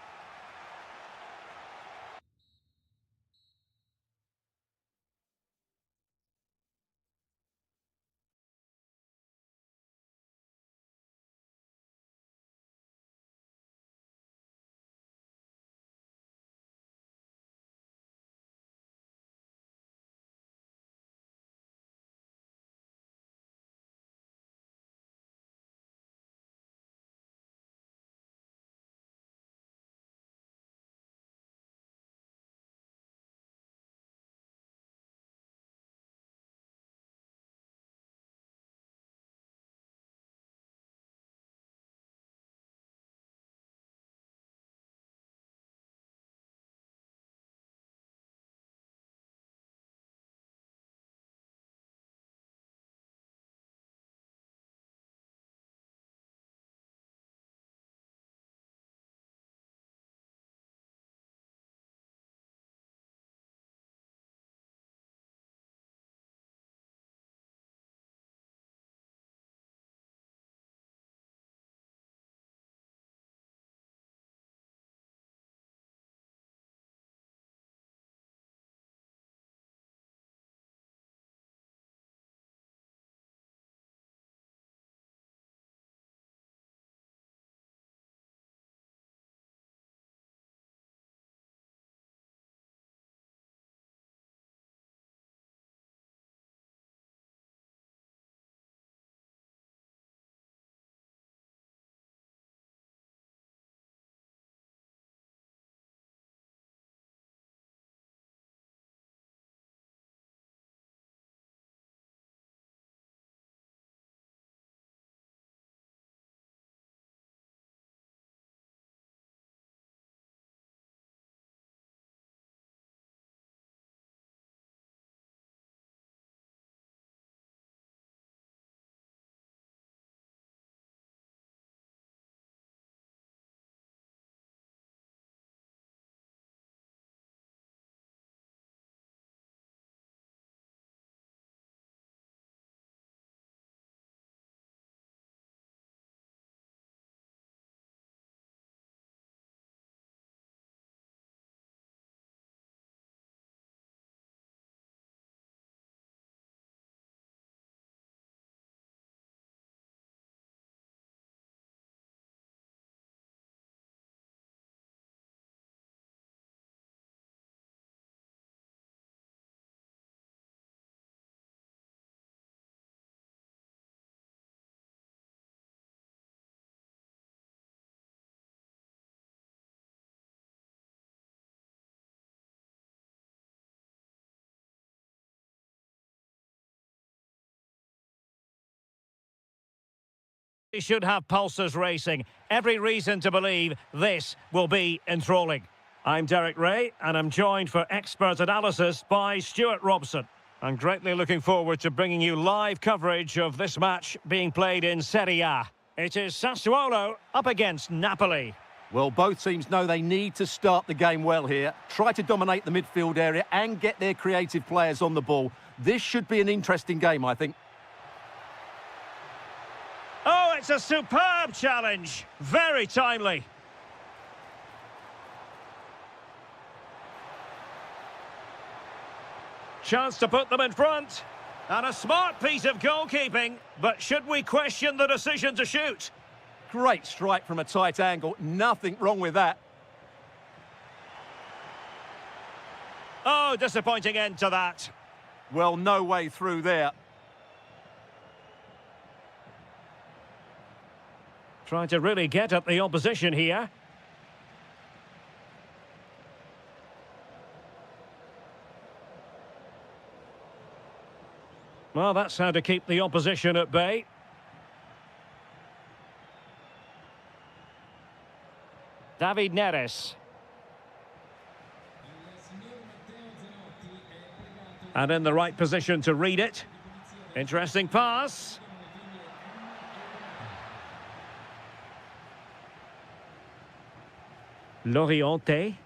They should have pulses racing. Every reason to believe this will be enthralling. I'm Derek Ray, and I'm joined for expert analysis by Stuart Robson. I'm greatly looking forward to bringing you live coverage of this match being played in Serie A. It is Sassuolo up against Napoli. Well, both teams know they need to start the game well here. Try to dominate the midfield area and get their creative players on the ball. This should be an interesting game, I think. Oh, it's a superb challenge. Very timely. Chance to put them in front. And a smart piece of goalkeeping. But should we question the decision to shoot? Great strike from a tight angle. Nothing wrong with that. Oh, disappointing end to that. Well, no way through there. Trying to really get at the opposition here. Well, that's how to keep the opposition at bay. David Neres. And in the right position to read it. Interesting pass. Loriente.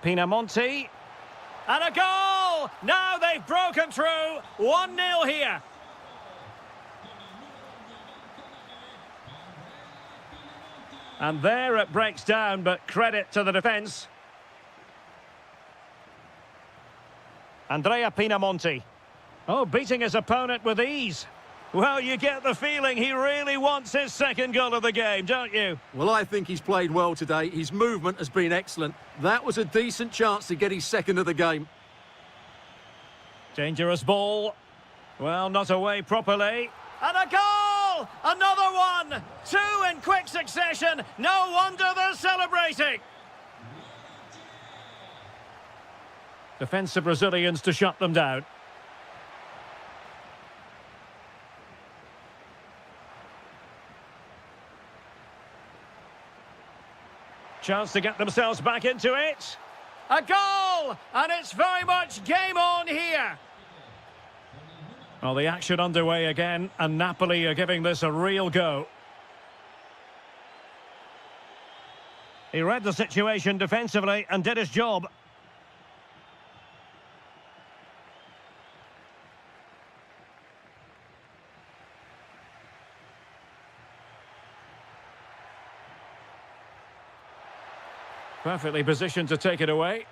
Pinamonti. And a goal! Now they've broken through. 1-0 here. And there it breaks down, but credit to the defence. Andrea Pinamonti. Oh, beating his opponent with ease. Well, you get the feeling he really wants his second goal of the game, don't you? Well, I think he's played well today. His movement has been excellent. That was a decent chance to get his second of the game. Dangerous ball. Well, not away properly. And a goal! Another one! Two in quick succession. No wonder they're celebrating. Defensive Brazilians to shut them down. Chance to get themselves back into it. A goal! And it's very much game on here. Well, the action underway again, and Napoli are giving this a real go. He read the situation defensively and did his job. Perfectly positioned to take it away.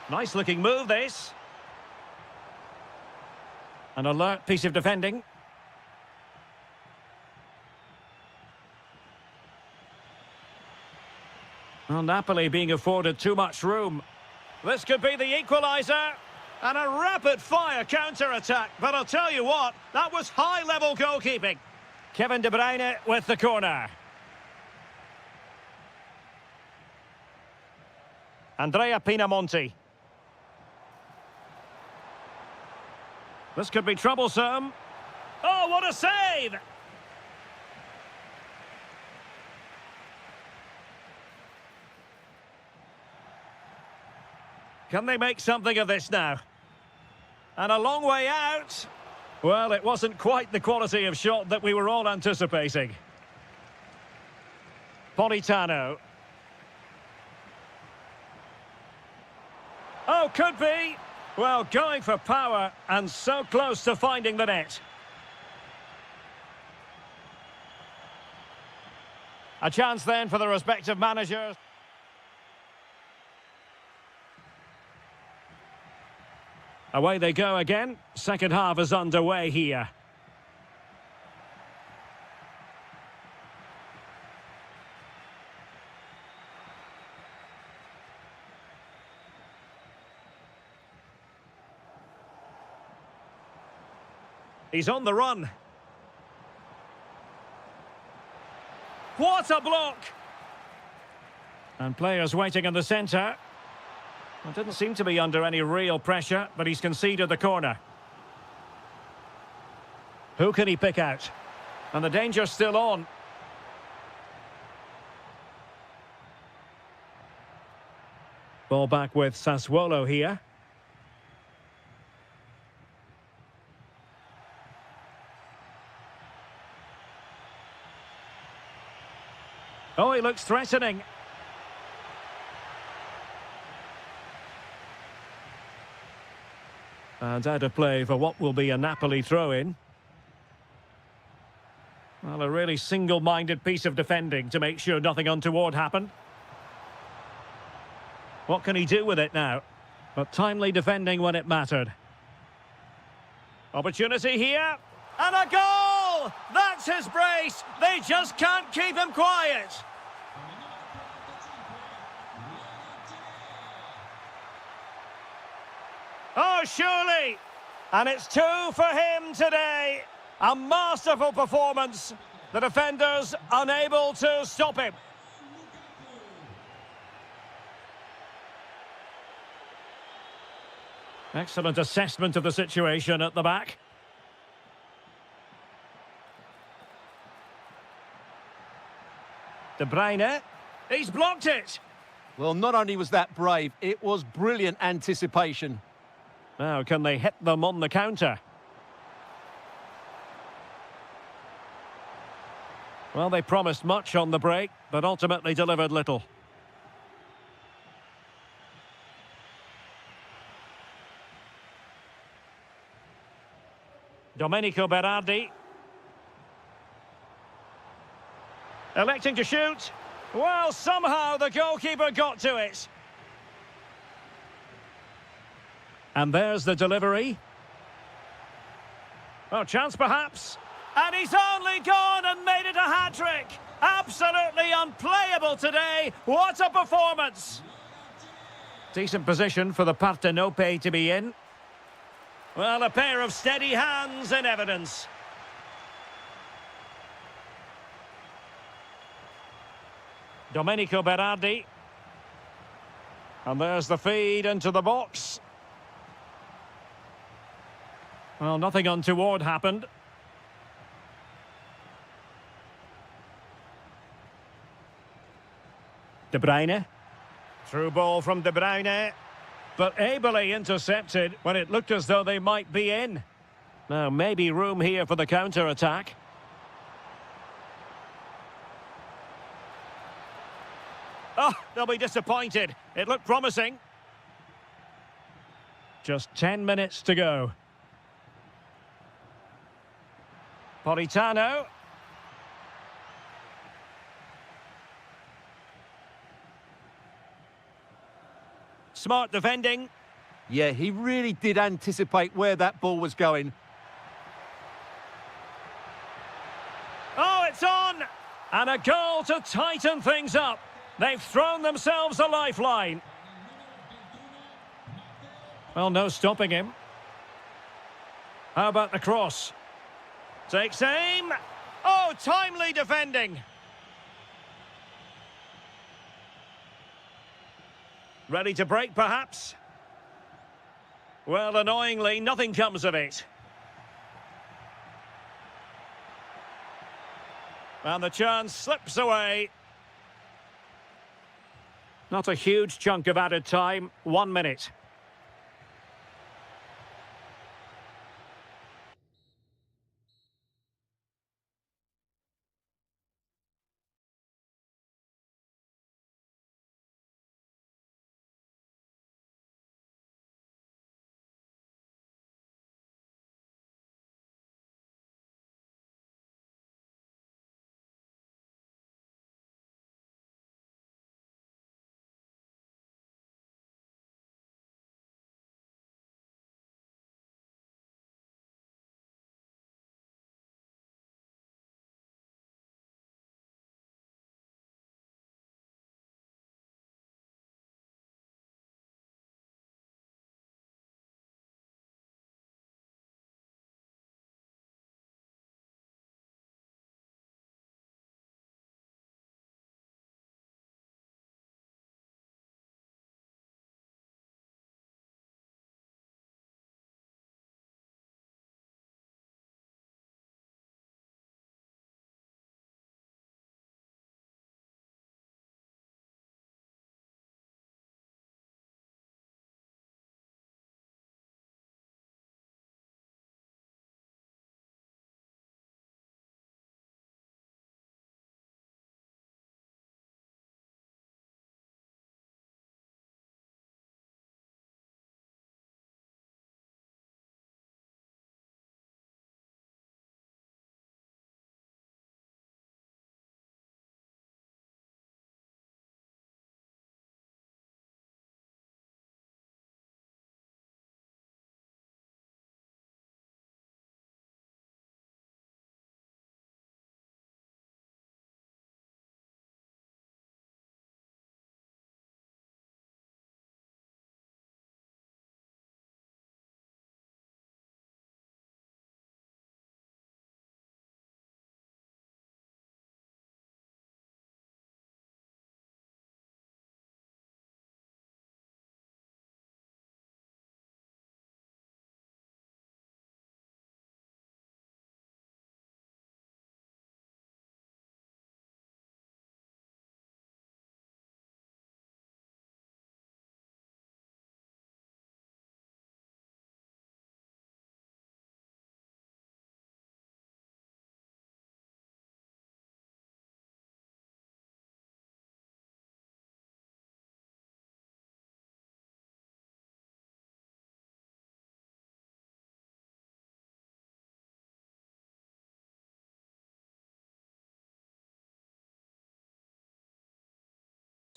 Nice looking move, this. An alert piece of defending. Well, Napoli being afforded too much room. This could be the equaliser. And a rapid-fire counter-attack. But I'll tell you what, that was high-level goalkeeping. Kevin De Bruyne with the corner. Andrea Pinamonti. This could be troublesome. Oh, what a save! Can they make something of this now? And a long way out. Well, it wasn't quite the quality of shot that we were all anticipating. Politano. Oh, could be. Well, going for power and so close to finding the net. A chance then for the respective managers. Away they go again. Second half is underway here. He's on the run. What a block! And players waiting in the centre. Well, didn't seem to be under any real pressure, but he's conceded the corner. Who can he pick out? And the danger's still on. Ball back with Sassuolo here. Oh, he looks threatening. And out of play for what will be a Napoli throw-in. Well, a really single-minded piece of defending to make sure nothing untoward happened. What can he do with it now? But timely defending when it mattered. Opportunity here. And a goal! That's his brace! They just can't keep him quiet! Oh, surely! And it's 2 for him today. A masterful performance. The defenders unable to stop him. Excellent assessment of the situation at the back. De Bruyne. He's blocked it. Well, not only was that brave, it was brilliant anticipation. Now, can they hit them on the counter? Well, they promised much on the break, but ultimately delivered little. Domenico Berardi. Electing to shoot. Well, somehow the goalkeeper got to it. And there's the delivery. Oh, chance perhaps. And he's only gone and made it a hat-trick. Absolutely unplayable today. What a performance. Decent position for the Partenope to be in. Well, a pair of steady hands in evidence. Domenico Berardi. And there's the feed into the box. Well, nothing untoward happened. De Bruyne. Through ball from De Bruyne. But ably intercepted when it looked as though they might be in. Now, maybe room here for the counter-attack. Oh, they'll be disappointed. It looked promising. Just 10 minutes to go. Politano. Smart defending. Yeah, he really did anticipate where that ball was going. Oh, it's on! And a goal to tighten things up. They've thrown themselves a lifeline. Well, no stopping him. How about the cross? Takes aim. Oh, timely defending. Ready to break, perhaps? Well, annoyingly, nothing comes of it. And the chance slips away. Not a huge chunk of added time. 1 minute.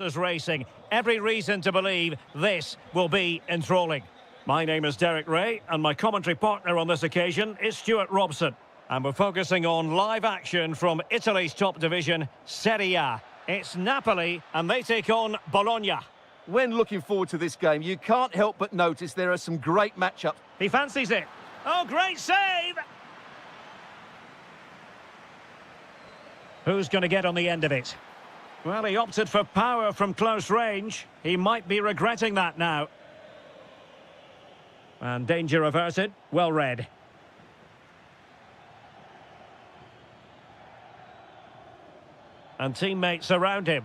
Is racing. Every reason to believe this will be enthralling. My name is Derek Ray, and my commentary partner on this occasion is Stuart Robson. And we're focusing on live action from Italy's top division, Serie A. It's Napoli, and they take on Bologna. When looking forward to this game, you can't help but notice there are some great matchups. He fancies it. Oh, great save! Who's going to get on the end of it? Well, he opted for power from close range. He might be regretting that now. And danger averted. Well read. And teammates around him.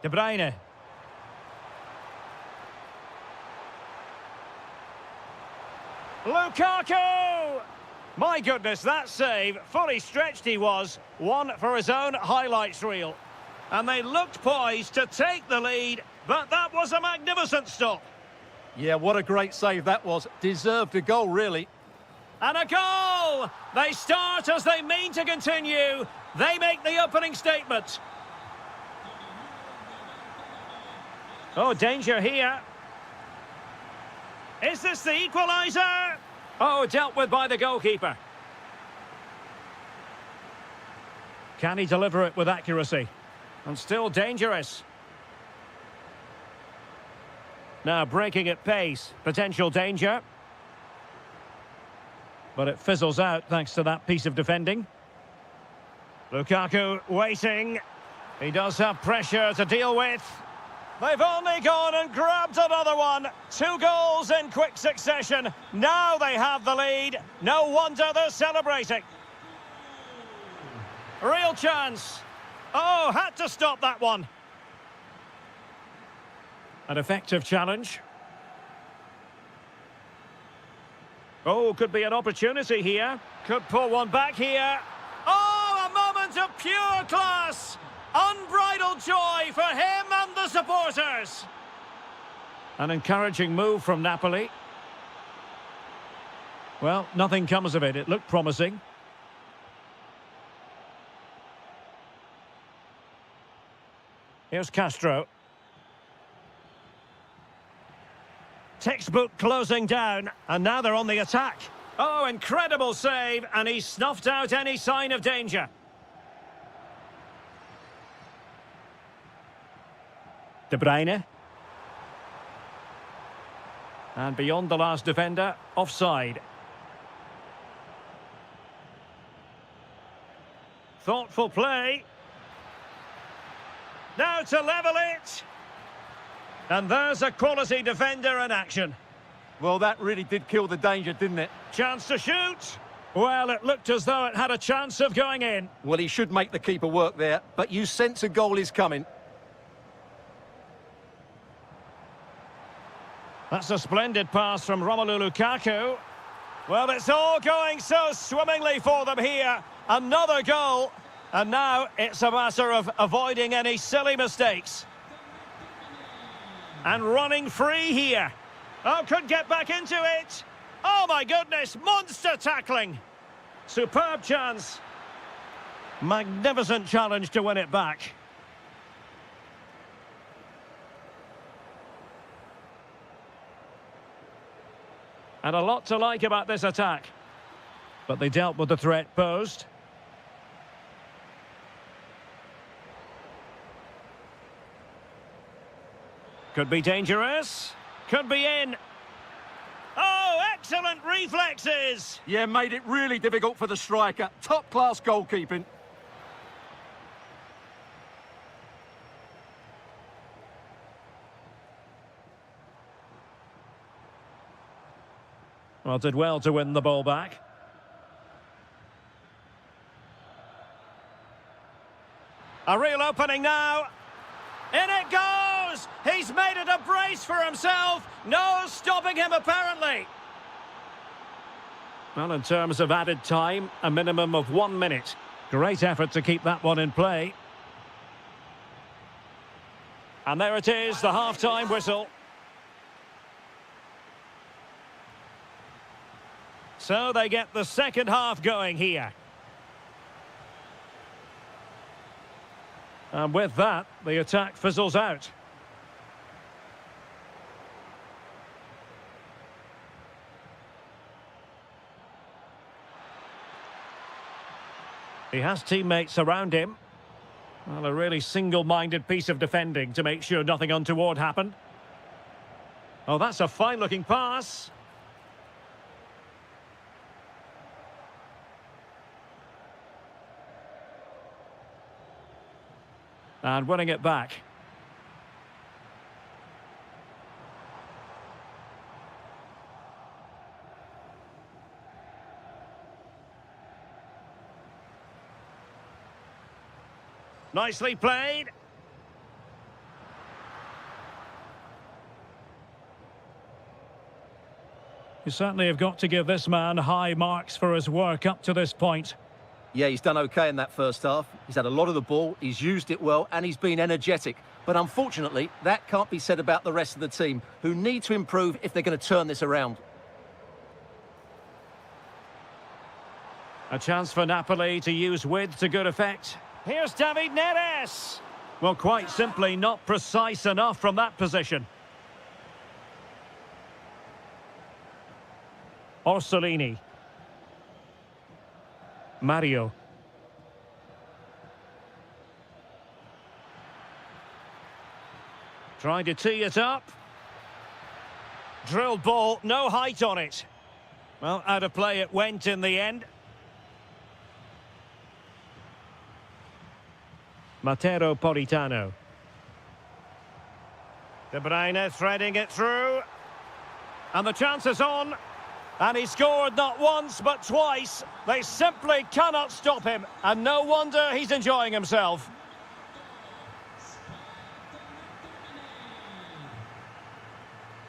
De Bruyne. Lukaku! My goodness, that save, fully stretched he was, one for his own highlights reel. And they looked poised to take the lead, but that was a magnificent stop. Yeah, what a great save that was. Deserved a goal, really. And a goal! They start as they mean to continue. They make the opening statement. Oh, danger here. Is this the equaliser? Oh, dealt with by the goalkeeper. Can he deliver it with accuracy? And still dangerous. Now breaking at pace. Potential danger. But it fizzles out thanks to that piece of defending. Lukaku waiting. He does have pressure to deal with. They've only gone and grabbed another one. 2 goals in quick succession. Now they have the lead. No wonder they're celebrating. Real chance. Oh, had to stop that one. An effective challenge. Oh, could be an opportunity here. Could pull one back here. Oh, a moment of pure class. Unbridled joy for him and the supporters. An encouraging move from Napoli. Well, nothing comes of it. It looked promising. Here's Castro. Textbook closing down, and now they're on the attack. Oh, incredible save, and he snuffed out any sign of danger. De Bruyne. And beyond the last defender, offside. Thoughtful play. Now to level it. And there's a quality defender in action. Well, that really did kill the danger, didn't it? Chance to shoot. Well, it looked as though it had a chance of going in. Well, he should make the keeper work there, but you sense a goal is coming. That's a splendid pass from Romelu Lukaku. Well, it's all going so swimmingly for them here. Another goal. And now it's a matter of avoiding any silly mistakes. And running free here. Oh, could get back into it. Oh, my goodness. Monster tackling. Superb chance. Magnificent challenge to win it back. And a lot to like about this attack. But they dealt with the threat posed. Could be dangerous. Could be in. Oh, excellent reflexes. Yeah, made it really difficult for the striker. Top-class goalkeeping. Well, did well to win the ball back. A real opening now. In it goes! He's made it a brace for himself. No stopping him, apparently. Well, in terms of added time, a minimum of 1 minute. Great effort to keep that one in play. And there it is, the half-time whistle. So they get the second half going here. And with that, the attack fizzles out. He has teammates around him. Well, a really single-minded piece of defending to make sure nothing untoward happened. Oh, that's a fine-looking pass. And winning it back. Nicely played. You certainly have got to give this man high marks for his work up to this point. Yeah, he's done okay in that first half. He's had a lot of the ball, he's used it well, and he's been energetic. But unfortunately, that can't be said about the rest of the team, who need to improve if they're going to turn this around. A chance for Napoli to use width to good effect. Here's David Neres. Well, quite simply not precise enough from that position. Orsolini. Mario. Trying to tee it up. Drilled ball, no height on it. Well, out of play it went in the end. Matteo Politano. De Bruyne threading it through. And the chance is on. And he scored not once but twice. They simply cannot stop him. And no wonder he's enjoying himself.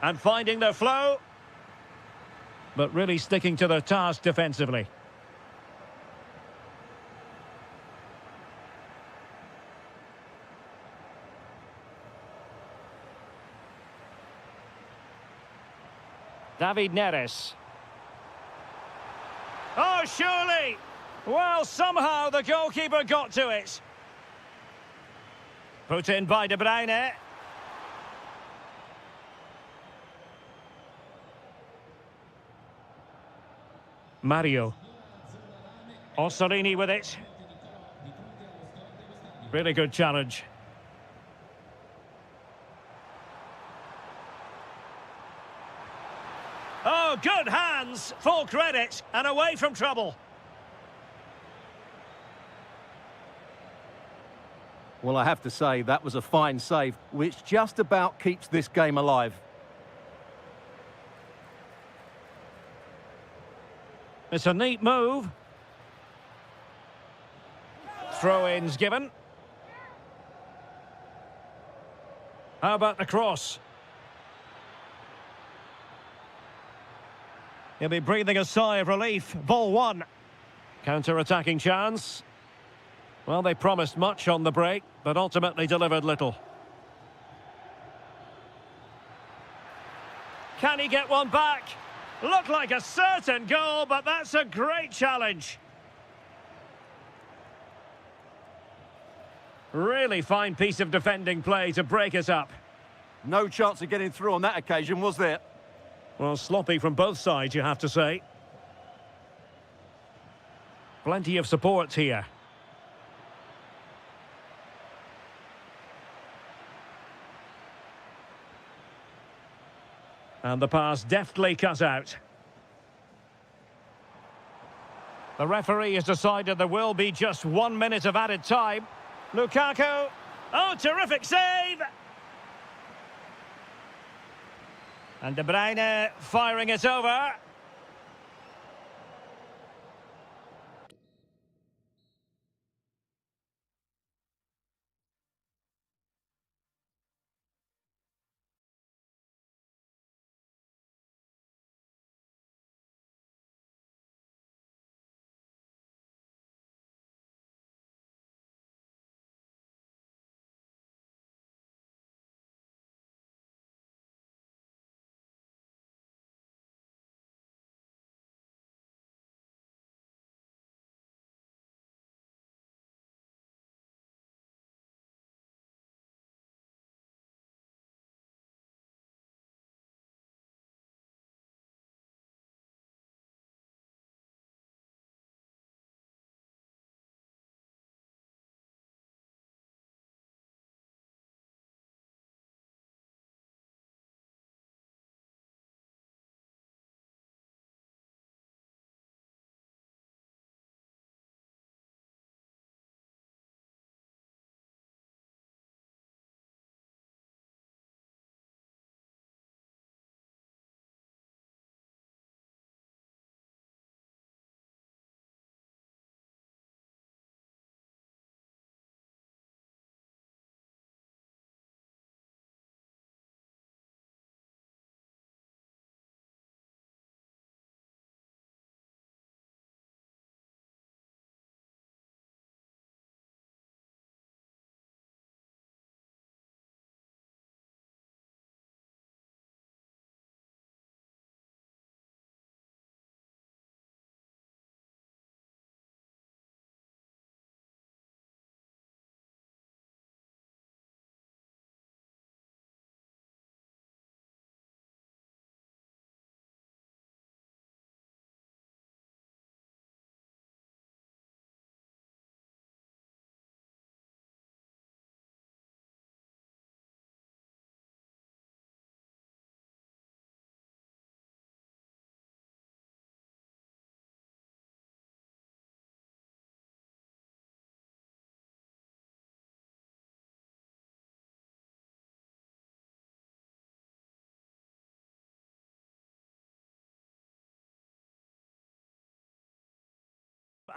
And finding their flow. But really sticking to their task defensively. David Neres. Oh, surely! Well, somehow the goalkeeper got to it. Put in by De Bruyne. Mario. Orsolini with it. Really good challenge. Oh, good hands, full credit, and away from trouble. Well, I have to say, that was a fine save, which just about keeps this game alive. It's a neat move. Throw-ins given. How about the cross? He'll be breathing a sigh of relief. Ball one. Counter-attacking chance. Well, they promised much on the break, but ultimately delivered little. Can he get one back? Looked like a certain goal, but that's a great challenge. Really fine piece of defending play to break it up. No chance of getting through on that occasion, was there? Well, sloppy from both sides, you have to say. Plenty of support here. And the pass deftly cut out. The referee has decided there will be just 1 minute of added time. Lukaku. Oh, terrific save! And De Bruyne firing it over.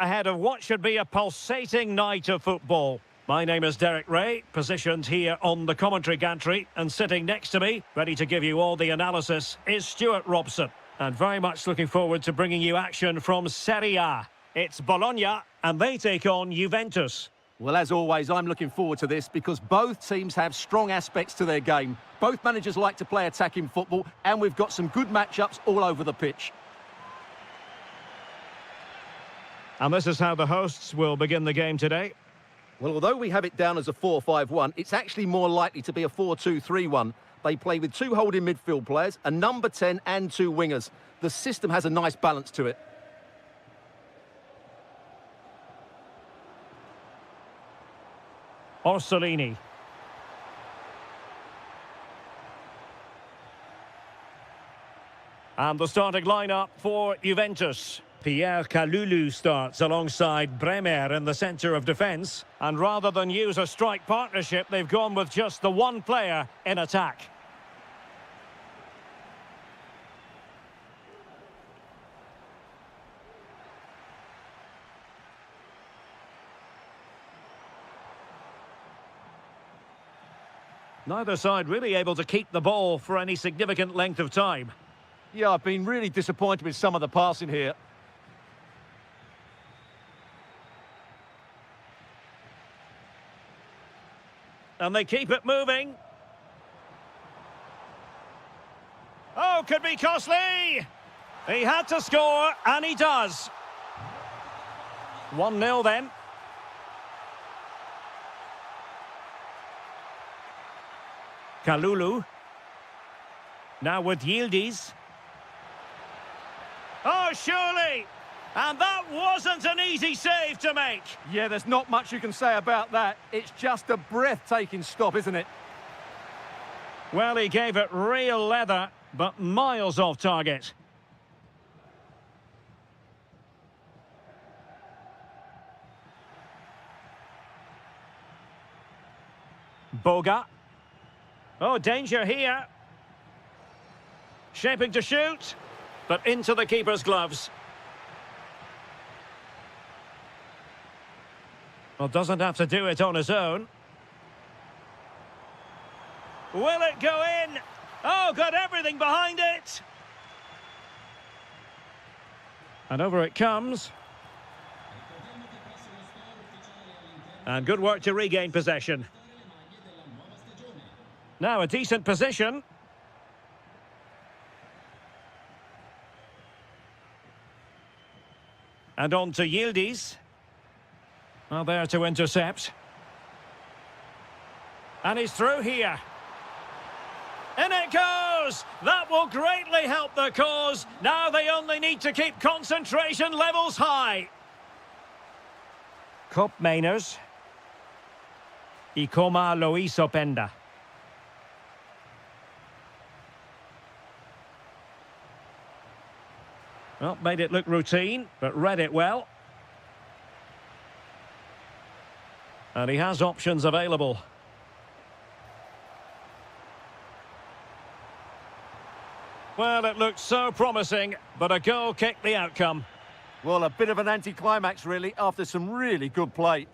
ahead of what should be a pulsating night of football. My name is Derek Ray, positioned here on the commentary gantry, and sitting next to me, ready to give you all the analysis, is Stuart Robson. And very much looking forward to bringing you action from Serie A. It's Bologna, and they take on Juventus. Well, as always, I'm looking forward to this because both teams have strong aspects to their game. Both managers like to play attacking football, and we've got some good matchups all over the pitch. And this is how the hosts will begin the game today. Well, although we have it down as a 4-5-1, it's actually more likely to be a 4-2-3-1. They play with two holding midfield players, a number 10 and two wingers. The system has a nice balance to it. Orsolini. And the starting lineup for Juventus. Pierre Kalulu starts alongside Bremer in the centre of defence. And rather than use a strike partnership, they've gone with just the one player in attack. Neither side really able to keep the ball for any significant length of time. Yeah, I've been really disappointed with some of the passing here. And they keep it moving. Oh, could be costly! He had to score, and he does. 1-0 then. Kalulu. Now with Yildiz. Oh, surely! And that wasn't an easy save to make. Yeah, there's not much you can say about that. It's just a breathtaking stop, isn't it? Well, he gave it real leather, but miles off target. Boga. Oh, danger here. Shaping to shoot, but into the keeper's gloves. Well, doesn't have to do it on his own. Will it go in? Oh, got everything behind it. And over it comes. And good work to regain possession. Now a decent position. And on to Yildiz. Well, there to intercept. And he's through here. In it goes! That will greatly help the cause. Now they only need to keep concentration levels high. Cup Mainers. Ikoma Loisopenda. Well, made it look routine, but read it well. And he has options available. Well, it looked so promising, but a goal kicked the outcome. Well, a bit of an anticlimax, really, after some really good play.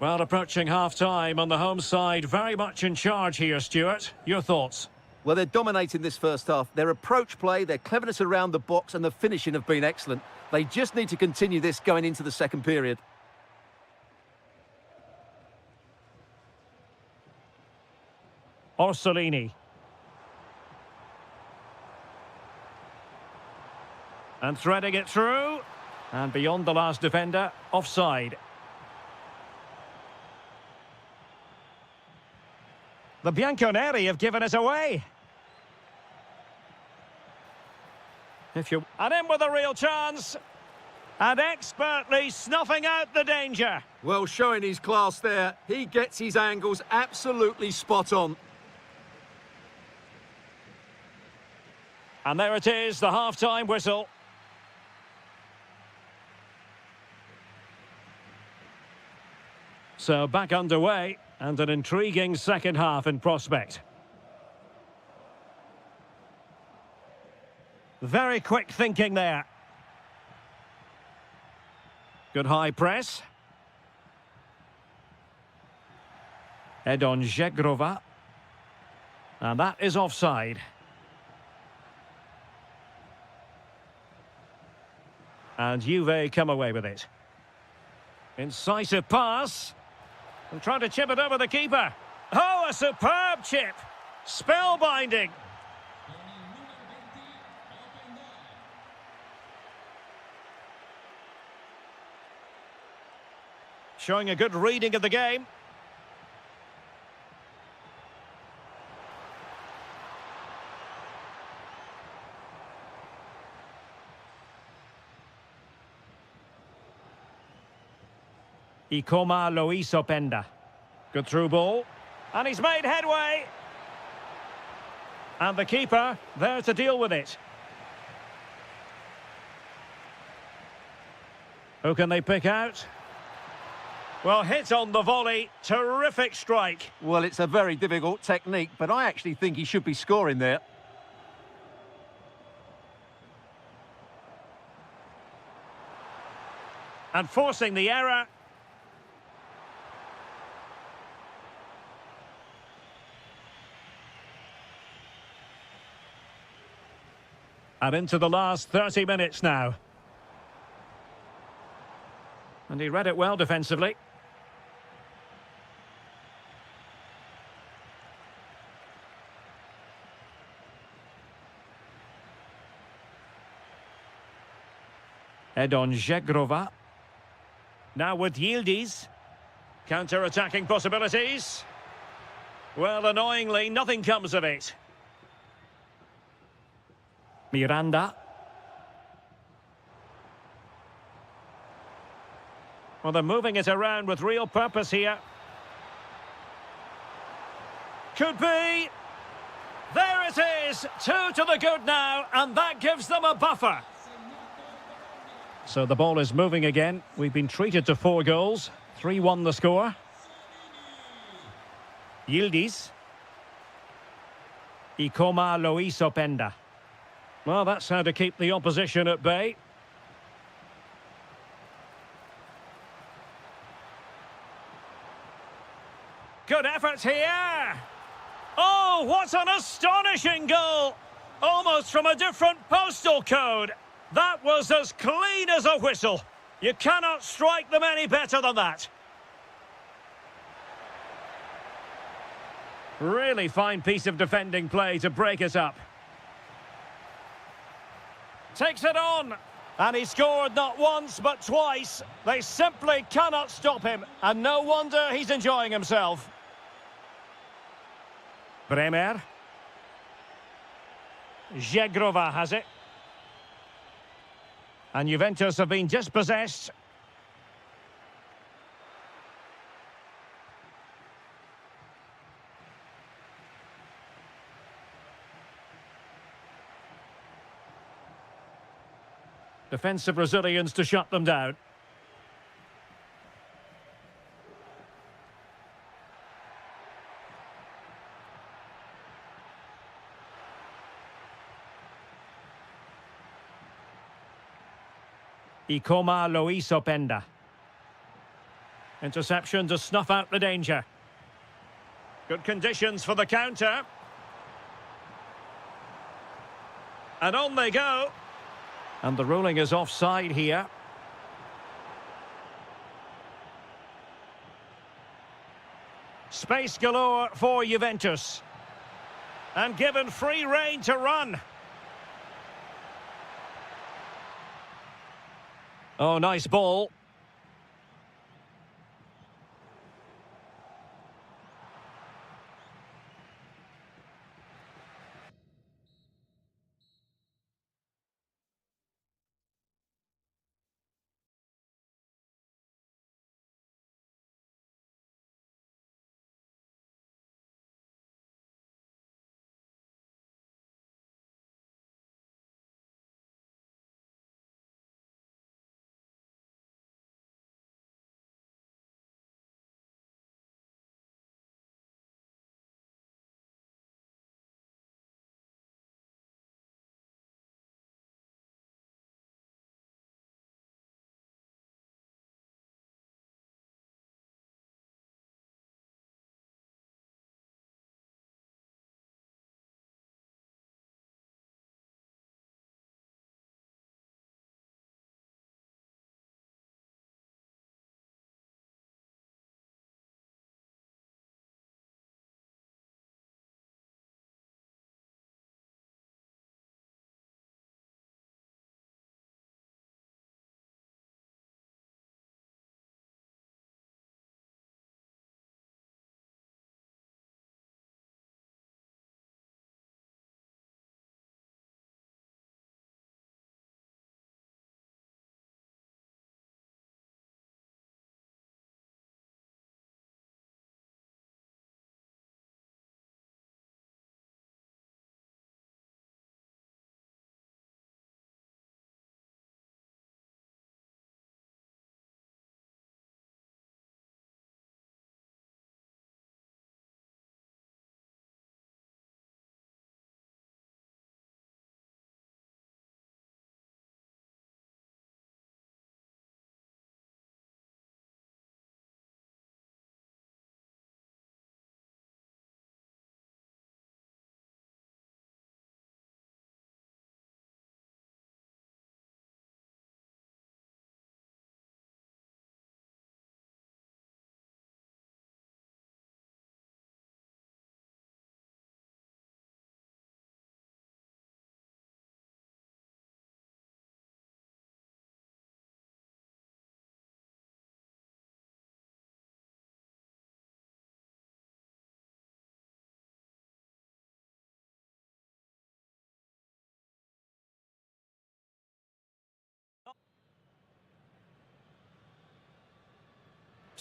Well, approaching half-time on the home side, very much in charge here, Stuart. Your thoughts? Well, they're dominating this first half. Their approach play, their cleverness around the box and the finishing have been excellent. They just need to continue this going into the second period. Orsolini. And threading it through. And beyond the last defender, offside. The Bianconeri have given it away. And in with a real chance. And expertly snuffing out the danger. Well, showing his class there. He gets his angles absolutely spot on. And there it is, the half-time whistle. So back underway, and an intriguing second half in prospect. Very quick thinking there. Good high press. Edon Zegrova. And that is offside. And Juve come away with it. Incisive pass. And trying to chip it over the keeper. Oh, a superb chip. Spellbinding. Showing a good reading of the game. Ikoma Loisopenda. Good through ball. And he's made headway. And the keeper there to deal with it. Who can they pick out? Well, hit on the volley. Terrific strike. Well, it's a very difficult technique, but I actually think he should be scoring there. And forcing the error. And into the last 30 minutes now. And he read it well defensively. Edon Zegrova. Now with Yildiz. Counter-attacking possibilities. Well, annoyingly, nothing comes of it. Miranda. Well, they're moving it around with real purpose here. Could be. There it is. 2 to the good now, and that gives them a buffer. So the ball is moving again. We've been treated to 4 goals. 3-1 the score. Yildiz. Ikoma Loisopenda. Well, that's how to keep the opposition at bay. Good effort here. Oh, what an astonishing goal. Almost from a different postal code. That was as clean as a whistle. You cannot strike them any better than that. Really fine piece of defending play to break it up. Takes it on. And he scored not once but twice. They simply cannot stop him. And no wonder he's enjoying himself. Bremer. Zegrova has it. And Juventus have been dispossessed. Defensive resilience to shut them down. Ikoma Loisopenda. Interception to snuff out the danger. Good conditions for the counter. And on they go. And the ruling is offside here. Space galore for Juventus. And given free rein to run. Oh, nice ball.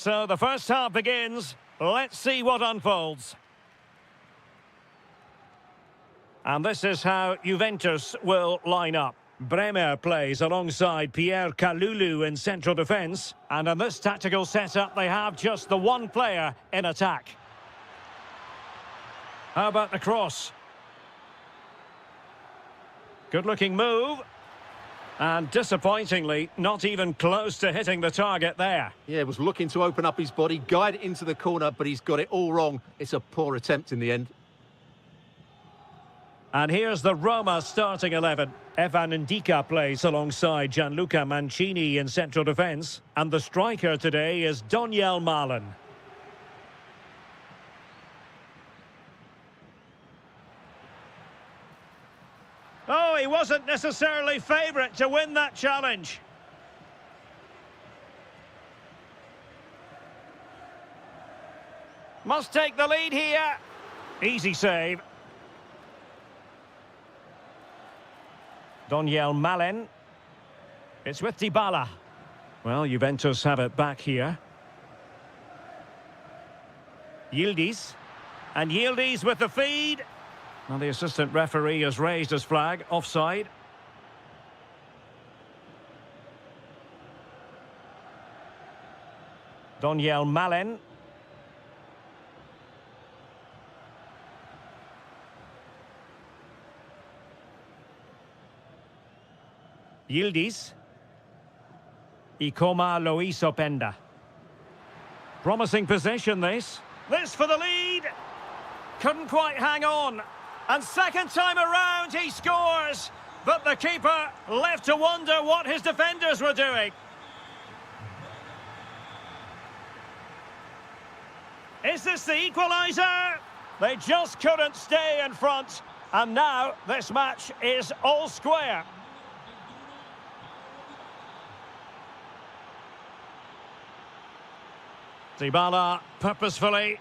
So the first half begins. Let's see what unfolds. And this is how Juventus will line up. Bremer plays alongside Pierre Kalulu in central defence. And in this tactical setup, they have just the one player in attack. How about the cross? Good-looking move. And disappointingly, not even close to hitting the target there. Yeah, was looking to open up his body, guide it into the corner, but he's got it all wrong. It's a poor attempt in the end. And here's the Roma starting 11. Evan Ndika plays alongside Gianluca Mancini in central defence. And the striker today is Doniel Malen. Oh, he wasn't necessarily favourite to win that challenge. Must take the lead here. Easy save. Doniel Malen. It's with Dybala. Well, Juventus have it back here. Yildiz. And Yildiz with the feed. Well, the assistant referee has raised his flag. Offside. Doniel Malen. Yildiz. Ikoma Lois Openda. Promising possession, this. This for the lead. Couldn't quite hang on. And second time around, he scores. But the keeper left to wonder what his defenders were doing. Is this the equaliser? They just couldn't stay in front. And now this match is all square. Dybala purposefully.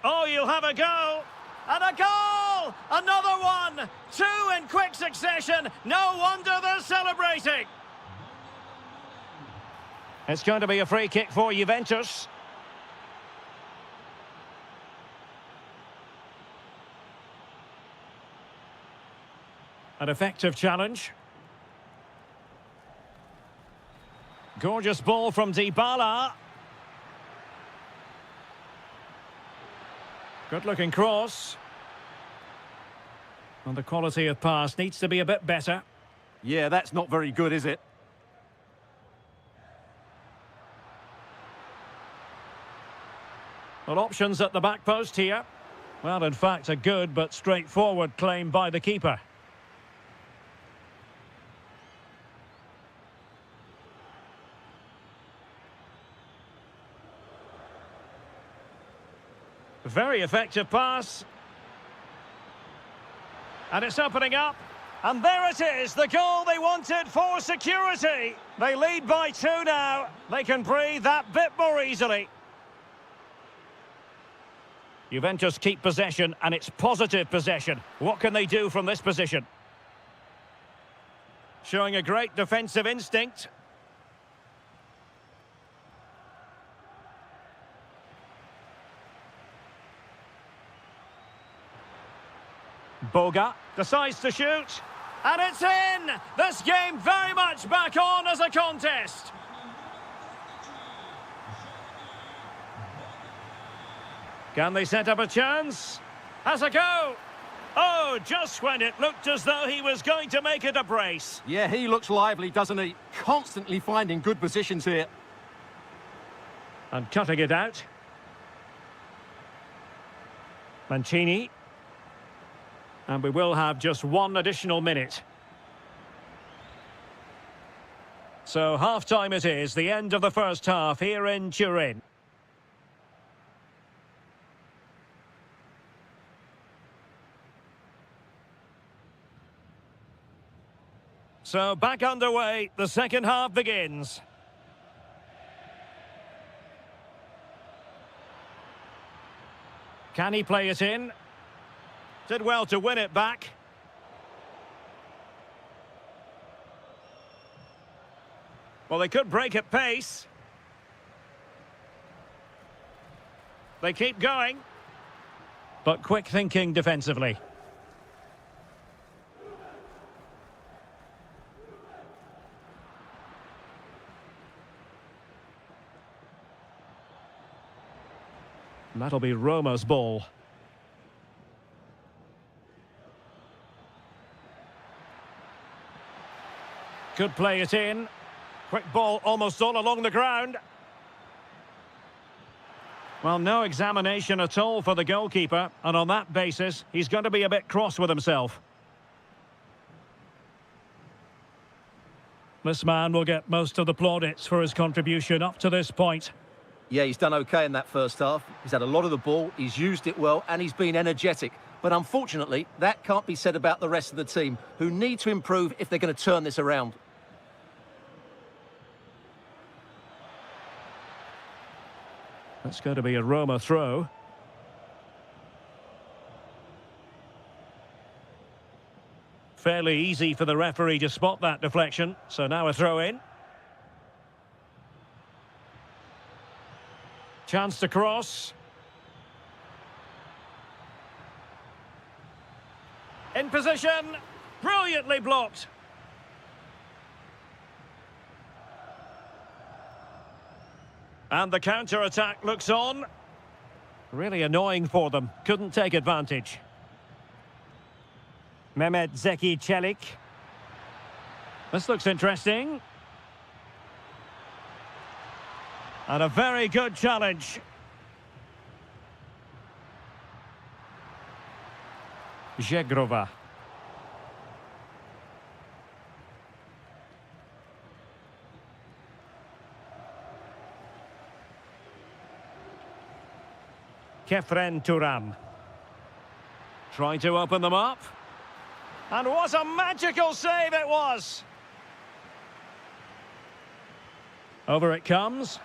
Oh, you'll have a go. And a goal! Another one! Two in quick succession. No wonder they're celebrating. It's going to be a free kick for Juventus. An effective challenge. Gorgeous ball from Dybala. Good-looking cross. And the quality of pass needs to be a bit better. Yeah, that's not very good, is it? Well, options at the back post here. Well, in fact, a good but straightforward claim by the keeper. Very effective pass. And it's opening up. And there it is, the goal they wanted for security. They lead by 2 now. They can breathe that bit more easily. Juventus keep possession, and it's positive possession. What can they do from this position? Showing a great defensive instinct. Boga decides to shoot, and it's in! This game very much back on as a contest. Can they set up a chance? Has a go! Oh, just when it looked as though he was going to make it a brace. Yeah, he looks lively, doesn't he? Constantly finding good positions here. And cutting it out. Mancini. And we will have just one additional minute. So half-time it is, the end of the first half here in Turin. So back underway, the second half begins. Can he play it in? Did well to win it back. Well, they could break at pace. They keep going. But quick thinking defensively. And that'll be Roma's ball. Could play it in. Quick ball almost all along the ground. Well, no examination at all for the goalkeeper, and on that basis, he's going to be a bit cross with himself. This man will get most of the plaudits for his contribution up to this point. Yeah, he's done okay in that first half. He's had a lot of the ball, he's used it well, and he's been energetic. But unfortunately, that can't be said about the rest of the team, who need to improve if they're going to turn this around. That's going to be a Roma throw. Fairly easy for the referee to spot that deflection. So now a throw in. Chance to cross. In position. Brilliantly blocked. And the counter-attack looks on. Really annoying for them. Couldn't take advantage. Mehmet Zeki Çelik. This looks interesting. And a very good challenge. Żegrova. Kefren Turan. Trying to open them up. And what a magical save it was! Over it comes.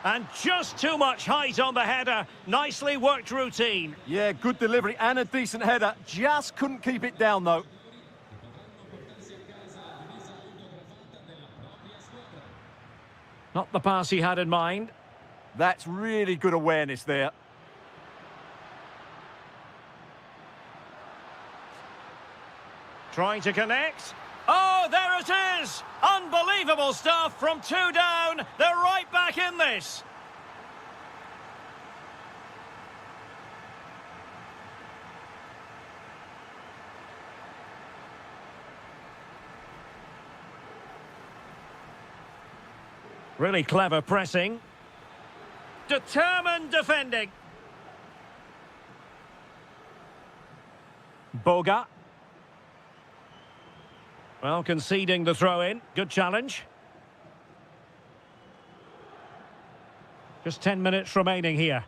And just too much height on the header. Nicely worked routine. Yeah, good delivery and a decent header. Just couldn't keep it down, though. Not the pass he had in mind. That's really good awareness there. Trying to connect. Oh, there it is! Unbelievable stuff from two down. They're right back in this. Really clever pressing. Determined defending. Boga. Well, conceding the throw-in. Good challenge. Just 10 minutes remaining here.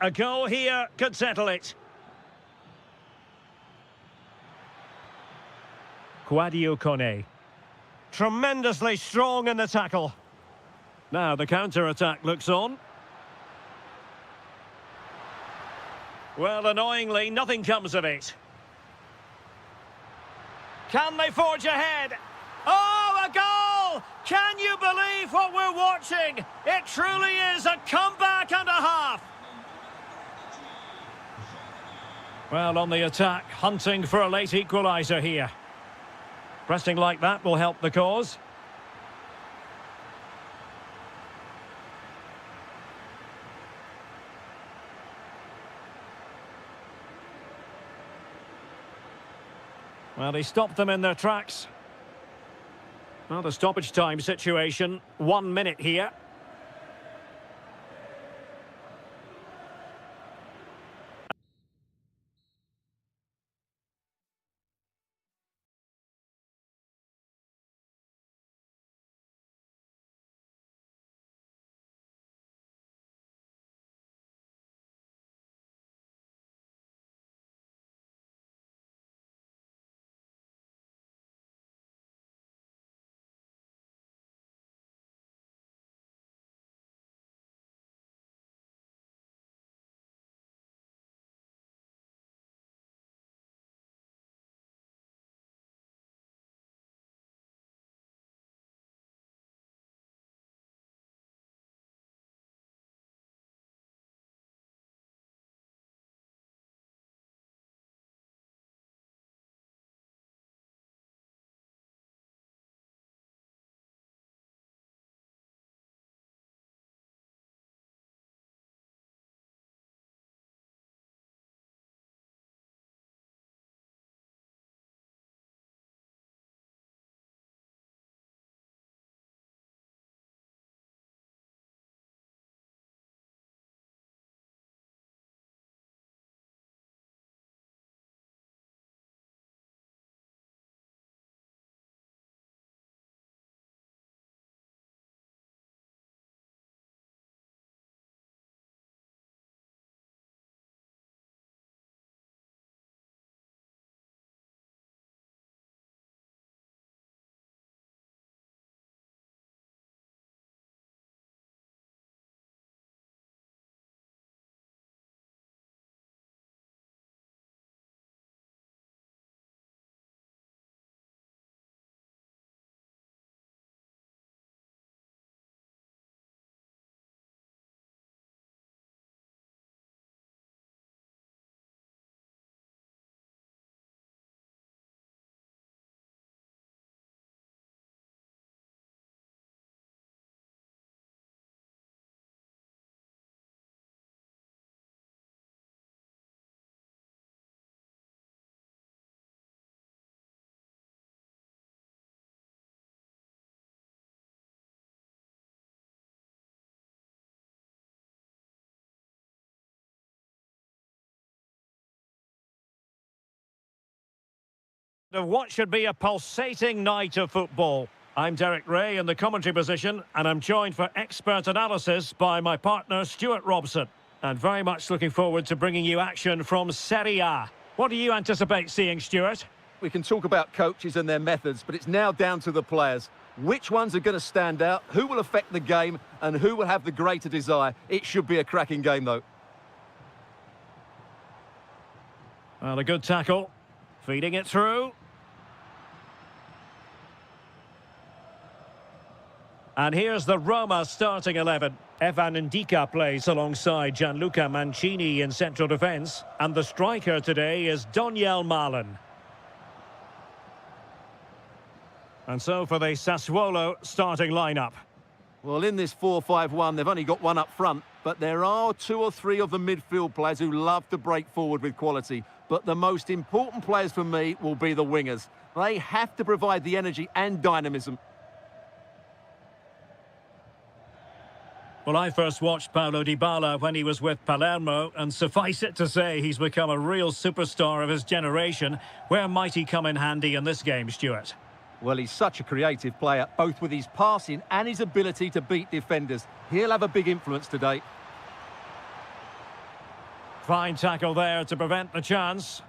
A goal here could settle it. Quadio Kone. Tremendously strong in the tackle. Now the counter-attack looks on. Well, annoyingly, nothing comes of it. Can they forge ahead? Oh, a goal! Can you believe what we're watching? It truly is a comeback and a half. Well, on the attack, hunting for a late equaliser here. Pressing like that will help the cause. Well, they stopped them in their tracks. Well, the stoppage time situation, 1 minute here. Of what should be a pulsating night of football. I'm Derek Ray in the commentary position, and I'm joined for expert analysis by my partner Stuart Robson. And very much looking forward to bringing you action from Serie A. What do you anticipate seeing, Stuart? We can talk about coaches and their methods, but it's now down to the players. Which ones are going to stand out, who will affect the game, and who will have the greater desire? It should be a cracking game, though. Well, a good tackle. Feeding it through. And here's the Roma starting 11. Evan Ndika plays alongside Gianluca Mancini in central defence. And the striker today is Doniel Malen. And so for the Sassuolo starting lineup. Well, in this 4-5-1, they've only got one up front, but there are two or three of the midfield players who love to break forward with quality. But the most important players for me will be the wingers. They have to provide the energy and dynamism. Well, I first watched Paulo Dybala when he was with Palermo, and suffice it to say he's become a real superstar of his generation. Where might he come in handy in this game, Stuart? Well, he's such a creative player, both with his passing and his ability to beat defenders. He'll have a big influence today. Fine tackle there to prevent the chance.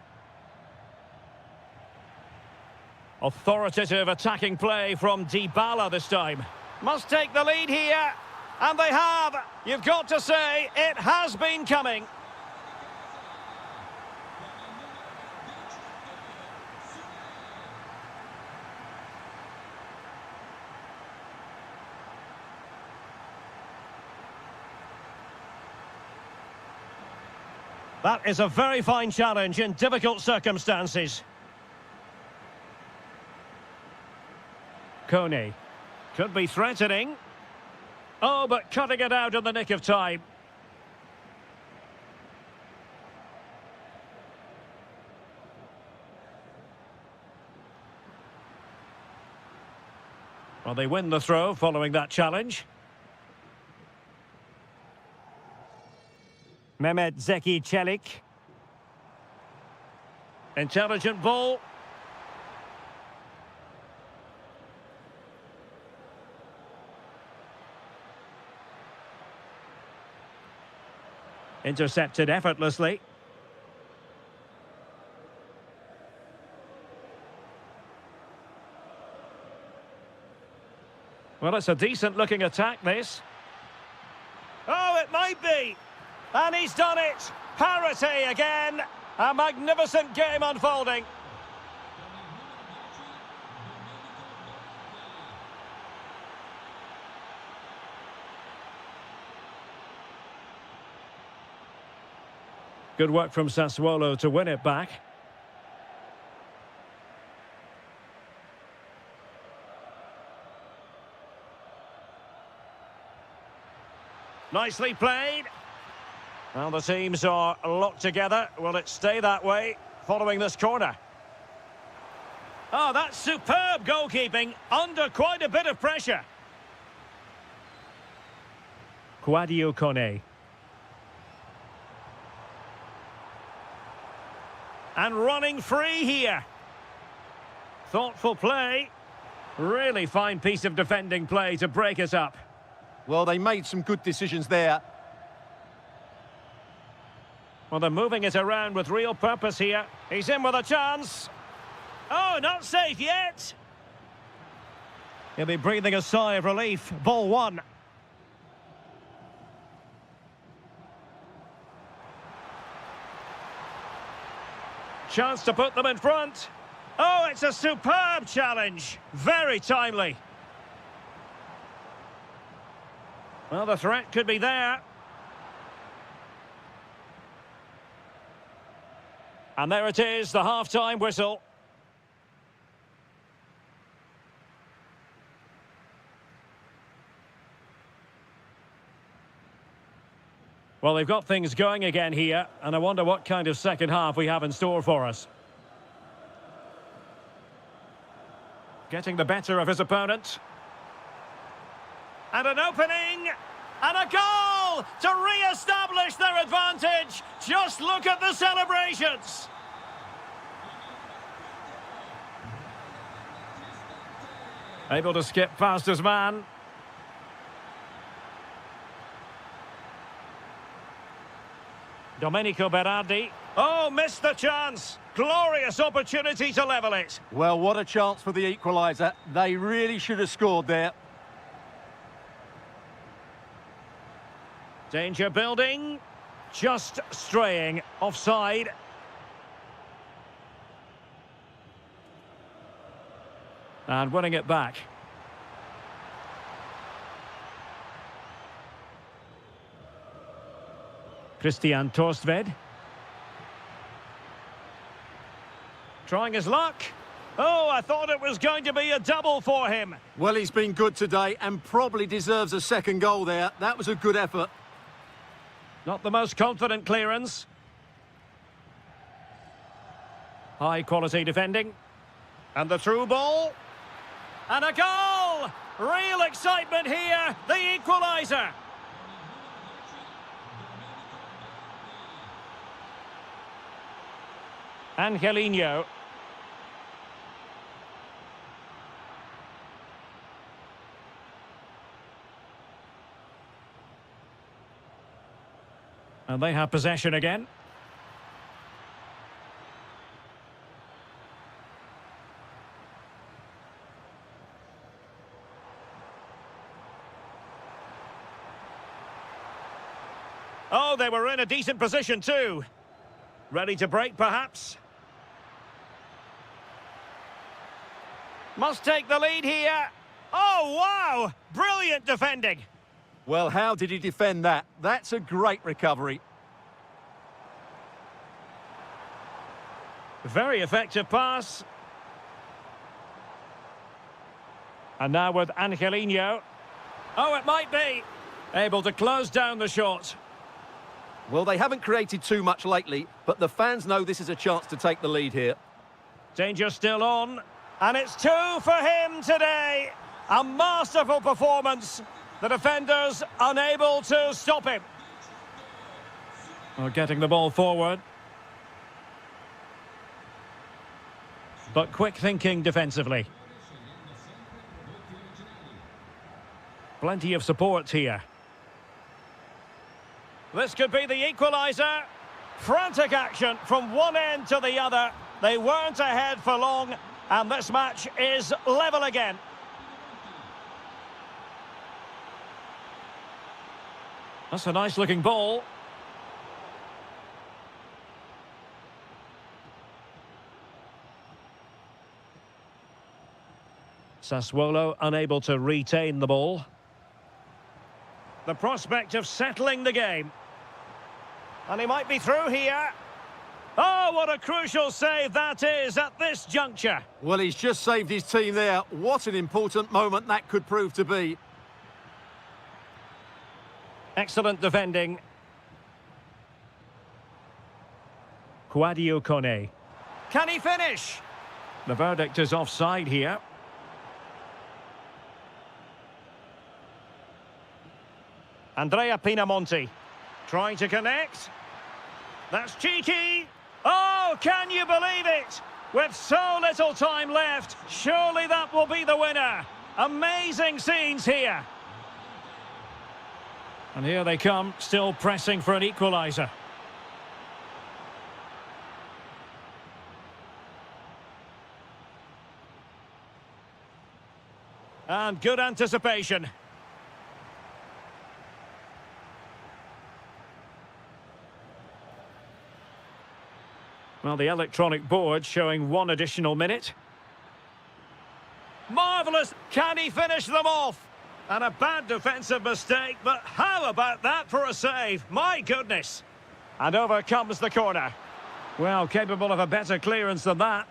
Authoritative attacking play from Dybala this time. Must take the lead here. And they have. You've got to say, it has been coming. That is a very fine challenge in difficult circumstances. Kone. Could be threatening. Oh, but cutting it out in the nick of time. Well, they win the throw following that challenge. Mehmet Zeki Çelik. Intelligent ball. Intercepted effortlessly. Well, it's a decent-looking attack, this. Oh, it might be. And he's done it. Parity again. A magnificent game unfolding. Good work from Sassuolo to win it back. Nicely played. Well, the teams are locked together. Will it stay that way following this corner? Oh, that's superb goalkeeping under quite a bit of pressure. Quadio Kone. And running free here. Thoughtful play. Really fine piece of defending play to break us up. Well, they made some good decisions there. Well, they're moving it around with real purpose here. He's in with a chance. Oh, not safe yet. He'll be breathing a sigh of relief. Ball one. Chance to put them in front. Oh, it's a superb challenge. Very timely. Well, the threat could be there. And there it is, the half-time whistle. Well, they've got things going again here, and I wonder what kind of second half we have in store for us. Getting the better of his opponent. And an opening! And a goal to re-establish their advantage. Just look at the celebrations. Able to skip past his man. Domenico Berardi. Oh, missed the chance. Glorious opportunity to level it. Well, what a chance for the equaliser. They really should have scored there. Danger building. Just straying. Offside. And winning it back. Christian Torstved. Trying his luck. Oh, I thought it was going to be a double for him. Well, he's been good today and probably deserves a second goal there. That was a good effort. Not the most confident clearance. High quality defending. And the through ball. And a goal! Real excitement here. The equaliser. Angelino. And they have possession again. Oh, they were in a decent position too. Ready to break, perhaps? Must take the lead here. Oh, wow! Brilliant defending. Well, how did he defend that? That's a great recovery. Very effective pass. And now with Angelino. Oh, it might be. Able to close down the shot. Well, they haven't created too much lately, but the fans know this is a chance to take the lead here. Danger still on. And it's 2 for him today. A masterful performance. The defenders unable to stop him. Well, getting the ball forward. But quick thinking defensively. Plenty of support here. This could be the equaliser. Frantic action from one end to the other. They weren't ahead for long, and this match is level again. That's a nice-looking ball. Sassuolo unable to retain the ball. The prospect of settling the game. And he might be through here. Oh, what a crucial save that is at this juncture. Well, he's just saved his team there. What an important moment that could prove to be. Excellent defending. Quadio Kone. Can he finish? The verdict is offside here. Andrea Pinamonti trying to connect. That's cheeky. Oh, can you believe it? With so little time left, surely that will be the winner. Amazing scenes here. And here they come, still pressing for an equaliser. And good anticipation. Well, the electronic board showing 1 additional minute. Marvellous! Can he finish them off? And a bad defensive mistake, but how about that for a save? My goodness! And over comes the corner. Well, capable of a better clearance than that.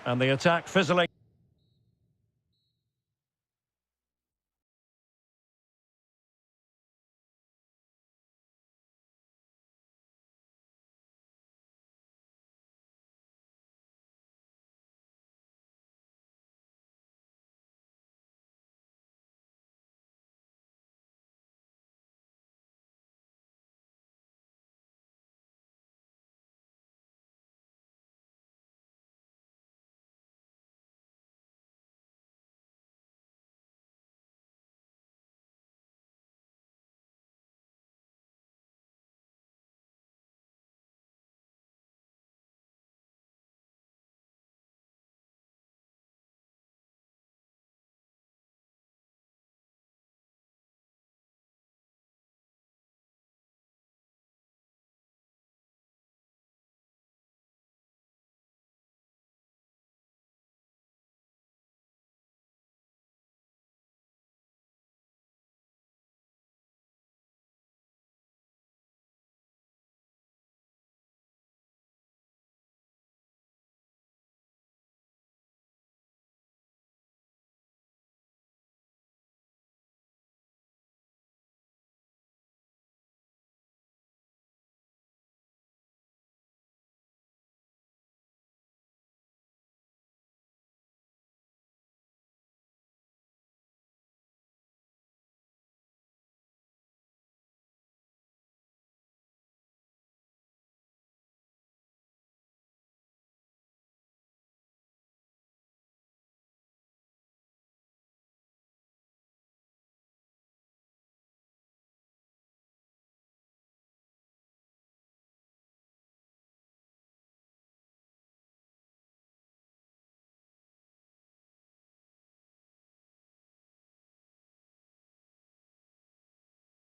And the attack fizzling.